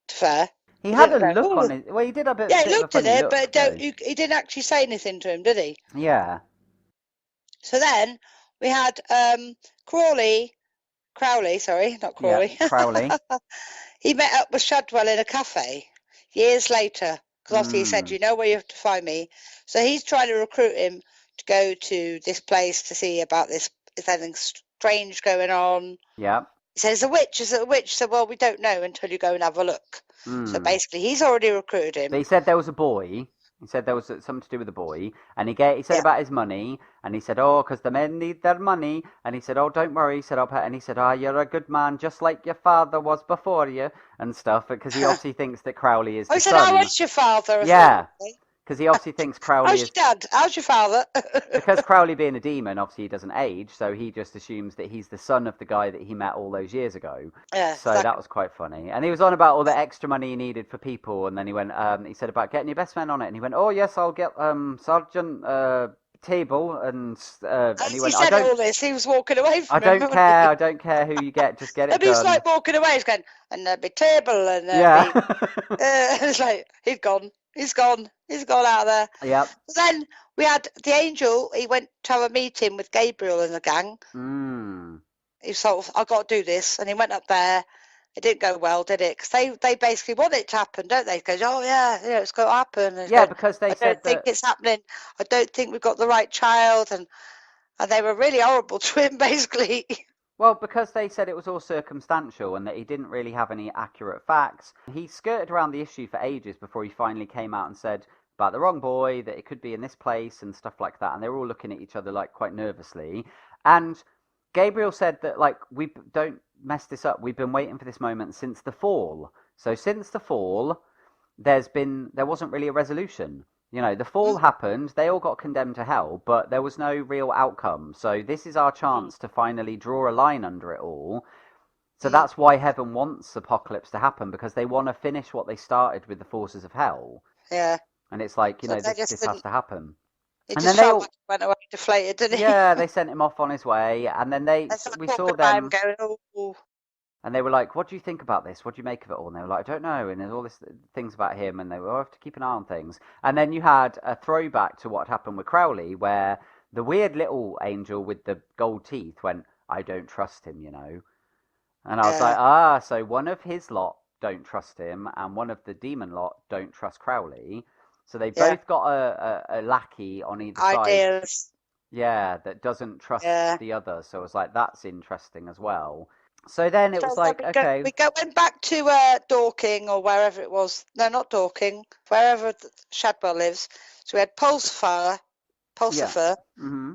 to fair. He had a look on it. Well, he did a bit he looked at it, but he didn't actually say anything to him, did he? Yeah. So then we had Crowley, not Crawley. Yeah, Crowley. He met up with Shadwell in a cafe years later. Because obviously he said, you know where you have to find me. So he's trying to recruit him to go to this place to see about this. Is anything strange going on? Yeah. He said, is it a witch? So, well, we don't know until you go and have a look. So basically, he's already recruited him. But he said there was a boy. He said there was something to do with the boy. And he said about his money. And he said, oh, because the men need their money. And he said, oh, don't worry. He said, and he said, you're a good man, just like your father was before you. And stuff. Because he obviously thinks that Crowley is the son. I was your father. Yeah. Because he obviously thinks Crowley How's is... your dad? How's your father? Because Crowley being a demon, obviously he doesn't age, so he just assumes that he's the son of the guy that he met all those years ago. Yeah, so exactly. That was quite funny. And he was on about all the extra money he needed for people, and then he went, he said about getting your best man on it, and he went, oh yes, I'll get Sergeant Table, and he He went, said all this, he was walking away from him. I don't care who you get, just get it And he was done. like walking away, he's going, and there'd be table, and Yeah. it's like, he's gone out of there. Yep. Then we had the angel, he went to have a meeting with Gabriel and the gang. He sort of, I got to do this, and he went up there. It didn't go well, did it? Because they basically want it to happen, don't they? Because, oh yeah, it's got to happen. And Yeah, because they I said don't think it's happening. I don't think we've got the right child, and they were really horrible to him, basically. Well, because they said it was all circumstantial and that he didn't really have any accurate facts. He skirted around the issue for ages before he finally came out and said about the wrong boy, that it could be in this place and stuff like that. And they were all looking at each other like quite nervously. And Gabriel said that, like, we don't mess this up. We've been waiting for this moment since the fall. So since the fall, there wasn't really a resolution. You know, the fall happened, they all got condemned to hell, but there was no real outcome. So this is our chance to finally draw a line under it all. So that's why heaven wants apocalypse to happen, because they want to finish what they started with the forces of hell. Yeah. And it's like, you So know, this has to happen. It just felt like he went away deflated, didn't he? Yeah, they sent him off on his way, and then we saw them going, oh. And they were like, what do you think about this? What do you make of it all? And they were like, I don't know. And there's all this things about him, and they were, I have to keep an eye on things. And then you had a throwback to what happened with Crowley, where the weird little angel with the gold teeth went, I don't trust him, you know. And I was like, so one of his lot don't trust him, and one of the demon lot don't trust Crowley. So they both got a lackey on either side. Yeah, that doesn't trust the other. So I was like, that's interesting as well. So then it was like, okay. We went back to Dorking, or wherever it was. No, not Dorking. Wherever Shadwell lives. So we had Pulsifer,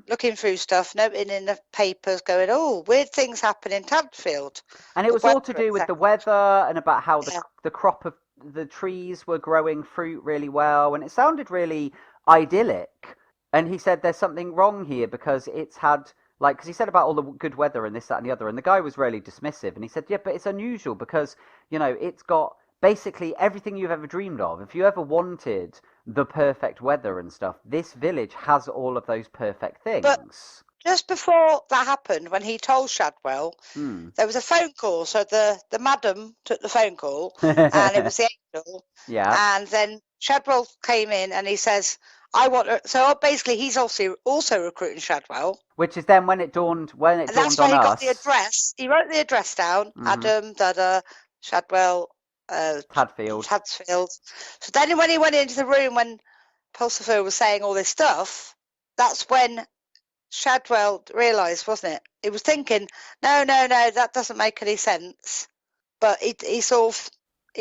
looking through stuff, noting in the papers, going, oh, weird things happen in Tadfield. And it was all to do with the weather and about how the crop of the trees were growing fruit really well. And it sounded really idyllic. And he said there's something wrong here because it's had... Like, because he said about all the good weather and this, that, and the other, and the guy was really dismissive, and he said, yeah, but it's unusual because, you know, it's got basically everything you've ever dreamed of. If you ever wanted the perfect weather and stuff, this village has all of those perfect things. But just before that happened, when he told Shadwell, there was a phone call, so the madam took the phone call, and it was the angel, and then Shadwell came in, and he says... I want her. So basically, he's also recruiting Shadwell. Which is then when it dawned on us. That's why he got the address. He wrote the address down. Adam, Dada, Shadwell, Tadfield. So then when he went into the room when Pulsifer was saying all this stuff, that's when Shadwell realised, wasn't it? He was thinking, no, that doesn't make any sense. But he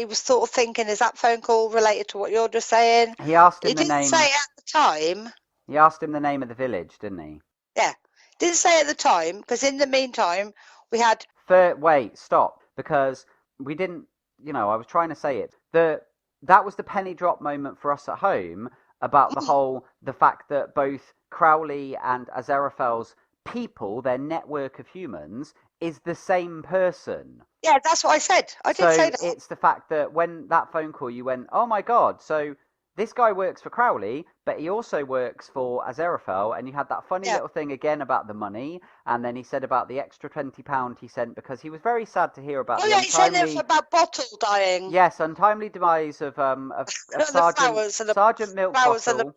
was sort of thinking, is that phone call related to what you're just saying? He asked him the name. He didn't say at the time. He asked him the name of the village, didn't he? Yeah. Didn't say at the time, because in the meantime, we had... Wait, stop. Because we didn't, you know, I was trying to say it. That was the penny drop moment for us at home about the fact that both Crowley and Aziraphale's people, their network of humans, is the same person. Yeah, that's what I said. I did say that. So it's the fact that when that phone call, you went, oh my God, so this guy works for Crowley, but he also works for Aziraphale, and you had that funny little thing again about the money, and then he said about the extra £20 he sent because he was very sad to hear about he said it was about Bottle dying. Yes, untimely demise of Sergeant Milk Bottle.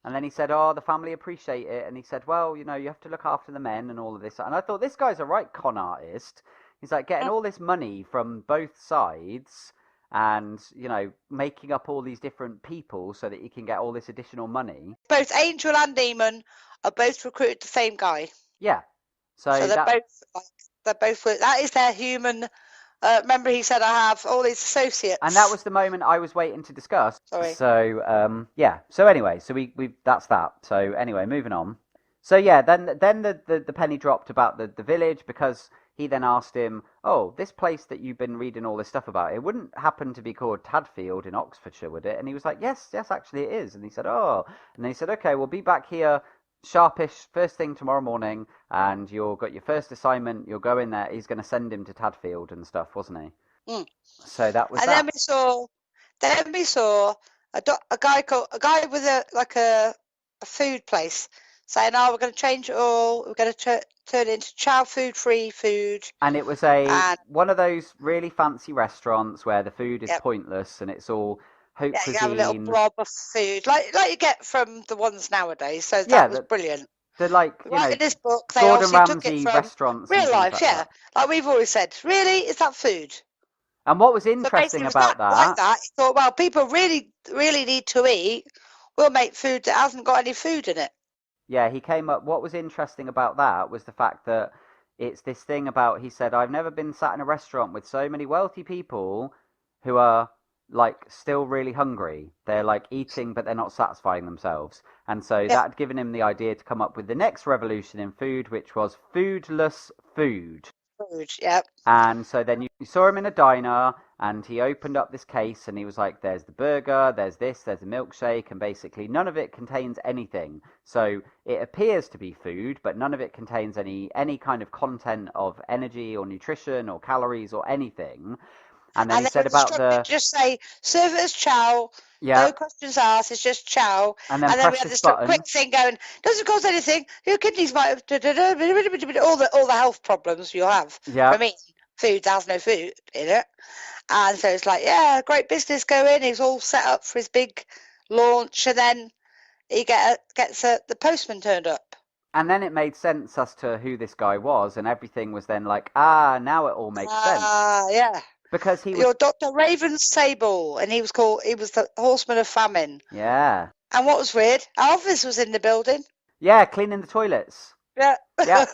And then he said, oh, the family appreciate it. And he said, well, you know, you have to look after the men and all of this. And I thought, this guy's a right con artist. He's like getting all this money from both sides and, you know, making up all these different people so that he can get all this additional money. Both Angel and Demon are both recruited the same guy. Yeah. So they're both, that is their human... remember he said I have all these associates. And that was the moment I was waiting to discuss. Sorry. So, yeah. So anyway, so we that's that. So anyway, moving on. So yeah, then the penny dropped about the village because he then asked him, "Oh, this place that you've been reading all this stuff about, it wouldn't happen to be called Tadfield in Oxfordshire, would it?" And he was like, "Yes, yes, actually it is." And he said, "Oh," and then he said, "Okay, we'll be back here sharpish first thing tomorrow morning, and you'll got your first assignment. You'll go in there." He's going to send him to Tadfield and stuff, wasn't he? Mm. So that was and that. then we saw a guy with a food place saying, "Oh, we're going to change it all. We're going to turn it into chow food free food." And it was one of those really fancy restaurants where the food is pointless and it's all haute cuisine. You have a little blob of food like you get from the ones nowadays. So that was brilliant. In this book, they Gordon obviously took Ramsay it from restaurants, real life. Like yeah, that. Like we've always said, really, is that food? And what was interesting about that? Like that, he thought, well, people really, really need to eat. We'll make food that hasn't got any food in it. Yeah, he came up. What was interesting about that was the fact that it's this thing about, he said, "I've never been sat in a restaurant with so many wealthy people who are like still really hungry. They're like eating, but they're not satisfying themselves." And so that had given him the idea to come up with the next revolution in food, which was foodless food. Food, yeah. And so then you saw him in a diner, and he opened up this case, and he was like, "There's the burger, there's this, there's a milkshake, and basically none of it contains anything. So it appears to be food, but none of it contains any kind of content of energy or nutrition or calories or anything." And then he said about just say, "Serve it as chow." Yeah. No questions asked. It's just chow. And then we had this quick thing going. Doesn't cause anything. Your kidneys might have all the health problems you'll have from eating food that has no food in it. And so it's like, yeah, great business going. He's all set up for his big launch, and then he gets the postman turned up. And then it made sense as to who this guy was, and everything was then like, now it all makes sense. Yeah. Because he was... You're Dr. Ravensable, and he was the Horseman of Famine. Yeah. And what was weird, Elvis was in the building. Yeah, cleaning the toilets. Yeah. Yeah.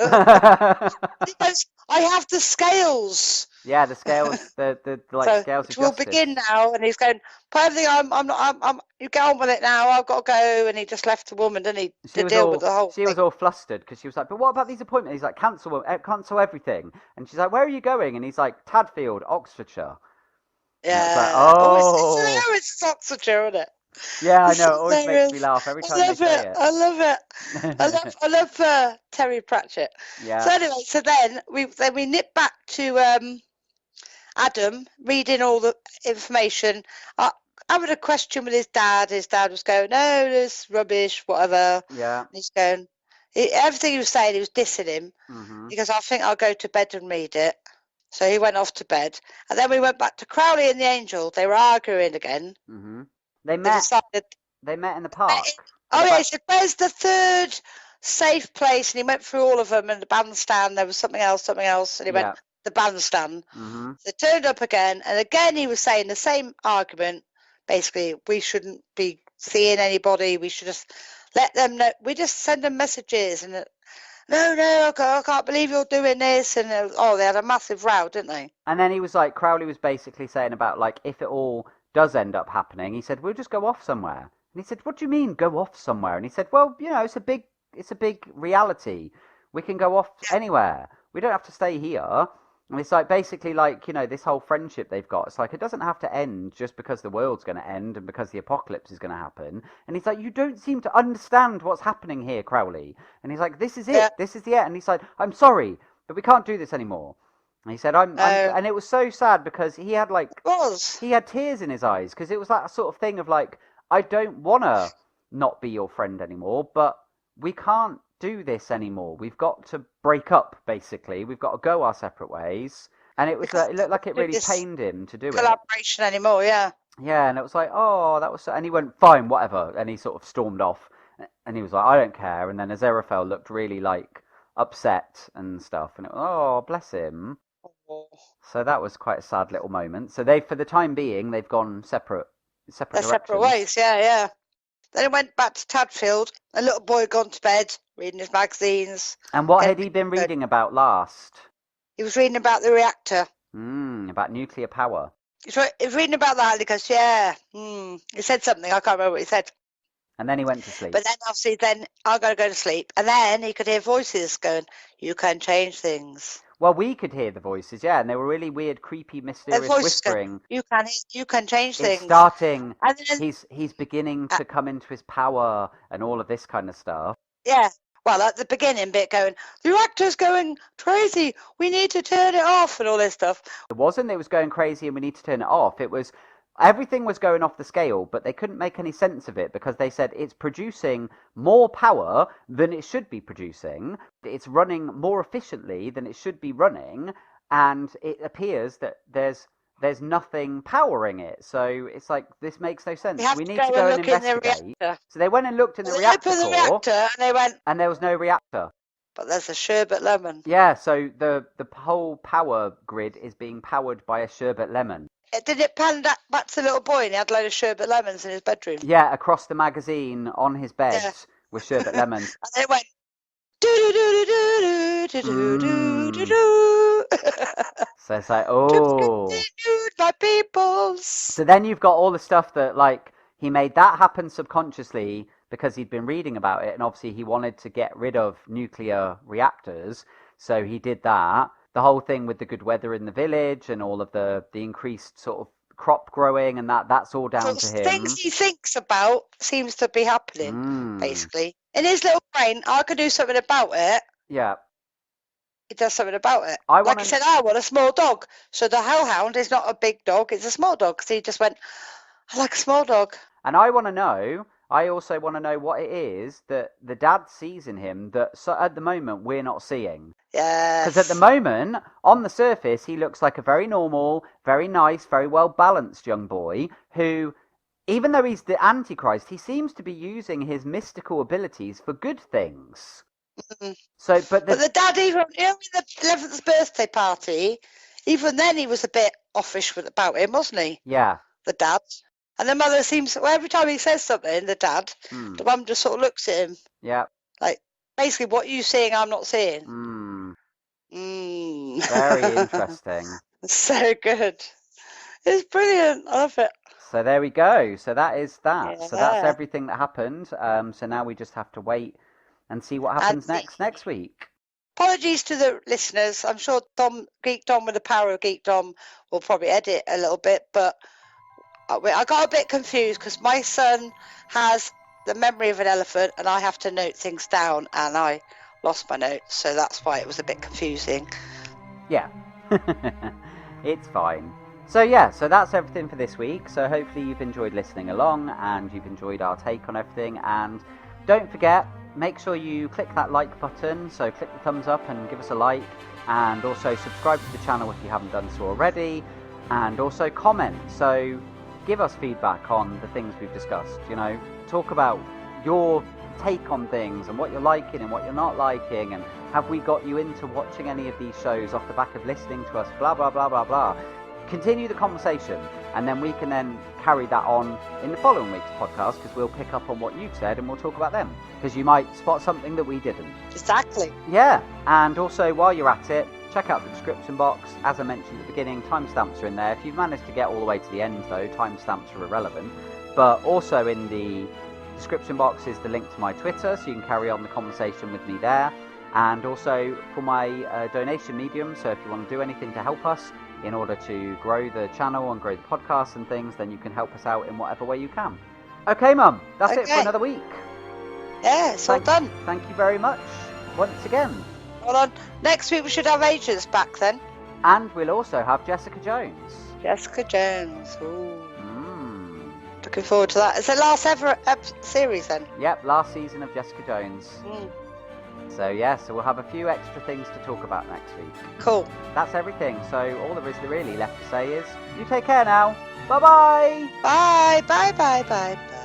He goes, "I have the scales." Yeah, the scales, the scales of justice. We'll begin now, and he's going, "Put everything you get on with it now. I've got to go." And he just left the woman, didn't he, to deal with the whole thing. She was all flustered because she was like, "But what about these appointments?" He's like, cancel everything." And she's like, "Where are you going?" And he's like, "Tadfield, Oxfordshire." Yeah. Like, oh. It's Oxfordshire, isn't it? Yeah, I know. It always makes me laugh every time they say it. I love it. I love Terry Pratchett. Yeah. So anyway, then we nip back to Adam reading all the information. Having a question with his dad. His dad was going, "No, this rubbish, whatever." Yeah. And he's going, everything he was saying, he was dissing him. Mm-hmm. Because I think I'll go to bed and read it. So he went off to bed, and then we went back to Crowley and the Angel. They were arguing again. Mm-hmm. They met in the park. He said, "Where's the third safe place?" And he went through all of them, and the bandstand, there was something else, and he went, "The bandstand." Mm-hmm. They turned up again, and again he was saying the same argument. Basically, we shouldn't be seeing anybody. We should just let them know. We just send them messages, and no, I can't believe you're doing this. And they had a massive row, didn't they? And then he was like, Crowley was basically saying about like, if it all does end up happening, he said, "We'll just go off somewhere." And he said, "What do you mean go off somewhere?" And he said, "Well, it's a big reality. We can go off anywhere. We don't have to stay here." And it's like basically like, this whole friendship they've got. It's like it doesn't have to end just because the world's going to end and because the apocalypse is going to happen. And he's like, "You don't seem to understand what's happening here, Crowley." And he's like, "This is it. Yeah. This is the end." And he's like, "I'm sorry, but we can't do this anymore." And he said, and it was so sad because he had he had tears in his eyes because it was that sort of thing of like, I don't want to not be your friend anymore, but we can't do this anymore. We've got to break up, basically. We've got to go our separate ways. And it was it looked like it really pained him to do collaboration anymore, yeah. Yeah, and it was like, oh, that was so... And he went, "Fine, whatever." And he sort of stormed off. And he was like, "I don't care." And then Aziraphale looked really upset and stuff. And it was, oh, bless him. So that was quite a sad little moment. So for the time being, they've gone separate directions. Separate ways, yeah. Then he went back to Tadfield. A little boy had gone to bed, reading his magazines. And what had he been reading about last? He was reading about the reactor. About nuclear power. He was reading about that, and he goes, "Yeah." He said something, I can't remember what he said. And then he went to sleep. But then, obviously, I'm going to go to sleep. And then he could hear voices going, "You can change things." Well, we could hear the voices, yeah, and they were really weird, creepy, mysterious whispering. You can change things. It's starting. And then, he's beginning to come into his power and all of this kind of stuff. Yeah. Well, at the beginning bit going, the reactor's going crazy. We need to turn it off and all this stuff. It wasn't. It was going crazy and we need to turn it off. It was. Everything was going off the scale, but they couldn't make any sense of it because they said it's producing more power than it should be producing. It's running more efficiently than it should be running, and it appears that there's nothing powering it. So it's like, this makes no sense. We need to go and investigate. So they went and looked in the reactor core, and they went, and there was no reactor. But there's a sherbet lemon. Yeah, so the whole power grid is being powered by a sherbet lemon. Did it pan back to the little boy and he had a load of sherbet lemons in his bedroom? Yeah, across the magazine on his bed with sherbet lemons. And they went, do-do-do-do-do-do-do-do-do-do. So it's like, oh. My peoples. So then you've got all the stuff that, like, he made that happen subconsciously because he'd been reading about it, and obviously he wanted to get rid of nuclear reactors, so he did that. The whole thing with the good weather in the village and all of the increased sort of crop growing and that's all down to him. Things he thinks about seems to be happening, basically. In his little brain, I could do something about it. Yeah. He does something about it. Like he said, I want a small dog. So the hellhound is not a big dog, it's a small dog. So he just went, I like a small dog. And I also want to know what it is that the dad sees in him that at the moment we're not seeing. Yes. Because at the moment, on the surface, he looks like a very normal, very nice, very well-balanced young boy who, even though he's the Antichrist, he seems to be using his mystical abilities for good things. So, but the dad, even in the 11th birthday party, even then he was a bit offish about him, wasn't he? Yeah. The dad. And the mother seems, every time he says something, the dad, the mum just sort of looks at him. Yeah. Like, basically, what are you seeing I'm not seeing? Very interesting. So good. It's brilliant. I love it. So there we go. So that is that. Yeah. So that's everything that happened. So now we just have to wait and see what happens next week. Apologies to the listeners. I'm sure Geek-Dom, with the power of Geek-Dom, will probably edit a little bit, but I got a bit confused because my son has the memory of an elephant and I have to note things down and I lost my notes, so that's why it was a bit confusing. Yeah. It's fine. So yeah, so that's everything for this week. So hopefully you've enjoyed listening along and you've enjoyed our take on everything. And don't forget, make sure you click that like button. So click the thumbs up and give us a like. And also subscribe to the channel if you haven't done so already. And also comment. So give us feedback on the things we've discussed. You know, talk about your take on things and what you're liking and what you're not liking, and have we got you into watching any of these shows off the back of listening to us, blah blah blah blah blah. Continue the conversation, and then we can then carry that on in the following week's podcast, because we'll pick up on what you've said and we'll talk about them, because you might spot something that we didn't. Exactly. Yeah. And also, while you're at it, check out the description box. As I mentioned at the beginning, timestamps are in there. If you've managed to get all the way to the end, though, timestamps are irrelevant. But also in the description box is the link to my Twitter, so you can carry on the conversation with me there. And also for my donation medium, so if you want to do anything to help us in order to grow the channel and grow the podcast and things, then you can help us out in whatever way you can. Okay, Mum, that's it for another week. Yeah, it's all done. Thank you very much once again. Hold on. Next week we should have Agents back then. And we'll also have Jessica Jones. Jessica Jones. Ooh. Looking forward to that. It's the last ever series then? Yep, last season of Jessica Jones. So yeah, so we'll have a few extra things to talk about next week. Cool. That's everything. So all there is really left to say is, you take care now. Bye-bye. Bye. Bye, bye, bye, bye.